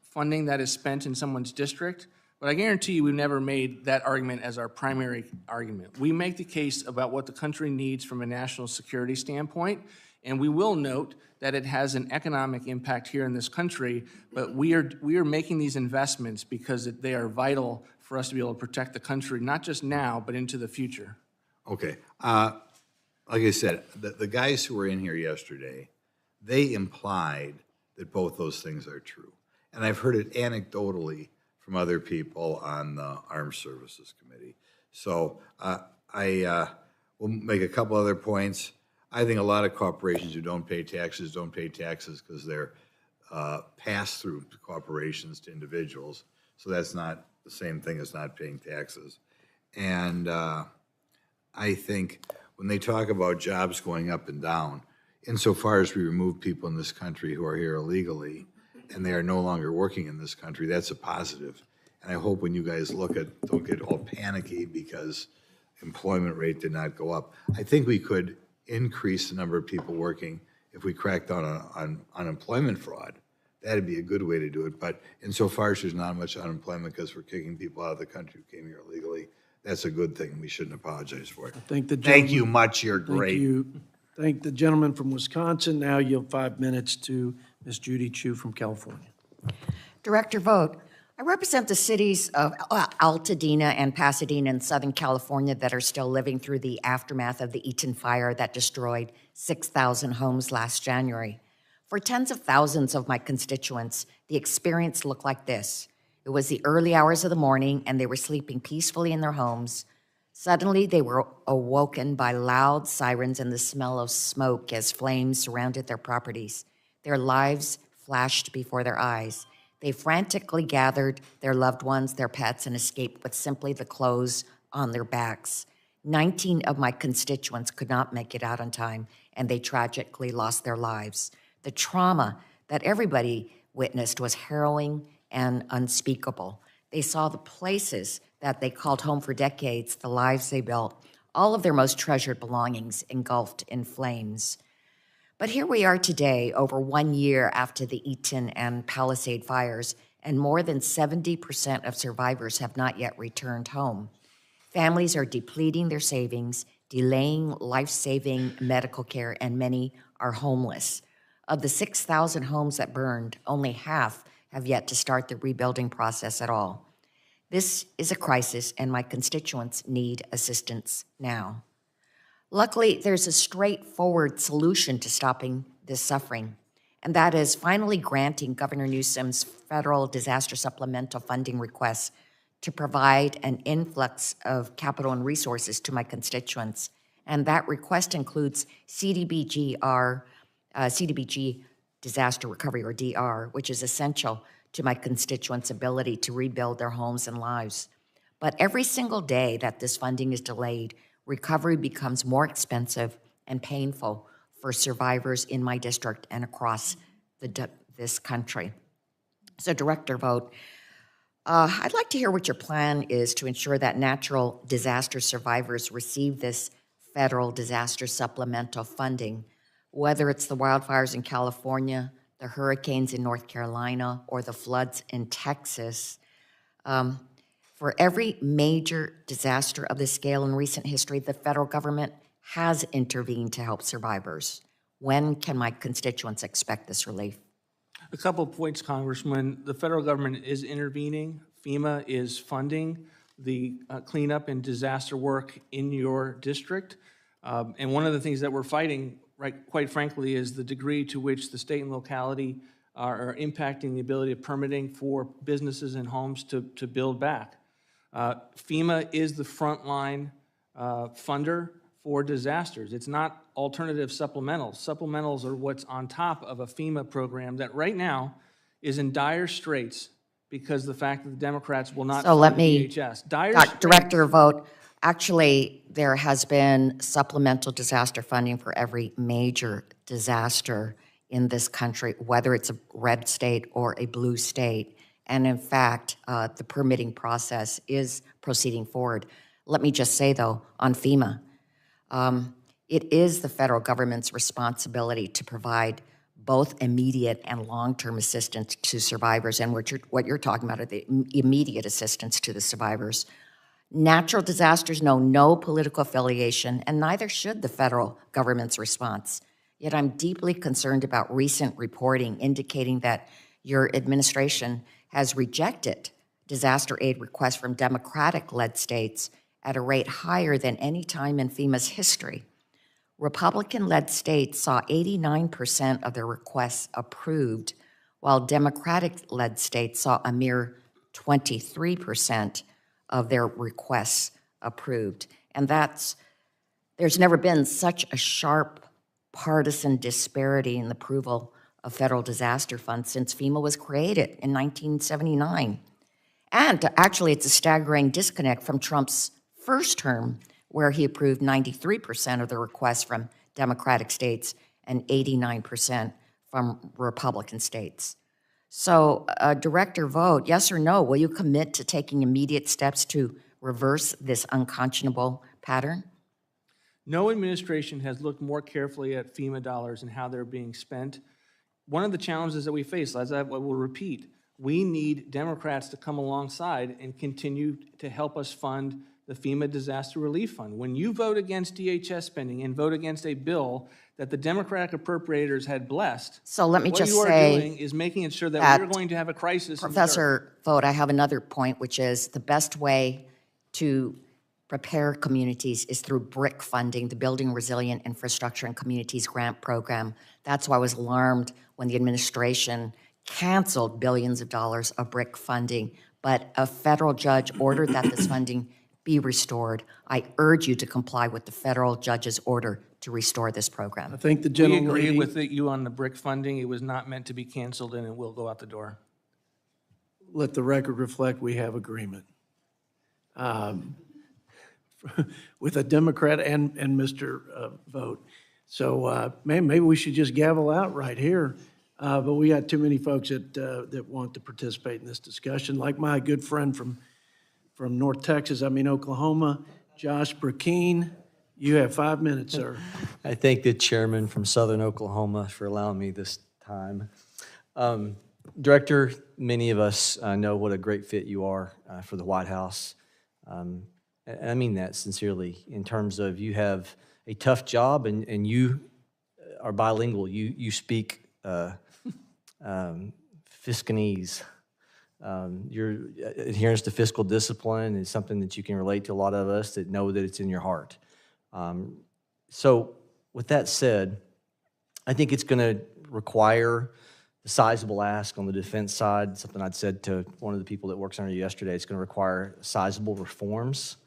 funding that is spent in someone's district, but I guarantee you we've never made that argument as our primary argument. We make the case about what the country needs from a national security standpoint, and we will note that it has an economic impact here in this country, but we are making these investments because they are vital for us to be able to protect the country, not just now, but into the future. Okay. Like I said, the guys who were in here yesterday, they implied that both those things are true. And I've heard it anecdotally from other people on the Armed Services Committee. So I will make a couple other points. I think a lot of corporations who don't pay taxes because they're pass-through corporations to individuals. So that's not the same thing as not paying taxes. And I think when they talk about jobs going up and down, insofar as we remove people in this country who are here illegally and they are no longer working in this country, that's a positive. And I hope when you guys look at, don't get all panicky because employment rate did not go up. I think we could increase the number of people working if we crack down on unemployment fraud. That'd be a good way to do it. But insofar as there's not much unemployment because we're kicking people out of the country who came here illegally, that's a good thing. We shouldn't apologize for it. Thank you much. You're great. Thank you. Thank the gentleman from Wisconsin. Now yield 5 minutes to Ms. Judy Chu from California. Director Vought, I represent the cities of Altadena and Pasadena in Southern California that are still living through the aftermath of the Eaton fire that destroyed 6,000 homes last January. For tens of thousands of my constituents, the experience looked like this. It was the early hours of the morning and they were sleeping peacefully in their homes. Suddenly, they were awoken by loud sirens and the smell of smoke as flames surrounded their properties. Their lives flashed before their eyes. They frantically gathered their loved ones, their pets, and escaped with simply the clothes on their backs. 19 of my constituents could not make it out on time, and they tragically lost their lives. The trauma that everybody witnessed was harrowing and unspeakable. They saw the places that they called home for decades, the lives they built, all of their most treasured belongings engulfed in flames. But here we are today, over 1 year after the Eaton and Palisade fires, and more than 70% of survivors have not yet returned home. Families are depleting their savings, delaying life-saving medical care, and many are homeless. Of the 6,000 homes that burned, only half have yet to start the rebuilding process at all. This is a crisis, and my constituents need assistance now. Luckily, there's a straightforward solution to stopping this suffering, and that is finally granting Governor Newsom's federal disaster supplemental funding requests to provide an influx of capital and resources to my constituents. And that request includes CDBG disaster recovery, or DR, which is essential to my constituents' ability to rebuild their homes and lives. But every single day that this funding is delayed, recovery becomes more expensive and painful for survivors in my district and across this country. So, Director Vought, I'd like to hear what your plan is to ensure that natural disaster survivors receive this federal disaster supplemental funding, whether it's the wildfires in California, the hurricanes in North Carolina, or the floods in Texas. For every major disaster of this scale in recent history, the federal government has intervened to help survivors. When can my constituents expect this relief? A couple of points, Congressman. The federal government is intervening. FEMA is funding the cleanup and disaster work in your district. And one of the things that we're fighting, right, quite frankly, is the degree to which the state and locality are impacting the ability of permitting for businesses and homes to build back. FEMA is the frontline funder for disasters. It's not alternative supplementals. Supplementals are what's on top of a FEMA program that right now is in dire straits because of the fact that the Democrats will not fund DHS. Director Vought, actually, there has been supplemental disaster funding for every major disaster in this country, whether it's a red state or a blue state. And in fact, the permitting process is proceeding forward. Let me just say, though, on FEMA, it is the federal government's responsibility to provide both immediate and long-term assistance to survivors. And what you're talking about are the immediate assistance to the survivors. Natural disasters know no political affiliation, and neither should the federal government's response. Yet I'm deeply concerned about recent reporting indicating that your administration has rejected disaster aid requests from Democratic-led states at a rate higher than any time in FEMA's history. Republican-led states saw 89% of their requests approved, while Democratic-led states saw a mere 23% of their requests approved. And there's never been such a sharp partisan disparity in the approval of federal disaster funds since FEMA was created in 1979. And actually, it's a staggering disconnect from Trump's first term, where he approved 93% of the requests from Democratic states and 89% from Republican states. So, Director Vought, yes or no, will you commit to taking immediate steps to reverse this unconscionable pattern? No administration has looked more carefully at FEMA dollars and how they're being spent. One of the challenges that we face, as I will repeat, we need Democrats to come alongside and continue to help us fund the FEMA Disaster Relief Fund. When you vote against DHS spending and vote against a bill that the Democratic appropriators had blessed, so let me just what you say are doing is making sure that we're going to have a crisis. Professor Vought, I have another point, which is the best way to prepare communities is through BRIC funding, the Building Resilient Infrastructure and Communities Grant Program. That's why I was alarmed when the administration canceled billions of dollars of BRIC funding, but a federal judge ordered that this funding be restored. I urge you to comply with the federal judge's order to restore this program. I think the gentleman We agree with you on the BRIC funding. It was not meant to be canceled, and it will go out the door. Let the record reflect we have agreement with a Democrat and Mr. Vought. So maybe we should just gavel out right here. but we got too many folks that want to participate in this discussion, like my good friend from Oklahoma, Josh Burkeen. You have 5 minutes, sir. I thank the chairman from Southern Oklahoma for allowing me this time. Director, many of us know what a great fit you are for the White House. And I mean that sincerely in terms of you have a tough job and you are bilingual. You speak Fiscanese. Your adherence to fiscal discipline is something that you can relate to a lot of us that know that it's in your heart. So with that said, I think it's going to require a sizable ask on the defense side, something I'd said to one of the people that works under you yesterday. It's going to require sizable reforms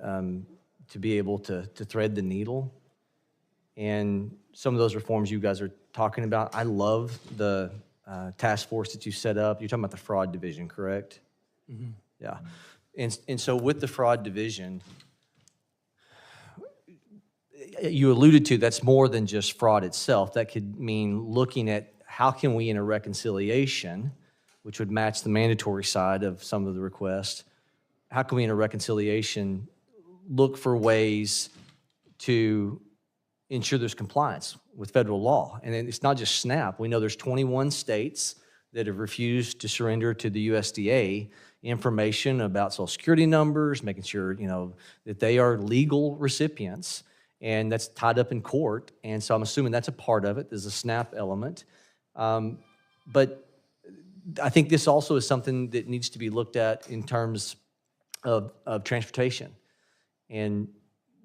to be able to thread the needle. And some of those reforms you guys are talking about, I love the task force that you set up. You're talking about the fraud division, correct? Mm-hmm. Yeah. And so with the fraud division, you alluded to that's more than just fraud itself. That could mean looking at how can we in a reconciliation, which would match the mandatory side of some of the requests, how can we in a reconciliation look for ways to ensure there's compliance with federal law? And it's not just SNAP. We know there's 21 states that have refused to surrender to the USDA information about Social Security numbers, making sure, that they are legal recipients, and that's tied up in court. And so I'm assuming that's a part of it. There's a SNAP element. But I think this also is something that needs to be looked at in terms of transportation. And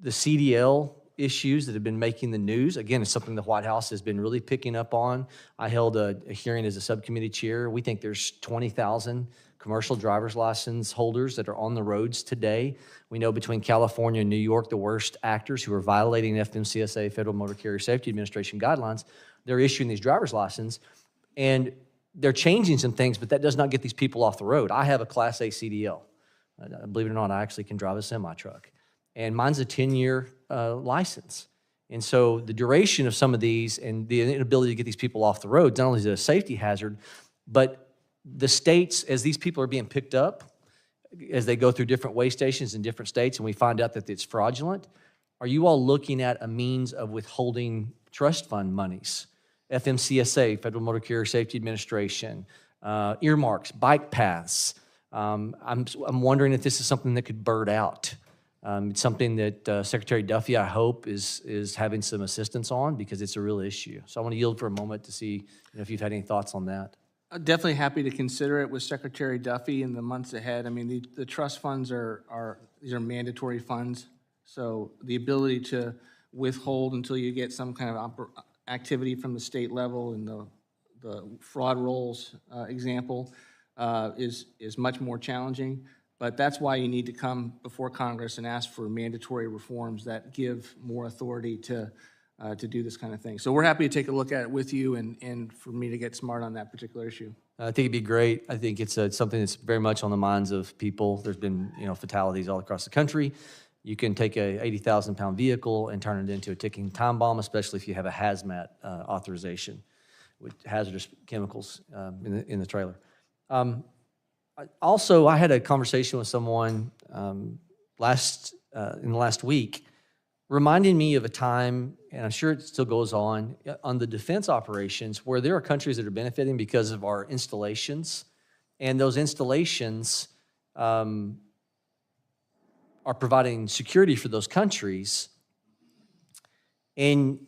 the CDL issues that have been making the news, again, it's something the White House has been really picking up on. I held a hearing as a subcommittee chair. We think there's 20,000 commercial driver's license holders that are on the roads today. We know between California and New York, the worst actors who are violating FMCSA, Federal Motor Carrier Safety Administration guidelines, they're issuing these driver's licenses, and they're changing some things, but that does not get these people off the road. I have a Class A CDL. Believe it or not, I actually can drive a semi-truck. And mine's a 10-year license. And so the duration of some of these and the inability to get these people off the road, not only is it a safety hazard, but the states, as these people are being picked up, as they go through different weigh stations in different states and we find out that it's fraudulent, are you all looking at a means of withholding trust fund monies? FMCSA, Federal Motor Carrier Safety Administration, earmarks, bike paths. I'm wondering if this is something that could bird out. It's something that Secretary Duffy, I hope, is having some assistance on because it's a real issue. So I want to yield for a moment to see if you've had any thoughts on that. I'm definitely happy to consider it with Secretary Duffy in the months ahead. I mean, the trust funds these are mandatory funds, so the ability to withhold until you get some kind of activity from the state level in the fraud rolls example is much more challenging. But that's why you need to come before Congress and ask for mandatory reforms that give more authority to do this kind of thing. So we're happy to take a look at it with you and for me to get smart on that particular issue. I think it'd be great. I think it's something that's very much on the minds of people. There's been fatalities all across the country. You can take a 80,000-pound vehicle and turn it into a ticking time bomb, especially if you have a hazmat authorization with hazardous chemicals in the trailer. Also, I had a conversation with someone in the last week, reminding me of a time, and I'm sure it still goes on the defense operations, where there are countries that are benefiting because of our installations, and those installations are providing security for those countries, and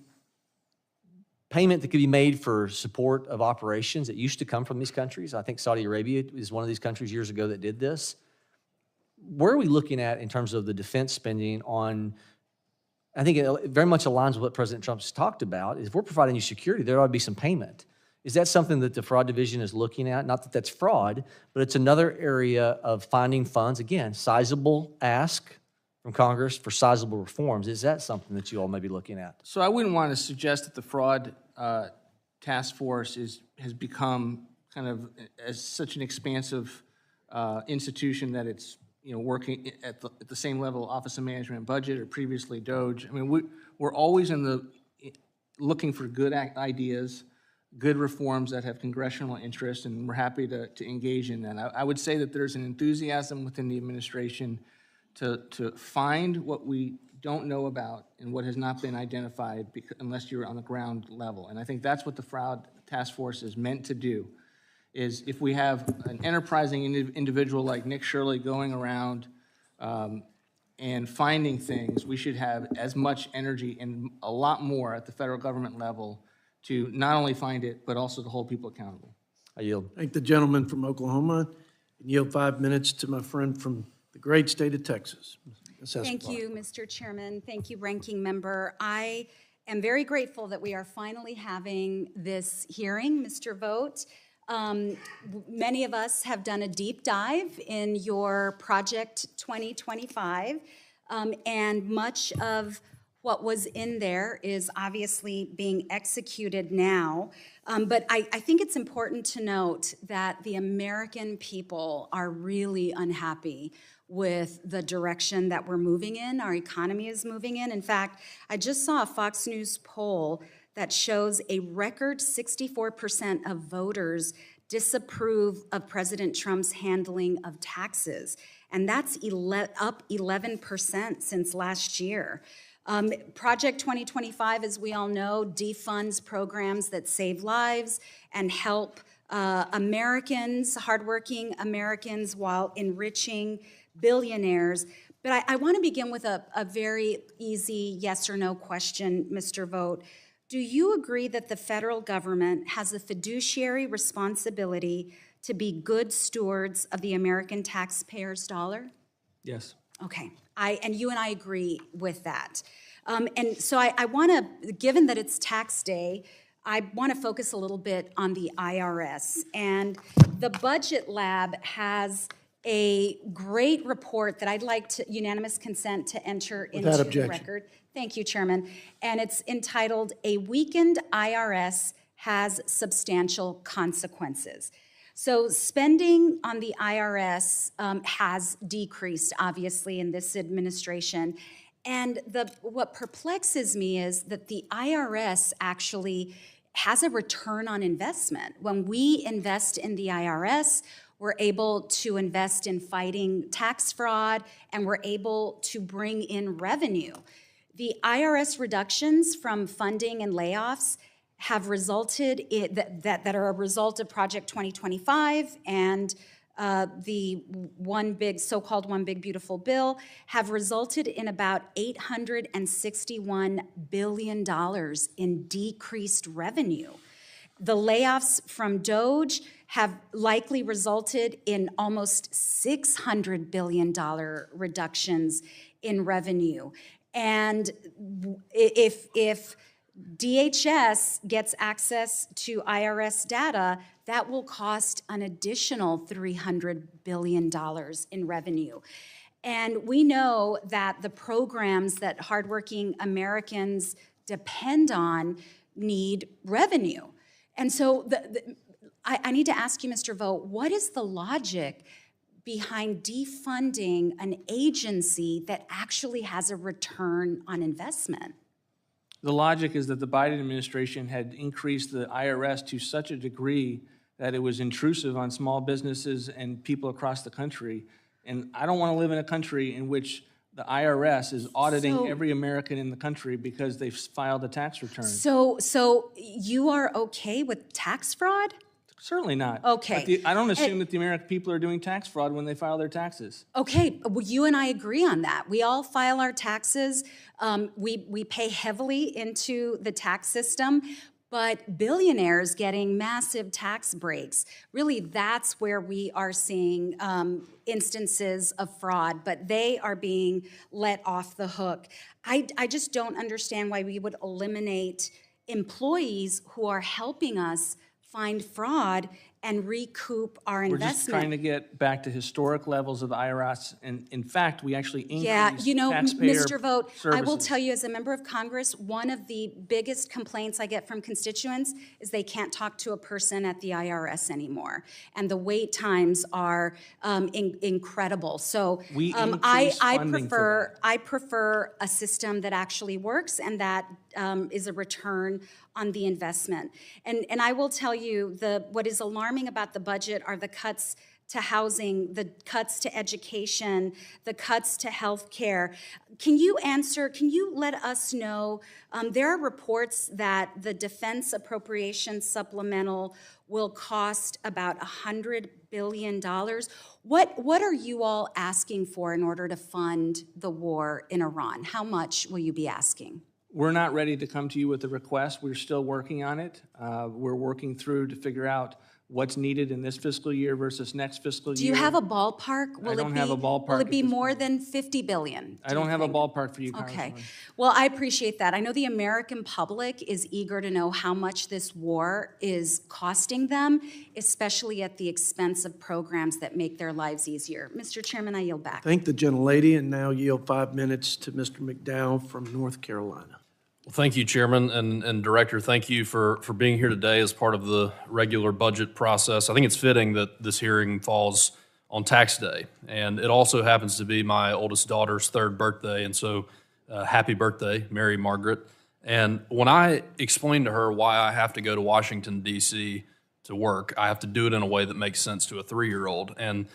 payment that could be made for support of operations that used to come from these countries. I think Saudi Arabia is one of these countries years ago that did this. Where are we looking at in terms of the defense spending on, I think it very much aligns with what President Trump's talked about, is if we're providing you security, there ought to be some payment. Is that something that the fraud division is looking at? Not that that's fraud, but it's another area of finding funds. Again, sizable ask from Congress for sizable reforms. Is that something that you all may be looking at? So I wouldn't want to suggest that the fraud task force has become kind of as such an expansive institution that it's working at the same level Office of Management and Budget or previously DOGE. I mean, we're always looking for good ideas, good reforms that have congressional interest, and we're happy to engage in that. I would say that there's an enthusiasm within the administration to find what we don't know about and what has not been identified unless you're on the ground level. And I think that's what the fraud task force is meant to do, is if we have an enterprising individual like Nick Shirley going around and finding things, we should have as much energy and a lot more at the federal government level to not only find it, but also to hold people accountable. I yield. Thank the gentleman from Oklahoma, and yield 5 minutes to my friend from the great state of Texas. Ms. Thank Escobar. you, Mr. Chairman. Thank you, Ranking Member. I am very grateful that we are finally having this hearing, Mr. Vought. Many of us have done a deep dive in your Project 2025, and much of what was in there is obviously being executed now. But I think it's important to note that the American people are really unhappy with the direction that we're moving in, our economy is moving in. In fact, I just saw a Fox News poll that shows a record 64% of voters disapprove of President Trump's handling of taxes. And that's up 11% since last year. Project 2025, as we all know, defunds programs that save lives and help Americans, hardworking Americans, while enriching billionaires. But I want to begin with a very easy yes or no question, Mr. Vought. Do you agree that the federal government has a fiduciary responsibility to be good stewards of the American taxpayer's dollar? Yes. Okay, and you and I agree with that. And so I want to, given that it's tax day, I want to focus a little bit on the IRS. And the Budget Lab has a great report that I'd like to unanimous consent to enter into the record. Thank you, Chairman. And it's entitled, "A Weakened IRS Has Substantial Consequences." So spending on the IRS has decreased, obviously, in this administration. And what perplexes me is that the IRS actually has a return on investment. When we invest in the IRS, we're able to invest in fighting tax fraud, and we're able to bring in revenue. The IRS reductions from funding and layoffs have resulted in, that are a result of Project 2025 and the so-called One Big Beautiful Bill, have resulted in about $861 billion in decreased revenue. The layoffs from DOGE have likely resulted in almost $600 billion reductions in revenue. And if DHS gets access to IRS data, that will cost an additional $300 billion in revenue. And we know that the programs that hardworking Americans depend on need revenue. And so I need to ask you, Mr. Vought, what is the logic behind defunding an agency that actually has a return on investment? The logic is that the Biden administration had increased the IRS to such a degree that it was intrusive on small businesses and people across the country. And I don't want to live in a country in which the IRS is auditing every American in the country because they've filed a tax return. So you are okay with tax fraud? Certainly not. Okay. I don't assume that the American people are doing tax fraud when they file their taxes. Okay, well, you and I agree on that. We all file our taxes. We pay heavily into the tax system, but billionaires getting massive tax breaks, really that's where we are seeing instances of fraud, but they are being let off the hook. I just don't understand why we would eliminate employees who are helping us find fraud and recoup our We're investment. just trying to get back to historic levels of the IRS, and in fact, we actually increased Yeah, you know, taxpayer Mr. Vogt, I will services. tell you as a member of Congress, one of the biggest complaints I get from constituents is they can't talk to a person at the IRS anymore. And the wait times are incredible. So We I increased funding for I prefer a system that actually works and that is a return on the investment. And I will tell you, what is alarming about the budget are the cuts to housing, the cuts to education, the cuts to health care. Can you let us know, there are reports that the defense appropriation supplemental will cost about $100 billion. What are you all asking for in order to fund the war in Iran? How much will you be asking? We're not ready to come to you with a request. We're still working on it. We're working through to figure out what's needed in this fiscal year versus next fiscal year. Do you have a ballpark? I don't have a ballpark Will it at be this more than $50 billion? I don't have a ballpark for you, Okay. Congresswoman. Well, I appreciate that. I know the American public is eager to know how much this war is costing them, especially at the expense of programs that make their lives easier. Mr. Chairman, I yield back. Thank the gentlelady, and now yield 5 minutes to Mr. McDowell from North Carolina. Well, thank you, Chairman and Director. Thank you for being here today as part of the regular budget process. I think it's fitting that this hearing falls on tax day, and it also happens to be my oldest daughter's 3rd birthday, and so happy birthday, Mary Margaret. And when I explained to her why I have to go to Washington, D.C. to work, I have to do it in a way that makes sense to a 3-year-old. And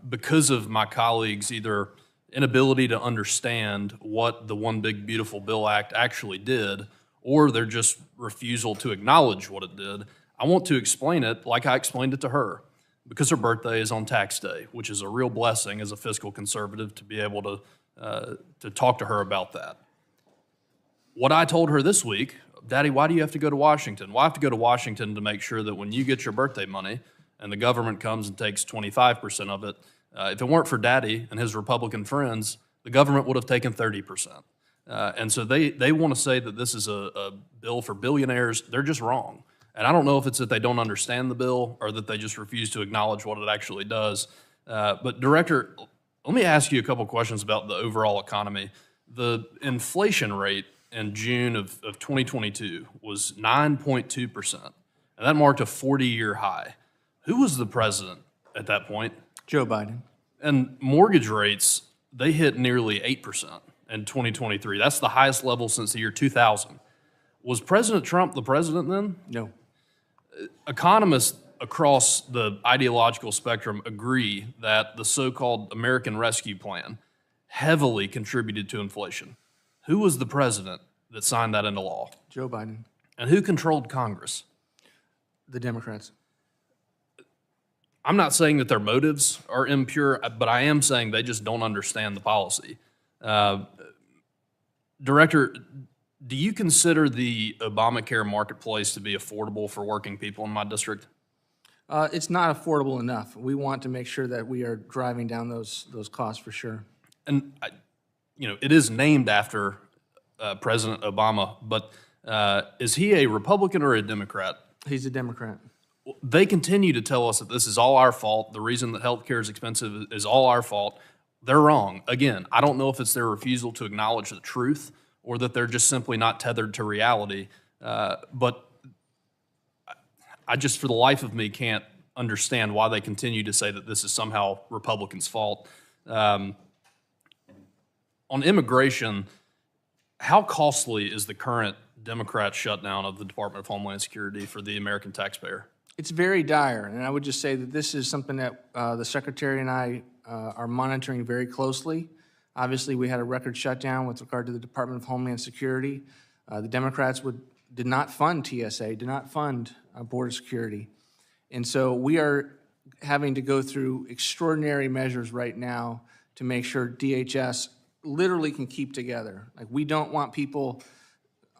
because of my colleagues' either inability to understand what the One Big Beautiful Bill Act actually did, or their just refusal to acknowledge what it did, I want to explain it like I explained it to her, because her birthday is on tax day, which is a real blessing as a fiscal conservative to be able to talk to her about that. What I told her this week, Daddy, why do you have to go to Washington? Well, I have to go to Washington to make sure that when you get your birthday money and the government comes and takes 25% of it, if it weren't for Daddy and his Republican friends, the government would have taken 30%. And so they want to say that this is a bill for billionaires. They're just wrong. And I don't know if it's that they don't understand the bill or that they just refuse to acknowledge what it actually does. But Director, let me ask you a couple questions about the overall economy. The inflation rate in June of 2022 was 9.2%, and that marked a 40-year high. Who was the president at that point? Joe Biden. And mortgage rates, they hit nearly 8% in 2023. That's the highest level since the year 2000. Was President Trump the president then? No. Economists across the ideological spectrum agree that the so-called American Rescue Plan heavily contributed to inflation. Who was the president that signed that into law? Joe Biden. And who controlled Congress? The Democrats. I'm not saying that their motives are impure, but I am saying they just don't understand the policy. Director, do you consider the Obamacare marketplace to be affordable for working people in my district? It's not affordable enough. We want to make sure that we are driving down those costs for sure. And it is named after President Obama, but is he a Republican or a Democrat? He's a Democrat. They continue to tell us that this is all our fault. The reason that health care is expensive is all our fault. They're wrong. Again, I don't know if it's their refusal to acknowledge the truth or that they're just simply not tethered to reality. But I just, for the life of me, can't understand why they continue to say that this is somehow Republicans' fault. On immigration, how costly is the current Democrat shutdown of the Department of Homeland Security for the American taxpayer? It's very dire, and I would just say that this is something that the Secretary and I are monitoring very closely. Obviously, we had a record shutdown with regard to the Department of Homeland Security. The Democrats did not fund TSA, did not fund border security. And so we are having to go through extraordinary measures right now to make sure DHS literally can keep together. Like, we don't want people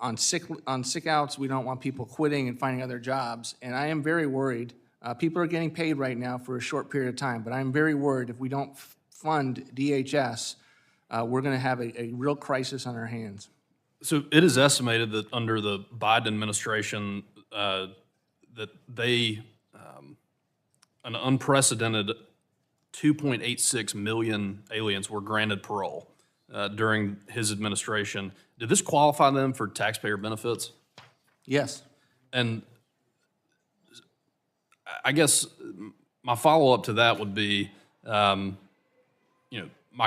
on sick outs. We don't want people quitting and finding other jobs. And I am very worried. People are getting paid right now for a short period of time, but I'm very worried if we don't fund DHS, we're going to have a real crisis on our hands. So it is estimated that under the Biden administration, that they an unprecedented 2.86 million aliens were granted parole during his administration. Did this qualify them for taxpayer benefits? Yes. And I guess my follow-up to that would be, my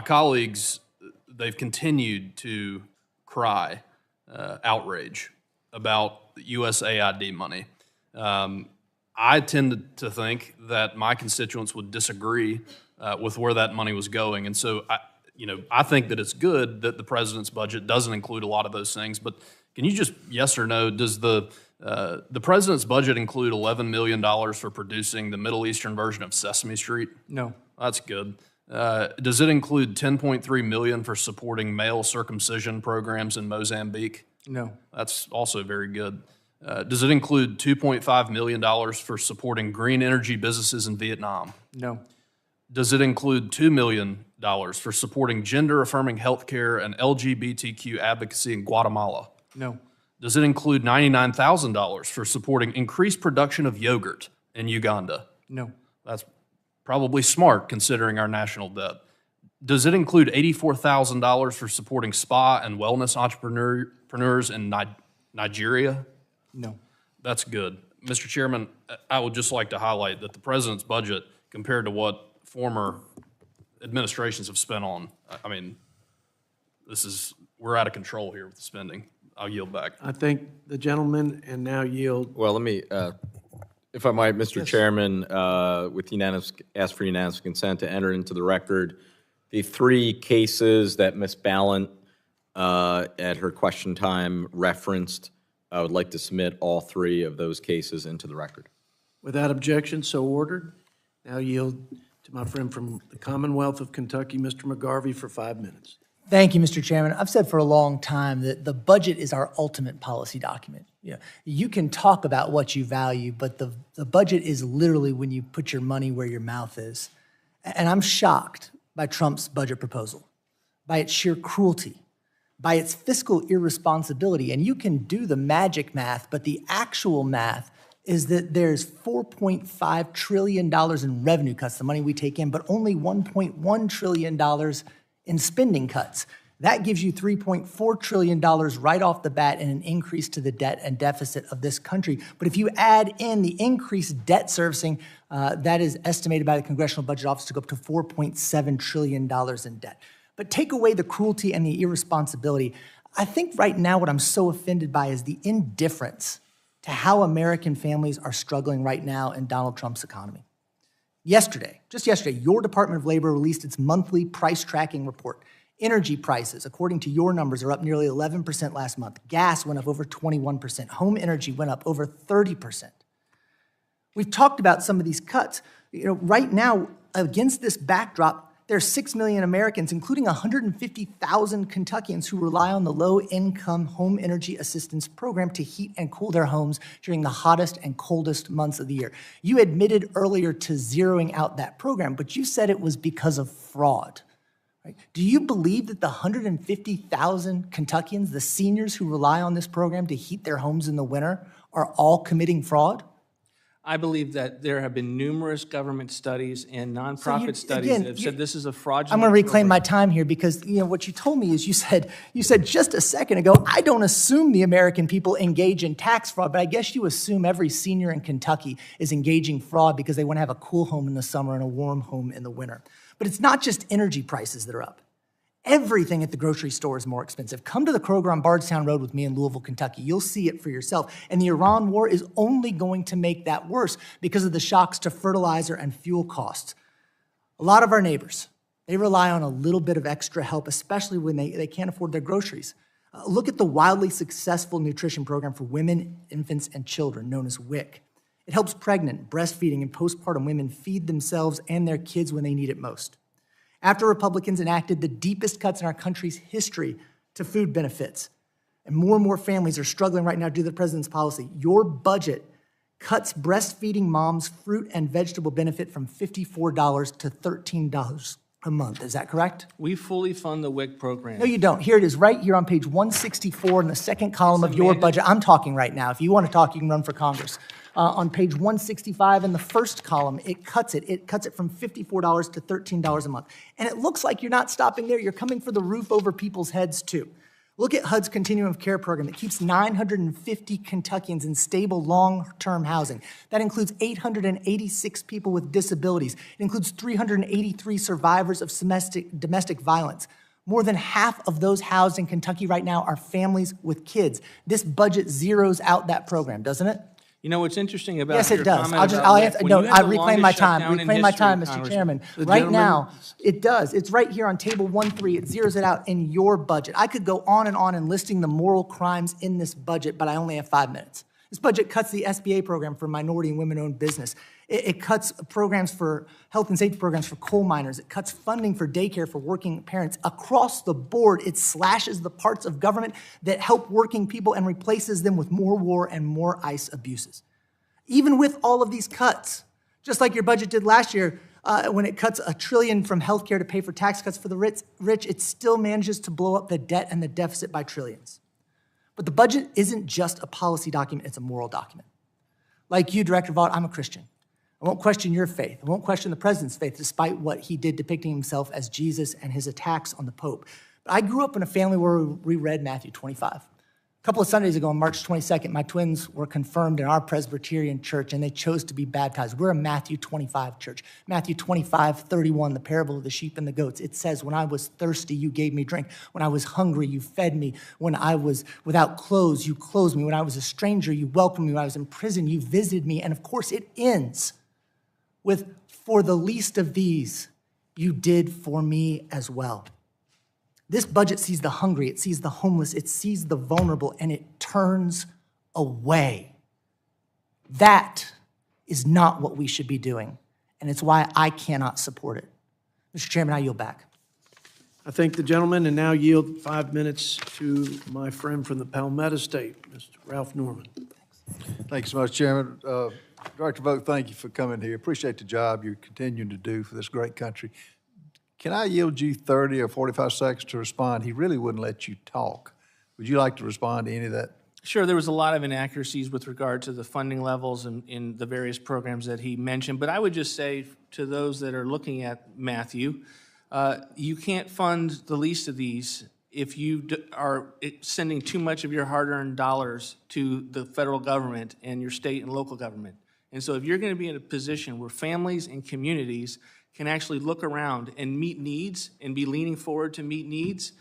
colleagues, they've continued to cry outrage about the USAID money. I tend to think that my constituents would disagree with where that money was going. And so, I think that it's good that the president's budget doesn't include a lot of those things. But can you just, yes or no, does the president's budget include $11 million for producing the Middle Eastern version of Sesame Street? No. That's good. Does it include $10.3 million for supporting male circumcision programs in Mozambique? No. That's also very good. Does it include $2.5 million for supporting green energy businesses in Vietnam? No. Does it include $2 million for supporting gender-affirming healthcare and LGBTQ advocacy in Guatemala? No. Does it include $99,000 for supporting increased production of yogurt in Uganda? No. That's probably smart considering our national debt. Does it include $84,000 for supporting spa and wellness entrepreneurs in Nigeria? No. That's good. Mr. Chairman, I would just like to highlight that the president's budget, compared to what former administrations have spent on, we're out of control here with the spending. I'll yield back. I thank the gentleman and now yield. Well, let me, if I might, Mr. Yes. Chairman, ask for unanimous consent to enter into the record the 3 cases that Ms. Balint at her question time referenced. I would like to submit all 3 of those cases into the record. Without objection, so ordered. Now yield to my friend from the Commonwealth of Kentucky, Mr. McGarvey, for 5 minutes. Thank you, Mr. Chairman. I've said for a long time that the budget is our ultimate policy document. You can talk about what you value, but the budget is literally when you put your money where your mouth is. And I'm shocked by Trump's budget proposal, by its sheer cruelty, by its fiscal irresponsibility. And you can do the magic math, but the actual math is that there's $4.5 trillion in revenue cuts, the money we take in, but only $1.1 trillion in spending cuts. That gives you $3.4 trillion right off the bat in an increase to the debt and deficit of this country. But if you add in the increased debt servicing, that is estimated by the Congressional Budget Office to go up to $4.7 trillion in debt. But take away the cruelty and the irresponsibility. I think right now what I'm so offended by is the indifference to how American families are struggling right now in Donald Trump's economy. Just yesterday, your Department of Labor released its monthly price tracking report. Energy prices, according to your numbers, are up nearly 11% last month. Gas went up over 21%. Home energy went up over 30%. We've talked about some of these cuts. Right now, against this backdrop, there are 6 million Americans, including 150,000 Kentuckians, who rely on the low-income home energy assistance program to heat and cool their homes during the hottest and coldest months of the year. You admitted earlier to zeroing out that program, but you said it was because of fraud. Right? Do you believe that the 150,000 Kentuckians, the seniors who rely on this program to heat their homes in the winter, are all committing fraud? I believe that there have been numerous government studies and nonprofit studies that have said this is a fraudulent. I'm going to reclaim my time here because what you told me is you said just a second ago, I don't assume the American people engage in tax fraud, but I guess you assume every senior in Kentucky is engaging fraud because they want to have a cool home in the summer and a warm home in the winter. But it's not just energy prices that are up. Everything at the grocery store is more expensive. Come to the Kroger on Bardstown Road with me in Louisville, Kentucky. You'll see it for yourself. And the Iran war is only going to make that worse because of the shocks to fertilizer and fuel costs. A lot of our neighbors, they rely on a little bit of extra help, especially when they can't afford their groceries. Look at the wildly successful nutrition program for women, infants, and children, known as WIC. It helps pregnant, breastfeeding, and postpartum women feed themselves and their kids when they need it most. After Republicans enacted the deepest cuts in our country's history to food benefits, and more families are struggling right now due to the president's policy, your budget cuts breastfeeding moms' fruit and vegetable benefit from $54 to $13 a month. Is that correct? We fully fund the WIC program. No, you don't. Here it is, right here on page 164 in the second column of your budget. I'm talking right now. If you want to talk, you can run for Congress. On page 165 in the first column, it cuts it. It cuts it from $54 to $13 a month. And it looks like you're not stopping there. You're coming for the roof over people's heads, too. Look at HUD's Continuum of Care program. It keeps 950 Kentuckians in stable long-term housing. That includes 886 people with disabilities. It includes 383 survivors of domestic violence. More than half of those housed in Kentucky right now are families with kids. This budget zeroes out that program, doesn't it? You know what's interesting about yes, your it does. comment I'll about answer. when No, you have I the reclaim my longest time. shutdown in Reclaim my history, time, Mr. Congressman. Chairman. The Right gentleman- now, it does. It's right here on table 1.3. It zeroes it out in your budget. I could go on and listing the moral crimes in this budget, but I only have 5 minutes. This budget cuts the SBA program for minority and women-owned business. It cuts programs for health and safety programs for coal miners. It cuts funding for daycare for working parents. Across the board, it slashes the parts of government that help working people and replaces them with more war and more ICE abuses. Even with all of these cuts, just like your budget did last year, when it cuts $1 trillion from healthcare to pay for tax cuts for the rich, it still manages to blow up the debt and the deficit by trillions. But the budget isn't just a policy document, it's a moral document. Like you, Director Vought, I'm a Christian. I won't question your faith. I won't question the president's faith, despite what he did depicting himself as Jesus and his attacks on the Pope. But I grew up in a family where we read Matthew 25. A couple of Sundays ago, on March 22nd, my twins were confirmed in our Presbyterian church, and they chose to be baptized. We're a Matthew 25 church. Matthew 25:31, the parable of the sheep and the goats. It says, when I was thirsty, you gave me drink. When I was hungry, you fed me. When I was without clothes, you clothed me. When I was a stranger, you welcomed me. When I was in prison, you visited me. And of course, it ends with, for the least of these, you did for me as well. This budget sees the hungry, it sees the homeless, it sees the vulnerable, and it turns away. That is not what we should be doing, and it's why I cannot support it. Mr. Chairman, I yield back. I thank the gentleman and now yield 5 minutes to my friend from the Palmetto State, Mr. Ralph Norman. Thank you so much, Chairman. Director Vought, thank you for coming here. Appreciate the job you're continuing to do for this great country. Can I yield you 30 or 45 seconds to respond? He really wouldn't let you talk. Would you like to respond to any of that? Sure, there was a lot of inaccuracies with regard to the funding levels in the various programs that he mentioned, but I would just say to those that are looking at Matthew, you can't fund the least of these if you are sending too much of your hard-earned dollars to the federal government and your state and local government. And so if you're going to be in a position where families and communities can actually look around and meet needs and be leaning forward to meet needs,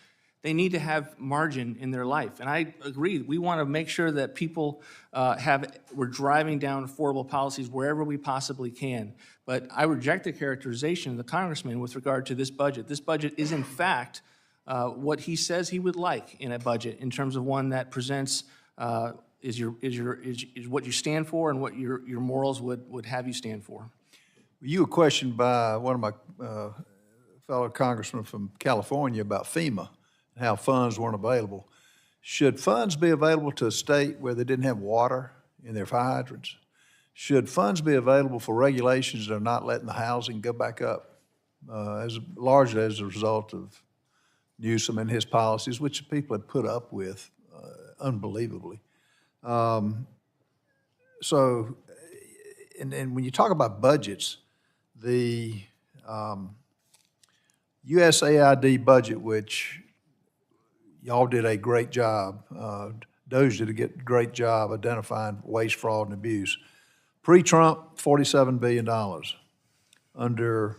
they need to have margin in their life. And I agree, we want to make sure that people we're driving down affordable policies wherever we possibly can. But I reject the characterization of the congressman with regard to this budget. This budget is in fact what he says he would like in a budget in terms of one that presents is what you stand for and what your morals would have you stand for. You were questioned by one of my fellow congressmen from California about FEMA and how funds weren't available. Should funds be available to a state where they didn't have water in their fire hydrants? Should funds be available for regulations that are not letting the housing go back up, largely as a result of Newsom and his policies, which people have put up with unbelievably? And when you talk about budgets, the USAID budget, which y'all did a great job, DOJ did a great job identifying waste, fraud, and abuse. Pre-Trump, $47 billion. Under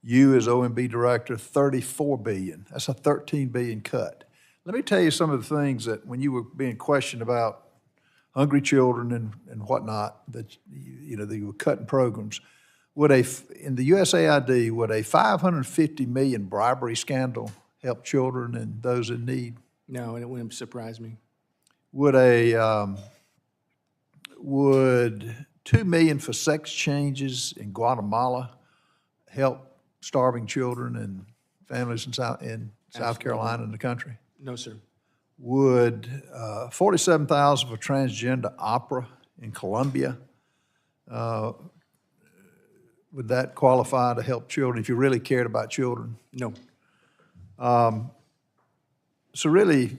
you as OMB Director, $34 billion. That's a $13 billion cut. Let me tell you some of the things that when you were being questioned about hungry children and whatnot, that you were cutting programs. In the USAID, would a $550 million bribery scandal help children and those in need? No, and it wouldn't surprise me. Would $2 million for sex changes in Guatemala help starving children and families in South Carolina and the country? No, sir. Would $47,000 for transgender opera in Colombia would that qualify to help children if you really cared about children? No. So really,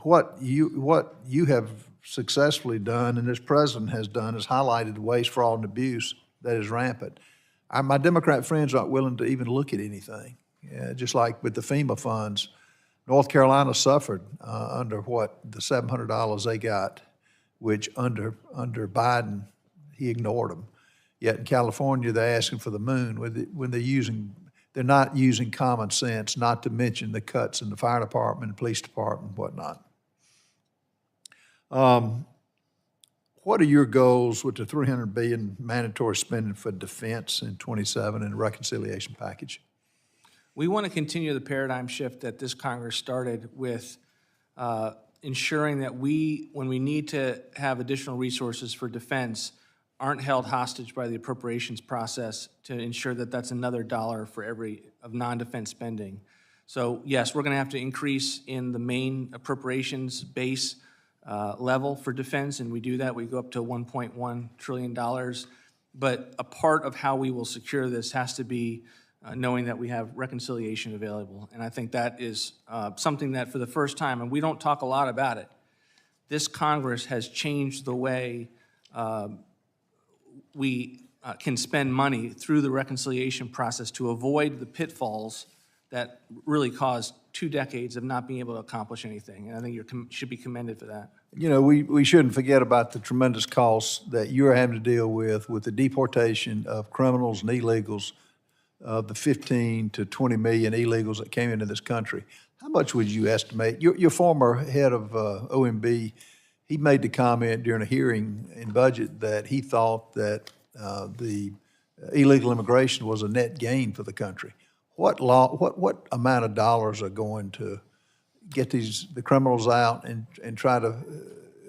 what you have successfully done, and this president has done, is highlighted the waste, fraud, and abuse that is rampant. My Democrat friends aren't willing to even look at anything. Just like with the FEMA funds, North Carolina suffered under the $700 they got, which under Biden, he ignored them. Yet in California, they're asking for the moon when they're not using common sense, not to mention the cuts in the fire department, police department, and whatnot. What are your goals with the $300 billion mandatory spending for defense in 27 and the reconciliation package? We want to continue the paradigm shift that this Congress started with ensuring that when we need to have additional resources for defense, aren't held hostage by the appropriations process to ensure that that's another dollar for every of non-defense spending. So yes, we're going to have to increase in the main appropriations base level for defense, and we do that. We go up to $1.1 trillion. But a part of how we will secure this has to be knowing that we have reconciliation available. And I think that is something that for the first time, and we don't talk a lot about it, this Congress has changed the way we can spend money through the reconciliation process to avoid the pitfalls that really caused 2 decades of not being able to accomplish anything. And I think you should be commended for that. You know, we shouldn't forget about the tremendous costs that you're having to deal with the deportation of criminals and illegals, the 15 to 20 million illegals that came into this country. How much would you estimate? Your former head of OMB, he made the comment during a hearing in budget that he thought that the illegal immigration was a net gain for the country. What amount of dollars are going to get the criminals out and try to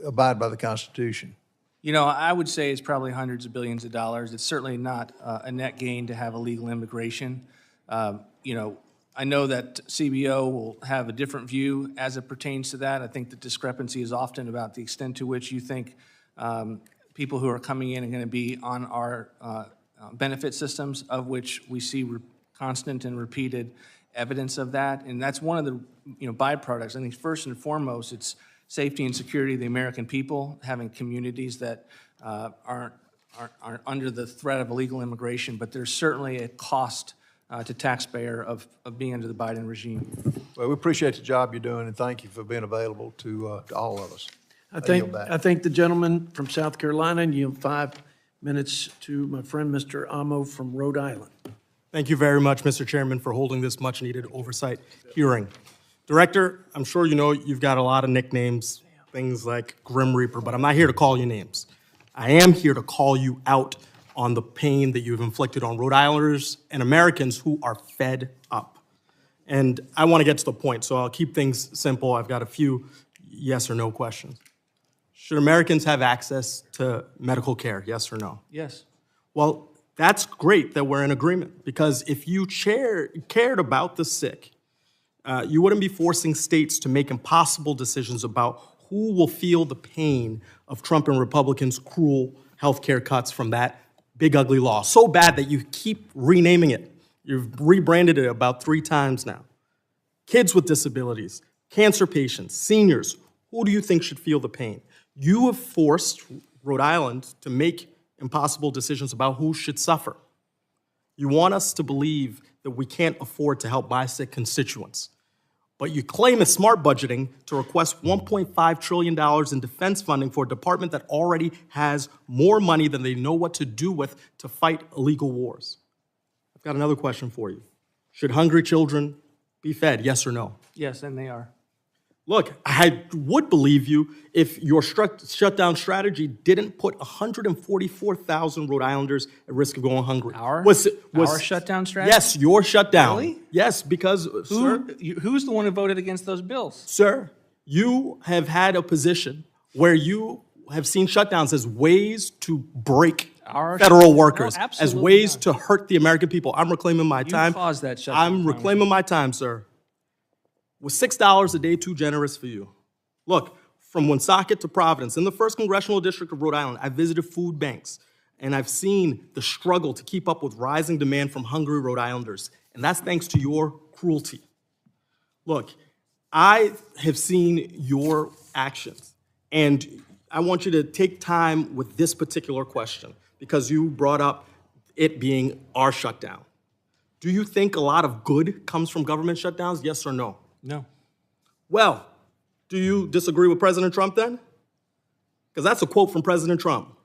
abide by the Constitution? You know, I would say it's probably hundreds of billions of dollars. It's certainly not a net gain to have illegal immigration. You know, I know that CBO will have a different view as it pertains to that. I think the discrepancy is often about the extent to which you think people who are coming in are going to be on our benefit systems, of which we see constant and repeated evidence of that. And that's one of the byproducts. I think first and foremost, it's safety and security of the American people, having communities that aren't under the threat of illegal immigration, but there's certainly a cost to taxpayer of being under the Biden regime. Well, we appreciate the job you're doing, and thank you for being available to all of us. I think the gentleman from South Carolina, and you have 5 minutes to my friend, Mr. Amo from Rhode Island. Thank you very much, Mr. Chairman, for holding this much-needed oversight hearing. Director, I'm sure you know you've got a lot of nicknames, things like Grim Reaper, but I'm not here to call you names. I am here to call you out on the pain that you've inflicted on Rhode Islanders and Americans who are fed up. And I want to get to the point, so I'll keep things simple. I've got a few yes or no questions. Should Americans have access to medical care, yes or no? Yes. Well, that's great that we're in agreement, because if you cared about the sick, you wouldn't be forcing states to make impossible decisions about who will feel the pain of Trump and Republicans' cruel health care cuts from that big, ugly law. So bad that you keep renaming it. You've rebranded it about 3 times now. Kids with disabilities, cancer patients, seniors, who do you think should feel the pain? You have forced Rhode Island to make impossible decisions about who should suffer. You want us to believe that we can't afford to help my sick constituents. But you claim it's smart budgeting to request $1.5 trillion in defense funding for a department that already has more money than they know what to do with to fight illegal wars. I've got another question for you. Should hungry children be fed, yes or no? Yes, and they are. Look, I would believe you if your shutdown strategy didn't put 144,000 Rhode Islanders at risk of going hungry. Our shutdown strategy? Yes, your shutdown. Really? Yes, because, who's the one who voted against those bills? Sir, you have had a position where you have seen shutdowns as ways to break federal workers, as ways to hurt the American people. I'm reclaiming my time. You caused that shutdown. I'm reclaiming my time, sir. Was $6 a day too generous for you? Look, from Woonsocket to Providence, in the 1st Congressional District of Rhode Island, I visited food banks and I've seen the struggle to keep up with rising demand from hungry Rhode Islanders, and that's thanks to your cruelty. Look, I have seen your actions, and I want you to take time with this particular question because you brought up it being our shutdown. Do you think a lot of good comes from government shutdowns, yes or no? No. Well, do you disagree with President Trump then? Because that's a quote from President Trump.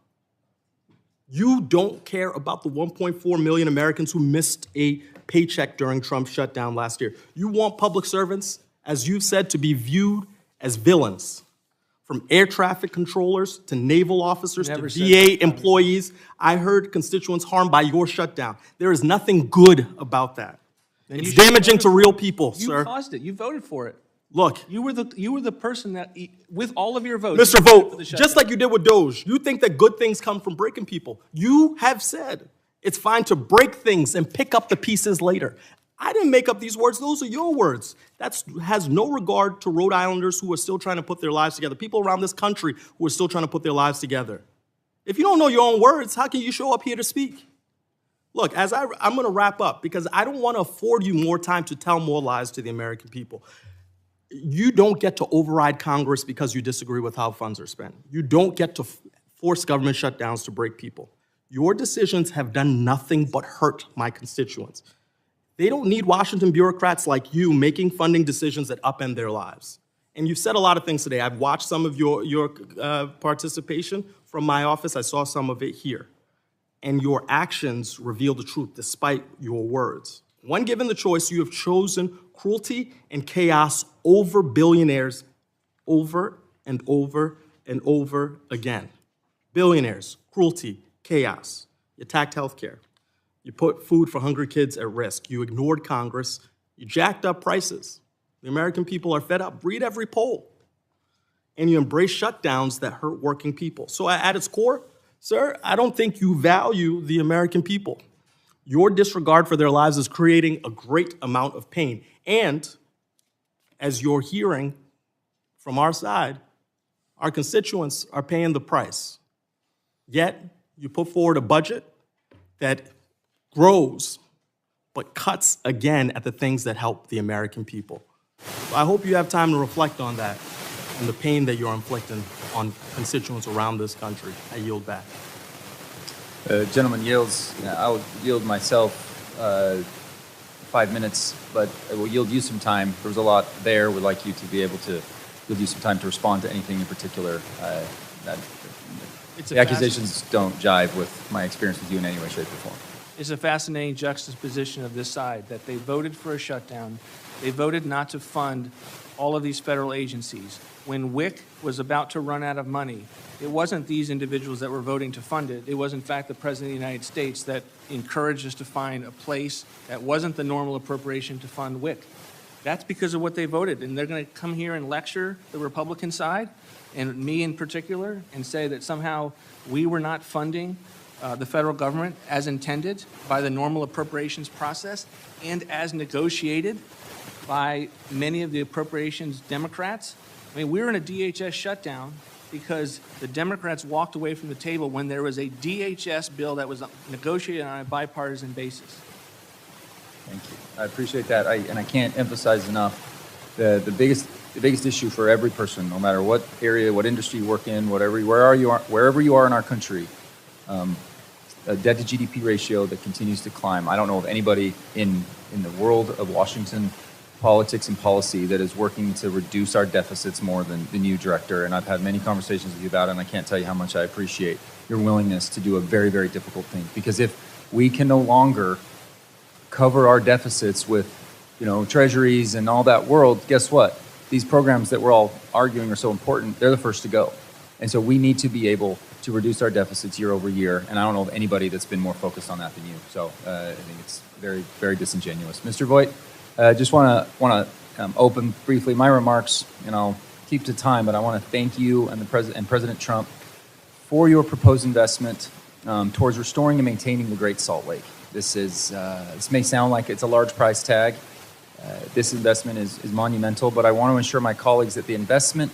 You don't care about the 1.4 million Americans who missed a paycheck during Trump's shutdown last year. You want public servants, as you've said, to be viewed as villains. From air traffic controllers to naval officers to VA employees, I heard constituents harmed by your shutdown. There is nothing good about that. It's damaging to real people, sir. You caused it. You voted for it. Look. You were the person that, with all of your votes. Mr. Vogt, just like you did with Doge, you think that good things come from breaking people. You have said it's fine to break things and pick up the pieces later. I didn't make up these words. Those are your words. That has no regard to Rhode Islanders who are still trying to put their lives together, people around this country who are still trying to put their lives together. If you don't know your own words, how can you show up here to speak? Look, I'm going to wrap up because I don't want to afford you more time to tell more lies to the American people. You don't get to override Congress because you disagree with how funds are spent. You don't get to force government shutdowns to break people. Your decisions have done nothing but hurt my constituents. They don't need Washington bureaucrats like you making funding decisions that upend their lives. And you've said a lot of things today. I've watched some of your participation from my office. I saw some of it here. And your actions reveal the truth despite your words. When given the choice, you have chosen cruelty and chaos over billionaires over and over and over again. Billionaires, cruelty, chaos. You attacked healthcare. You put food for hungry kids at risk. You ignored Congress. You jacked up prices. The American people are fed up. Read every poll. And you embrace shutdowns that hurt working people. So at its core, sir, I don't think you value the American people. Your disregard for their lives is creating a great amount of pain. And as you're hearing from our side, our constituents are paying the price. Yet you put forward a budget that grows, but cuts again at the things that help the American people. So I hope you have time to reflect on that and the pain that you're inflicting on constituents around this country. I yield back. Gentleman yields. I will yield myself 5 minutes, but I will yield you some time. There was a lot there. We'd like you to be able to give you some time to respond to anything in particular. The accusations don't jive with my experience with you in any way, shape, or form. It's a fascinating juxtaposition of this side, that they voted for a shutdown. They voted not to fund all of these federal agencies. When WIC was about to run out of money, it wasn't these individuals that were voting to fund it. It was, in fact, the President of the United States that encouraged us to find a place that wasn't the normal appropriation to fund WIC. That's because of what they voted. And they're going to come here and lecture the Republican side, and me in particular, and say that somehow we were not funding the federal government as intended by the normal appropriations process and as negotiated by many of the appropriations Democrats. I mean, we were in a DHS shutdown because the Democrats walked away from the table when there was a DHS bill that was negotiated on a bipartisan basis. Thank you. I appreciate that. And I can't emphasize enough the biggest issue for every person, no matter what area, what industry you work in, wherever you are in our country, a debt to GDP ratio that continues to climb. I don't know of anybody in the world of Washington politics and policy that is working to reduce our deficits more than you, Director. And I've had many conversations with you about it, and I can't tell you how much I appreciate your willingness to do a very, very difficult thing. Because if we can no longer cover our deficits with, treasuries and all that world, guess what? These programs that we're all arguing are so important, they're the first to go. And so we need to be able to reduce our deficits year over year. And I don't know of anybody that's been more focused on that than you. So I think it's very, very disingenuous. Mr. Vought, just want to open briefly my remarks, and I'll keep to time, but I want to thank you and President Trump for your proposed investment towards restoring and maintaining the Great Salt Lake. This may sound like it's a large price tag. This investment is monumental, but I want to assure my colleagues that the investment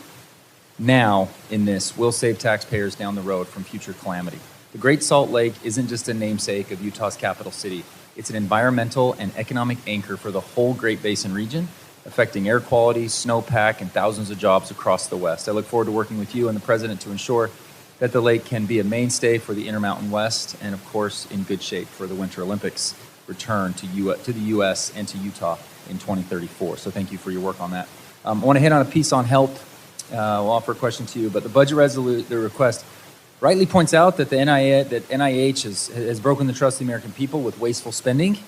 now in this will save taxpayers down the road from future calamity. The Great Salt Lake isn't just a namesake of Utah's capital city. It's an environmental and economic anchor for the whole Great Basin region, affecting air quality, snowpack, and thousands of jobs across the West. I look forward to working with you and the President to ensure that the lake can be a mainstay for the Intermountain West and, of course, in good shape for the Winter Olympics return to the U.S. and to Utah in 2034. So thank you for your work on that. I want to hit on a piece on health. We'll offer a question to you, but the budget the request rightly points out that the NIH has broken the trust of the American people with wasteful spending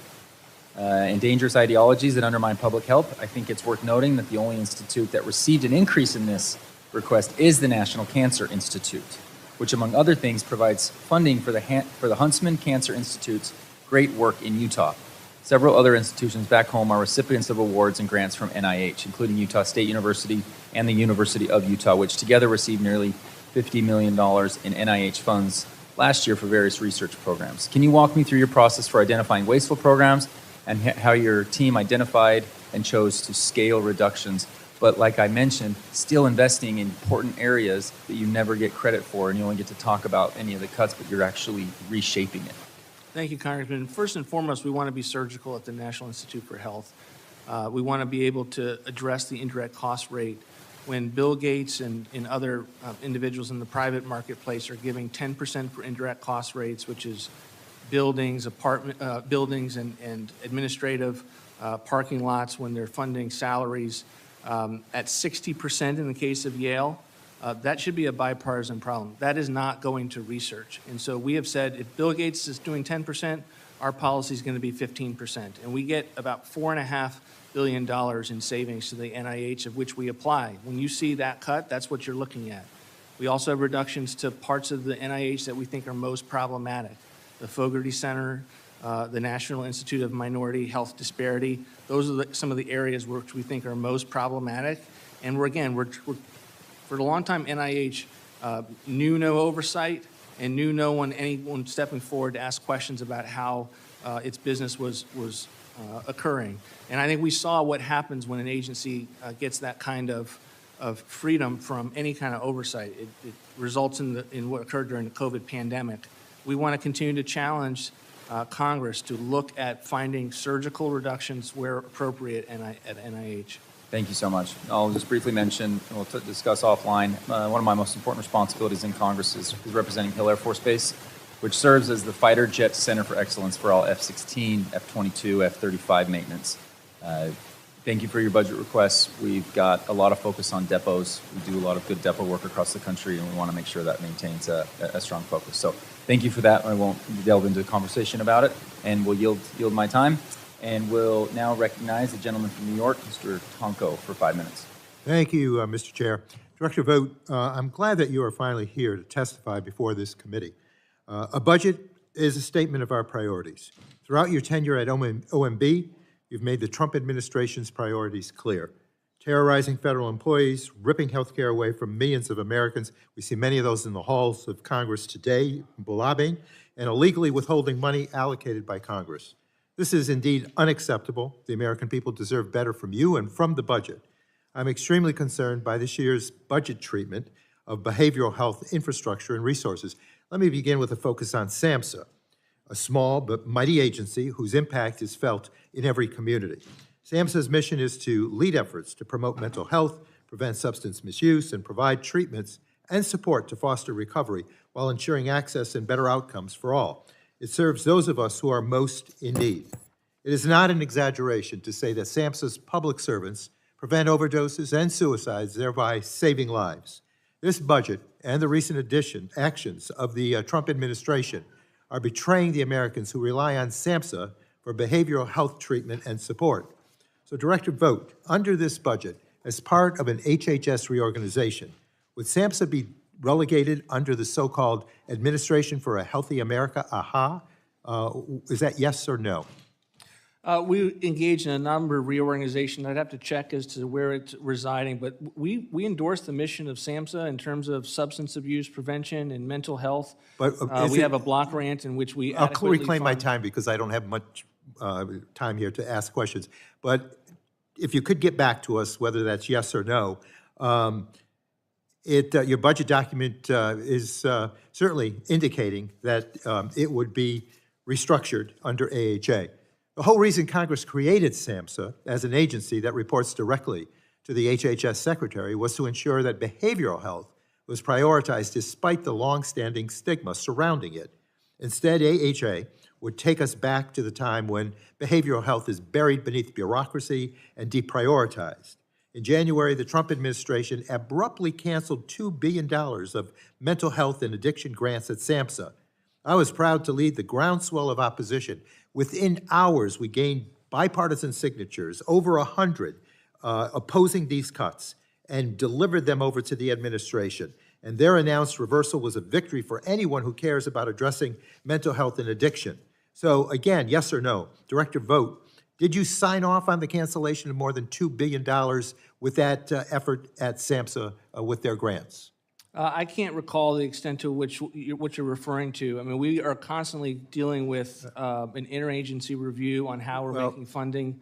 and dangerous ideologies that undermine public health. I think it's worth noting that the only institute that received an increase in this request is the National Cancer Institute, which, among other things, provides funding for the Huntsman Cancer Institute's great work in Utah. Several other institutions back home are recipients of awards and grants from NIH, including Utah State University and the University of Utah, which together received nearly $50 million in NIH funds last year for various research programs. Can you walk me through your process for identifying wasteful programs and how your team identified and chose to scale reductions, but like I mentioned, still investing in important areas that you never get credit for, and you only get to talk about any of the cuts, but you're actually reshaping it? Thank you, Congressman. First and foremost, we want to be surgical at the National Institute for Health. We want to be able to address the indirect cost rate when Bill Gates and other individuals in the private marketplace are giving 10% for indirect cost rates, which is buildings, buildings and administrative parking lots when they're funding salaries at 60% in the case of Yale. That should be a bipartisan problem. That is not going to research. And so we have said if Bill Gates is doing 10%, our policy is going to be 15%. And we get about $4.5 billion in savings to the NIH, of which we apply. When you see that cut, that's what you're looking at. We also have reductions to parts of the NIH that we think are most problematic. The Fogarty Center, the National Institute of Minority Health Disparity. Those are some of the areas which we think are most problematic. And we're for a long time, NIH knew no oversight and knew anyone stepping forward to ask questions about how its business was occurring. And I think we saw what happens when an agency gets that kind of freedom from any kind of oversight. It results in what occurred during the COVID pandemic. We want to continue to challenge Congress to look at finding surgical reductions where appropriate at NIH. Thank you so much. I'll just briefly mention, and we'll discuss offline, one of my most important responsibilities in Congress is representing Hill Air Force Base, which serves as the Fighter Jet Center for Excellence for all F-16, F-22, F-35 maintenance. Thank you for your budget requests. We've got a lot of focus on depots. We do a lot of good depot work across the country, and we want to make sure that maintains a strong focus. So thank you for that. I won't delve into a conversation about it, and we'll yield my time. And we'll now recognize the gentleman from New York, Mr. Tonko, for 5 minutes. Thank you, Mr. Chair. Director Vought, I'm glad that you are finally here to testify before this committee. A budget is a statement of our priorities. Throughout your tenure at OMB, you've made the Trump administration's priorities clear. Terrorizing federal employees, ripping health care away from millions of Americans. We see many of those in the halls of Congress today, lobbying, and illegally withholding money allocated by Congress. This is indeed unacceptable. The American people deserve better from you and from the budget. I'm extremely concerned by this year's budget treatment of behavioral health infrastructure and resources. Let me begin with a focus on SAMHSA, a small but mighty agency whose impact is felt in every community. SAMHSA's mission is to lead efforts to promote mental health, prevent substance misuse, and provide treatments and support to foster recovery while ensuring access and better outcomes for all. It serves those of us who are most in need. It is not an exaggeration to say that SAMHSA's public servants prevent overdoses and suicides, thereby saving lives. This budget and the recent actions of the Trump administration are betraying the Americans who rely on SAMHSA for behavioral health treatment and support. So, Director Vought, under this budget, as part of an HHS reorganization, would SAMHSA be relegated under the so-called Administration for a Healthy America, AHA? Is that yes or no? We engage in a number of reorganizations. I'd have to check as to where it's residing, but we endorse the mission of SAMHSA in terms of substance abuse prevention and mental health. But we have a block grant in which we I'll reclaim my time because I don't have much time here to ask questions. But if you could get back to us, whether that's yes or no, Your budget document is certainly indicating that it would be restructured under AHA. The whole reason Congress created SAMHSA as an agency that reports directly to the HHS Secretary was to ensure that behavioral health was prioritized despite the long-standing stigma surrounding it. Instead, AHA would take us back to the time when behavioral health is buried beneath bureaucracy and deprioritized. In January, the Trump administration abruptly canceled $2 billion of mental health and addiction grants at SAMHSA. I was proud to lead the groundswell of opposition. Within hours, we gained bipartisan signatures, over 100, opposing these cuts, and delivered them over to the administration. And their announced reversal was a victory for anyone who cares about addressing mental health and addiction. So again, yes or no? Director Vought, did you sign off on the cancellation of more than $2 billion with that effort at SAMHSA with their grants? I can't recall the extent to which what you're referring to. I mean, we are constantly dealing with an interagency review on how we're making funding.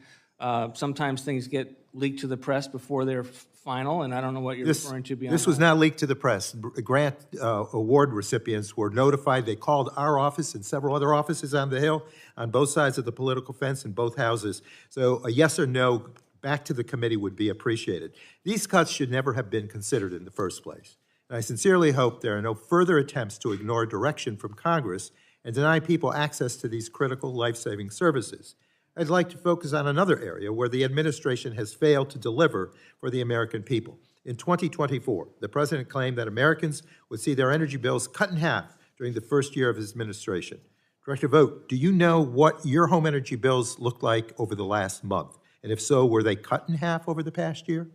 Sometimes things get leaked to the press before they're final, and I don't know what you're referring to beyond This was not leaked to the press. Grant award recipients were notified. They called our office and several other offices on the Hill on both sides of the political fence in both houses. So a yes or no back to the committee would be appreciated. These cuts should never have been considered in the first place. And I sincerely hope there are no further attempts to ignore direction from Congress and deny people access to these critical life-saving services. I'd like to focus on another area where the administration has failed to deliver for the American people. In 2024, the president claimed that Americans would see their energy bills cut in half during the first year of his administration. Director Vought, do you know what your home energy bills looked like over the last month? And if so, were they cut in half over the past year?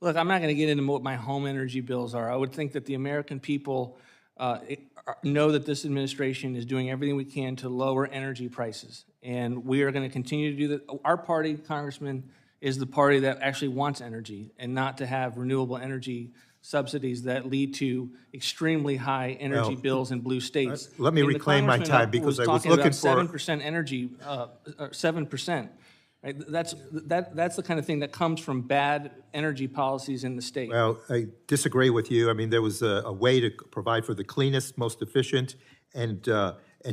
Look, I'm not going to get into what my home energy bills are. I would think that the American people know that this administration is doing everything we can to lower energy prices. And we are going to continue to do that. Our party, Congressman, is the party that actually wants energy and not to have renewable energy subsidies that lead to extremely high energy bills in blue states. Let me reclaim my time because I was looking for 7% energy, 7%. Right? That's the kind of thing that comes from bad energy policies in the state. Well, I disagree with you. I mean, there was a way to provide for the cleanest, most efficient, and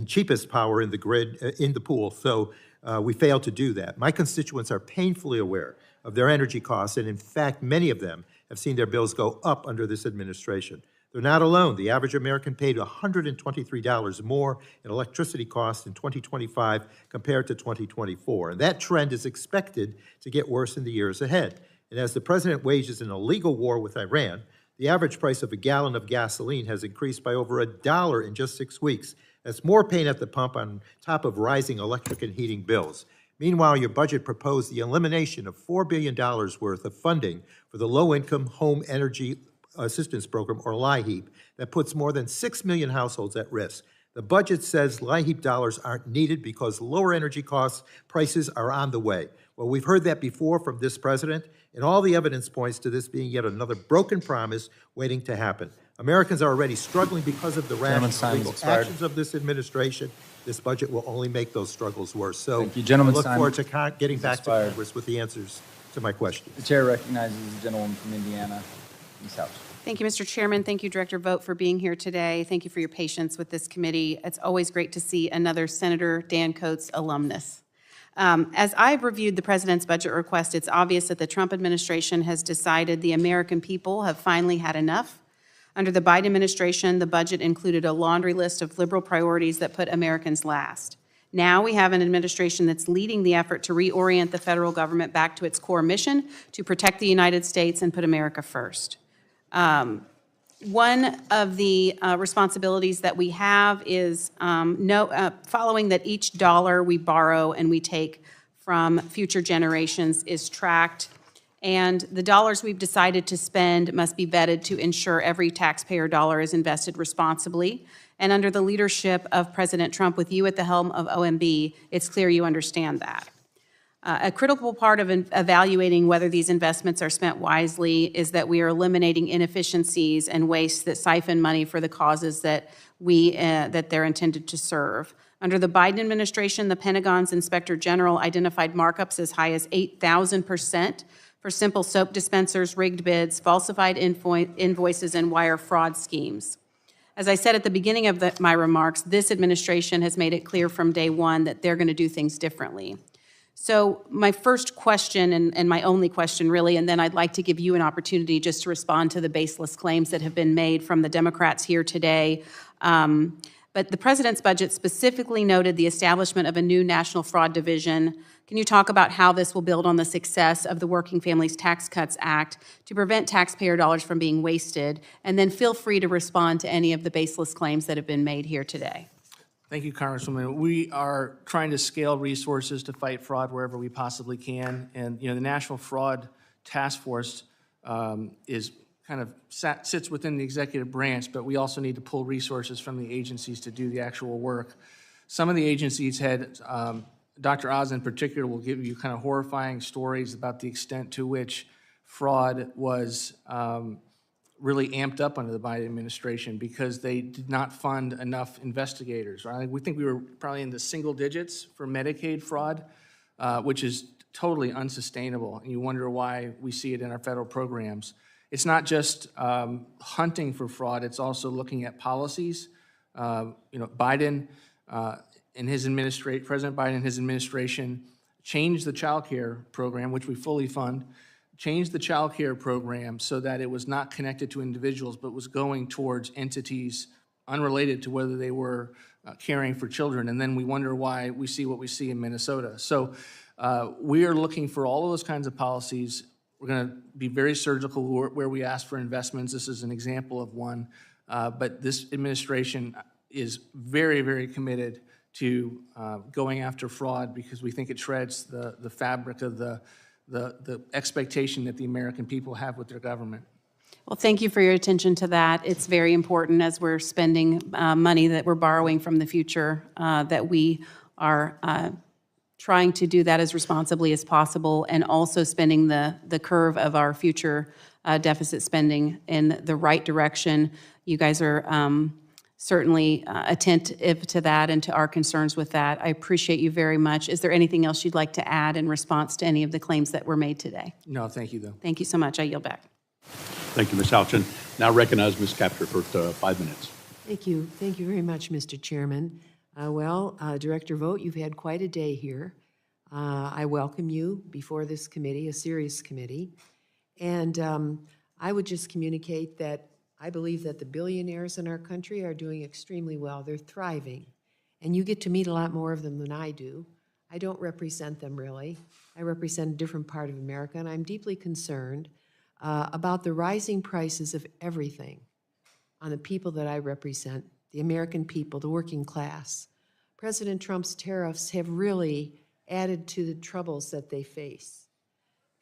cheapest power in the grid, in the pool. So we failed to do that. My constituents are painfully aware of their energy costs, and in fact, many of them have seen their bills go up under this administration. They're not alone. The average American paid $123 more in electricity costs in 2025 compared to 2024. And that trend is expected to get worse in the years ahead. And as the president wages an illegal war with Iran, the average price of a gallon of gasoline has increased by over $1 in just 6 weeks. That's more pain at the pump on top of rising electric and heating bills. Meanwhile, your budget proposed the elimination of $4 billion worth of funding for the Low-Income Home Energy Assistance Program, or LIHEAP, that puts more than 6 million households at risk. The budget says LIHEAP dollars aren't needed because lower energy costs prices are on the way. Well, we've heard that before from this president, and all the evidence points to this being yet another broken promise waiting to happen. Americans are already struggling because of the rash and illegal actions of this administration. This budget will only make those struggles worse. So Thank you. Gentleman's I look time forward to getting back to expired. Congress with the answers to my questions. The chair recognizes the gentlewoman from Indiana, Ms. Houchin. Thank you, Mr. Chairman. Thank you, Director Vought, for being here today. Thank you for your patience with this committee. It's always great to see another Senator Dan Coats alumnus. As I've reviewed the president's budget request, it's obvious that the Trump administration has decided the American people have finally had enough. Under the Biden administration, the budget included a laundry list of liberal priorities that put Americans last. Now we have an administration that's leading the effort to reorient the federal government back to its core mission to protect the United States and put America first. One of the responsibilities that we have is following that each dollar we borrow and we take from future generations is tracked, and the dollars we've decided to spend must be vetted to ensure every taxpayer dollar is invested responsibly. And under the leadership of President Trump, with you at the helm of OMB, it's clear you understand that. A critical part of evaluating whether these investments are spent wisely is that we are eliminating inefficiencies and waste that siphon money for the causes that they're intended to serve. Under the Biden administration, the Pentagon's Inspector General identified markups as high as 8,000% for simple soap dispensers, rigged bids, falsified invoices, and wire fraud schemes. As I said at the beginning of my remarks, this administration has made it clear from day one that they're going to do things differently. So my first question, and my only question really, and then I'd like to give you an opportunity just to respond to the baseless claims that have been made from the Democrats here today. But the president's budget specifically noted the establishment of a new National Fraud Division. Can you talk about how this will build on the success of the Working Families Tax Cuts Act to prevent taxpayer dollars from being wasted? And then feel free to respond to any of the baseless claims that have been made here today. Thank you, Congresswoman. We are trying to scale resources to fight fraud wherever we possibly can. And, the National Fraud Task Force is kind of sits within the executive branch, but we also need to pull resources from the agencies to do the actual work. Some of the agencies had, Dr. Oz in particular will give you kind of horrifying stories about the extent to which fraud was really amped up under the Biden administration because they did not fund enough investigators. Right? We think we were probably in the single digits for Medicaid fraud, which is totally unsustainable. And you wonder why we see it in our federal programs. It's not just hunting for fraud, it's also looking at policies. Biden and his administration, President Biden and his administration changed the child care program, which we fully fund, changed the child care program so that it was not connected to individuals, but was going towards entities unrelated to whether they were caring for children. And then we wonder why we see what we see in Minnesota. So we are looking for all of those kinds of policies. We're going to be very surgical where we ask for investments. This is an example of one. But this administration is very, very committed to going after fraud because we think it shreds the fabric of the expectation that the American people have with their government. Well, thank you for your attention to that. It's very important as we're spending money that we're borrowing from the future that we are trying to do that as responsibly as possible and also spending the curve of our future deficit spending in the right direction. You guys are certainly attentive to that and to our concerns with that. I appreciate you very much. Is there anything else you'd like to add in response to any of the claims that were made today? No, thank you, though. Thank you so much. I yield back. Thank you, Ms. Houchin. Now recognize Ms. Kaptur for 5 minutes. Thank you. Thank you very much, Mr. Chairman. Director Vought, you've had quite a day here. I welcome you before this committee, a serious committee. And I would just communicate that I believe that the billionaires in our country are doing extremely well. They're thriving. And you get to meet a lot more of them than I do. I don't represent them really. I represent a different part of America, and I'm deeply concerned about the rising prices of everything on the people that I represent, the American people, the working class. President Trump's tariffs have really added to the troubles that they face.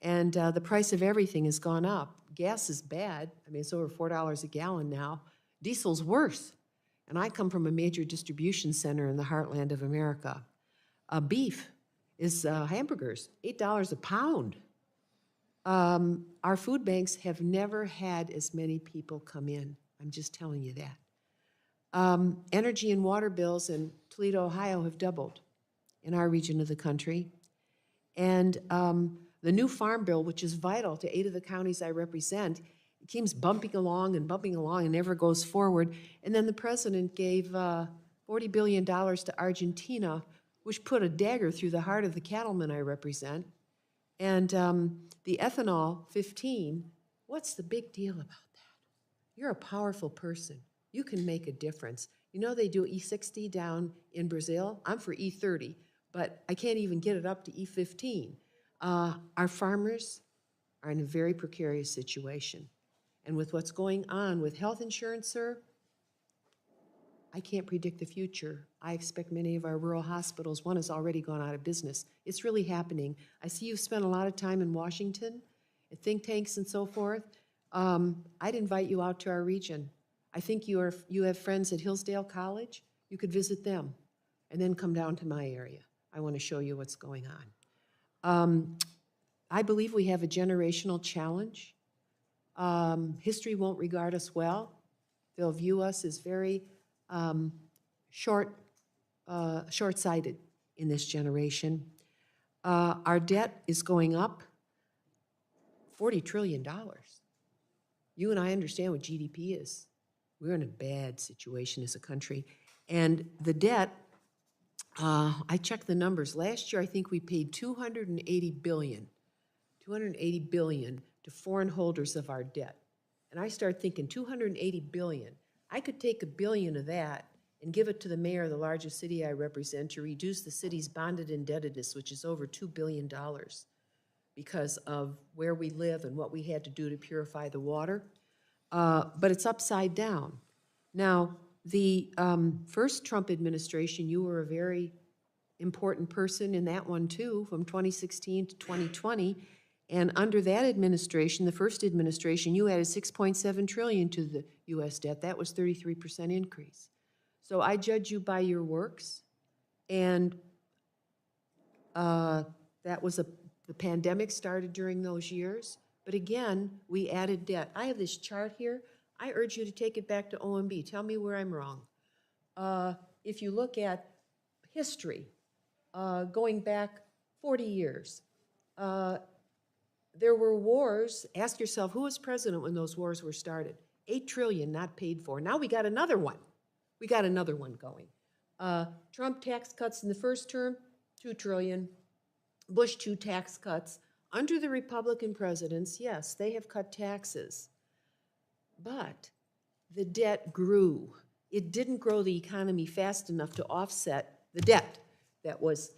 And the price of everything has gone up. Gas is bad. I mean, it's over $4 a gallon now. Diesel's worse. And I come from a major distribution center in the heartland of America. Beef is hamburgers, $8 a pound. Our food banks have never had as many people come in. I'm just telling you that. Energy and water bills in Toledo, Ohio have doubled in our region of the country. And the new farm bill, which is vital to 8 of the counties I represent, it keeps bumping along and never goes forward. And then the president gave $40 billion to Argentina, which put a dagger through the heart of the cattlemen I represent. And the ethanol 15, what's the big deal about that? You're a powerful person. You can make a difference. You know they do E60 down in Brazil? I'm for E30, but I can't even get it up to E15. Our farmers are in a very precarious situation. And with what's going on with health insurance, sir, I can't predict the future. I expect many of our rural hospitals, one has already gone out of business. It's really happening. I see you've spent a lot of time in Washington, at think tanks and so forth. I'd invite you out to our region. I think you have friends at Hillsdale College. You could visit them and then come down to my area. I want to show you what's going on. I believe we have a generational challenge. History won't regard us well. They'll view us as very short-sighted in this generation. Our debt is going up. $40 trillion. You and I understand what GDP is. We're in a bad situation as a country. And the debt, I checked the numbers. Last year, I think we paid $280 billion to foreign holders of our debt. And I started thinking, $280 billion. I could take $1 billion of that and give it to the mayor of the largest city I represent to reduce the city's bonded indebtedness, which is over $2 billion because of where we live and what we had to do to purify the water. But it's upside down. Now, the first Trump administration, you were a very important person in that one too, from 2016 to 2020. And under that administration, the first administration, you added $6.7 trillion to the U.S. debt. That was 33% increase. So I judge you by your works. And that was the pandemic started during those years. But again, we added debt. I have this chart here. I urge you to take it back to OMB. Tell me where I'm wrong. If you look at history, going back 40 years, there were wars. Ask yourself, who was president when those wars were started? $8 trillion not paid for. Now we got another one. We got another one going. Trump tax cuts in the first term, $2 trillion. Bush 2 tax cuts. Under the Republican presidents, yes, they have cut taxes. But the debt grew. It didn't grow the economy fast enough to offset the debt that was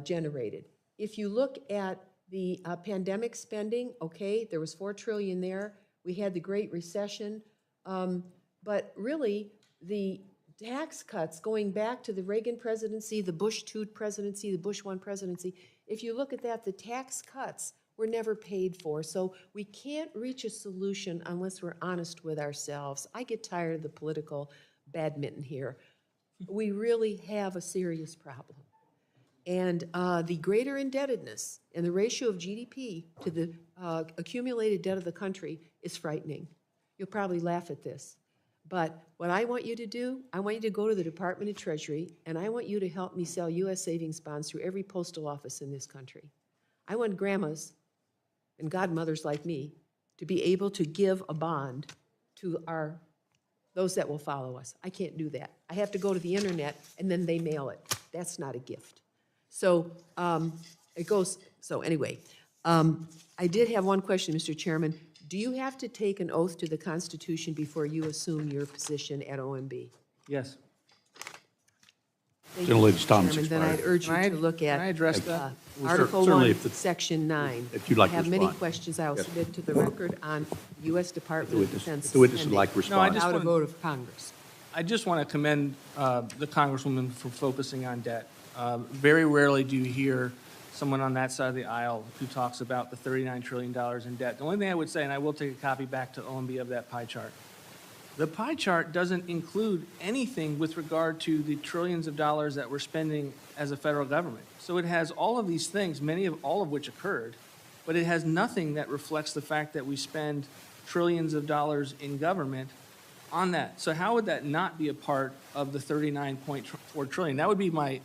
generated. If you look at the pandemic spending, okay, there was $4 trillion there. We had the Great Recession. But really, the tax cuts going back to the Reagan presidency, the Bush 2 presidency, the Bush 1 presidency, if you look at that, the tax cuts were never paid for. So we can't reach a solution unless we're honest with ourselves. I get tired of the political badminton here. We really have a serious problem. And the greater indebtedness and the ratio of GDP to the accumulated debt of the country is frightening. You'll probably laugh at this. But what I want you to do, I want you to go to the Department of Treasury, and I want you to help me sell U.S. savings bonds through every postal office in this country. I want grandmas and godmothers like me to be able to give a bond to those that will follow us. I can't do that. I have to go to the internet, and then they mail it. That's not a gift. So it goes, so anyway, I did have one question, Mr. Chairman. Do you have to take an oath to the Constitution before you assume your position at OMB? Yes. Thank you, Gentlelady's Mr. time has Chairman. Then I'd urge you to look at Can I address that? Article Certainly 1, if the- Section 9. if you'd like to I have many respond. questions I will Yes. submit to the record on U.S. Department of Defense The witness would spending like to respond. No, I just without a want- vote of Congress. I just want to commend the Congresswoman for focusing on debt. Very rarely do you hear someone on that side of the aisle who talks about the $39 trillion in debt. The only thing I would say, and I will take a copy back to OMB of that pie chart, the pie chart doesn't include anything with regard to the trillions of dollars that we're spending as a federal government. So it has all of these things, all of which occurred, but it has nothing that reflects the fact that we spend trillions of dollars in government on that. So how would that not be a part of the $39.4 trillion? That would be my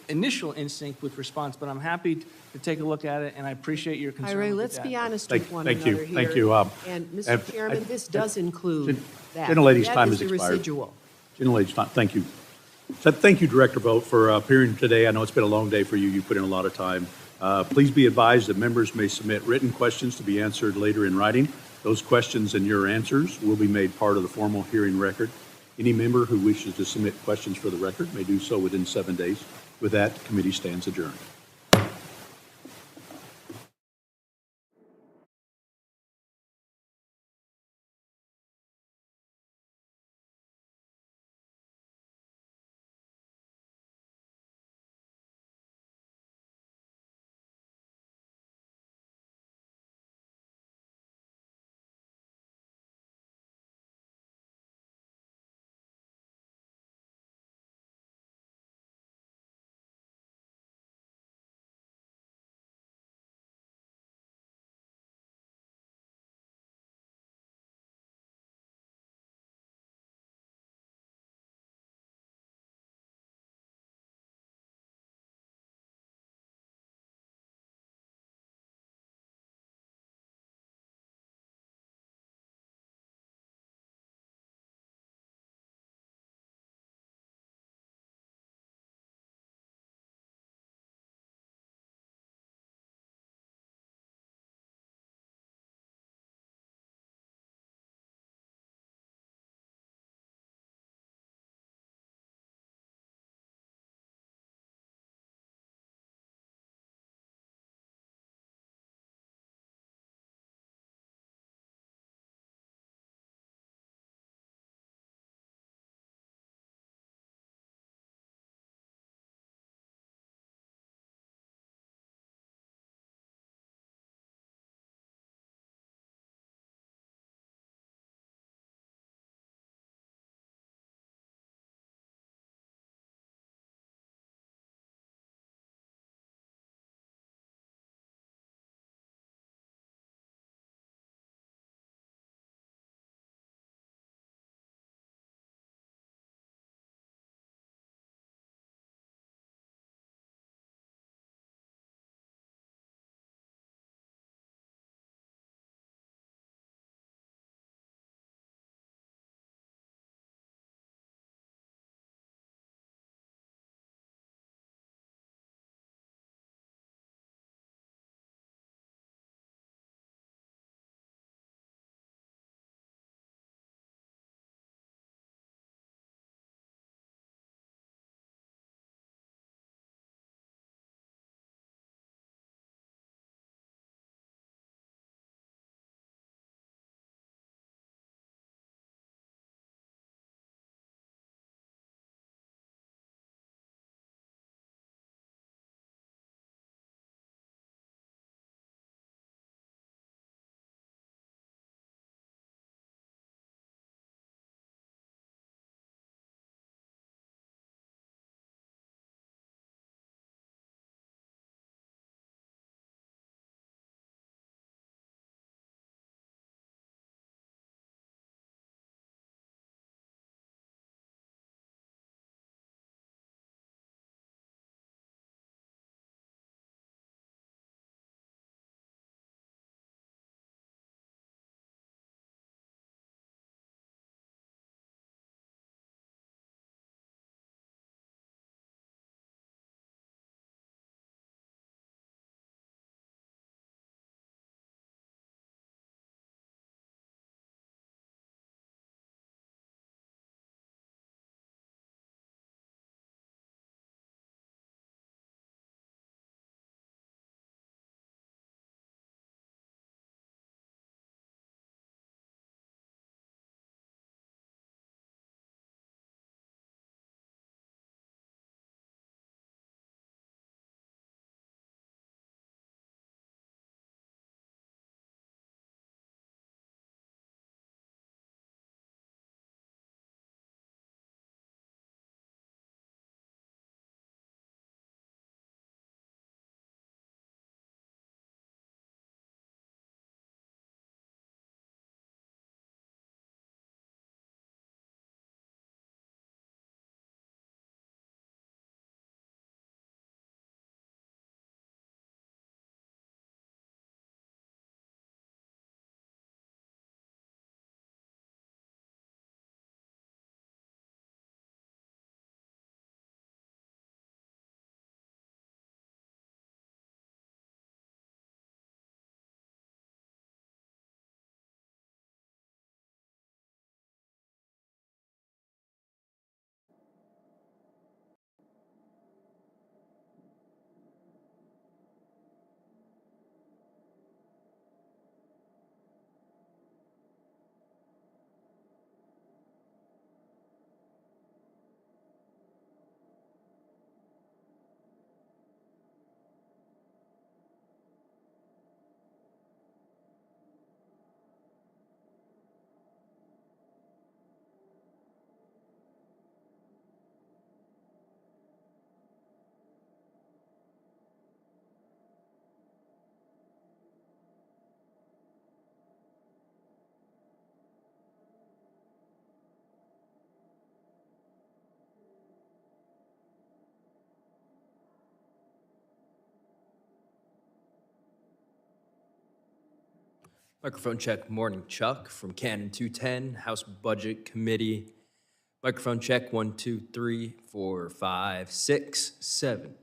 initial instinct with response, but I'm happy to take a look at it, and I appreciate your concern. Ray, with let's the be debt. honest Thank- with one thank you, another here. thank you, And, Mr. Chairman, this does include that. Gentlelady's That time is has the expired. residual. Gentlelady's time, thank you. So thank you, Director Vought, for appearing today. I know it's been a long day for you. You put in a lot of time. Please be advised that members may submit written questions to be answered later in writing. Those questions and your answers will be made part of the formal hearing record. Any member who wishes to submit questions for the record may do so within 7 days. With that, the committee stands adjourned. Microphone check, morning, Chuck from Canon 210, House Budget Committee. Microphone check, 1, 2, 3, 4, 5, 6, 7.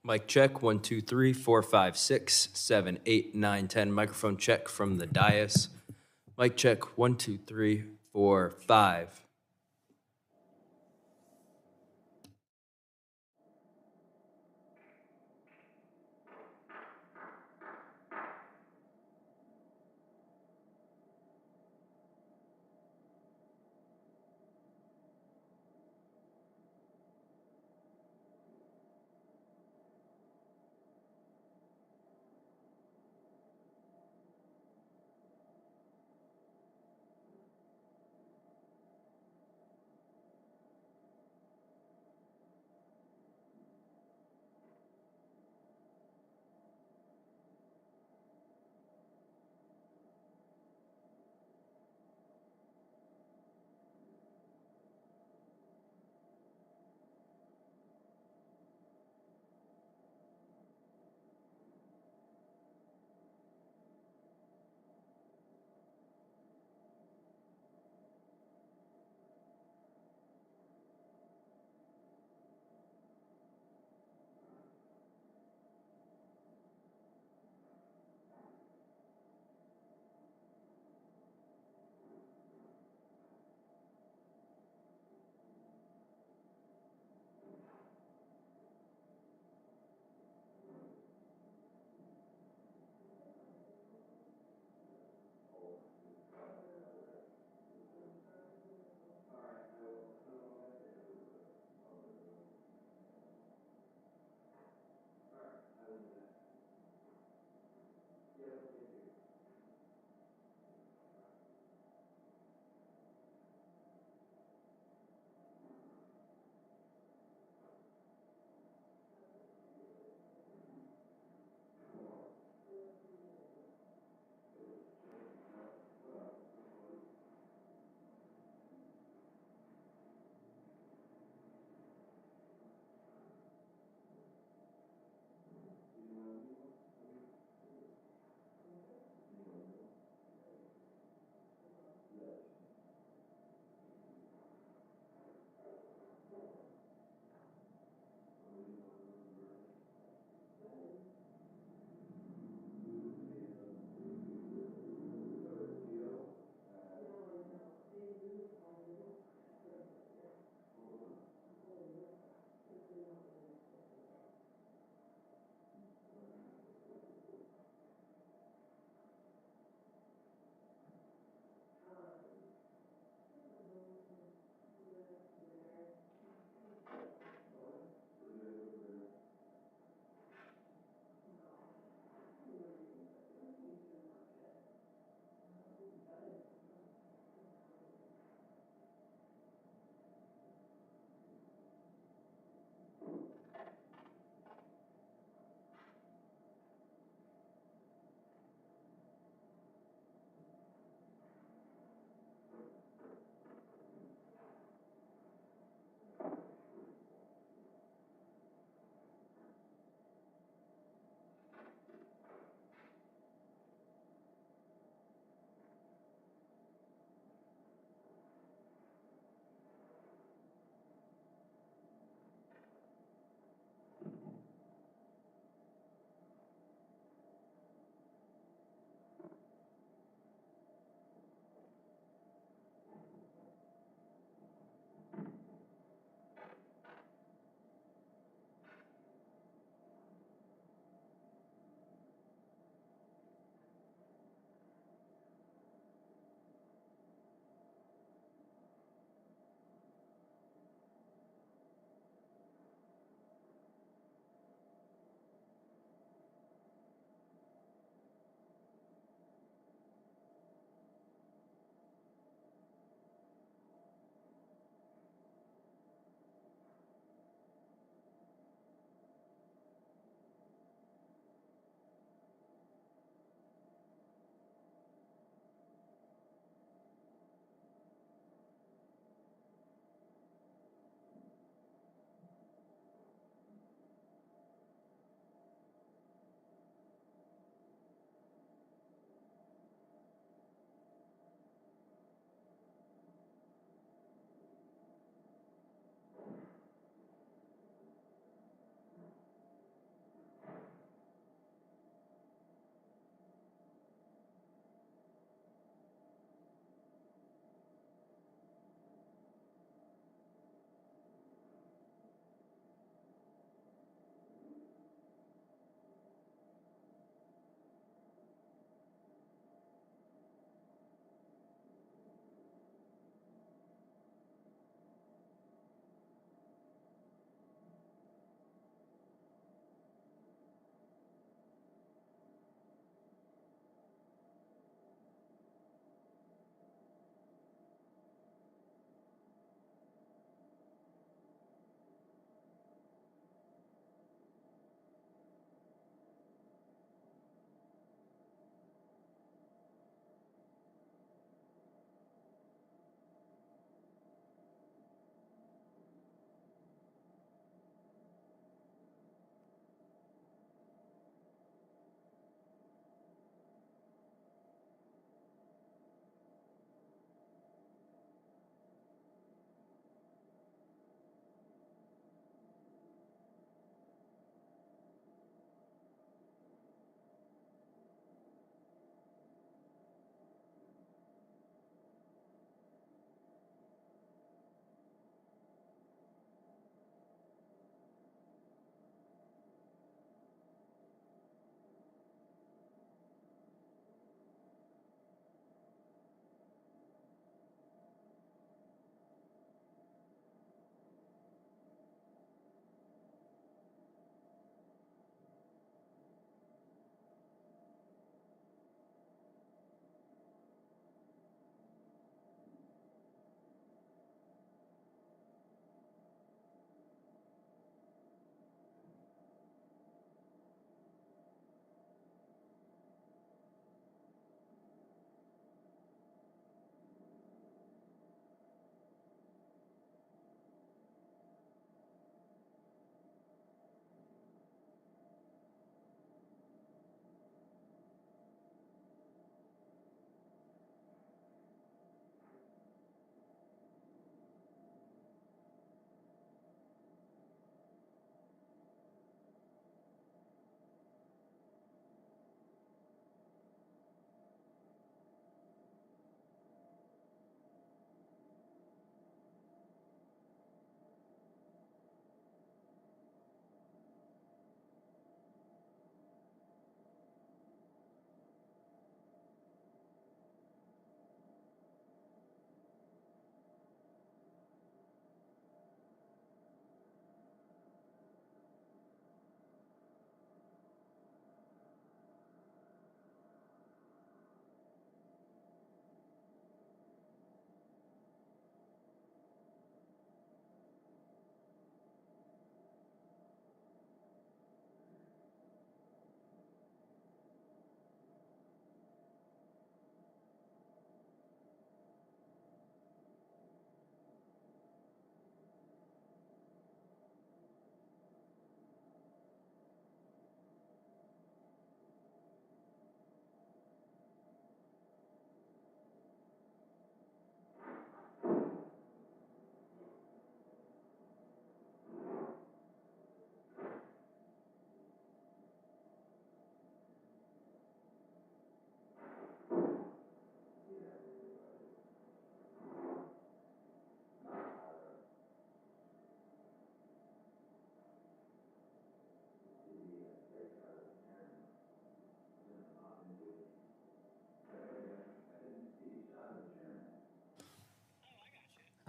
Mic check, 1, 2, 3, 4, 5, 6, 7, 8, 9, 10. Microphone check from the dais. Mic check, 1, 2, 3, 4, 5.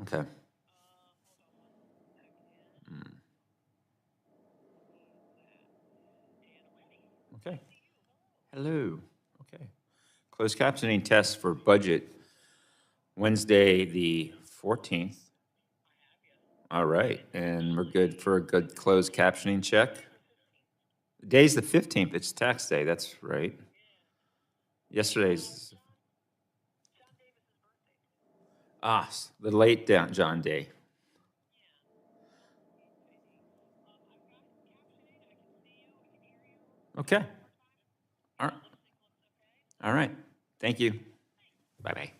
Okay. Okay. Hello. Okay. Closed captioning test for budget Wednesday, the 14th. All right, and we're good for a good closed captioning check. The day's the 15th, it's tax day, that's right. Yesterday's, the late John Day. Okay. All right. Thank you. Bye-bye.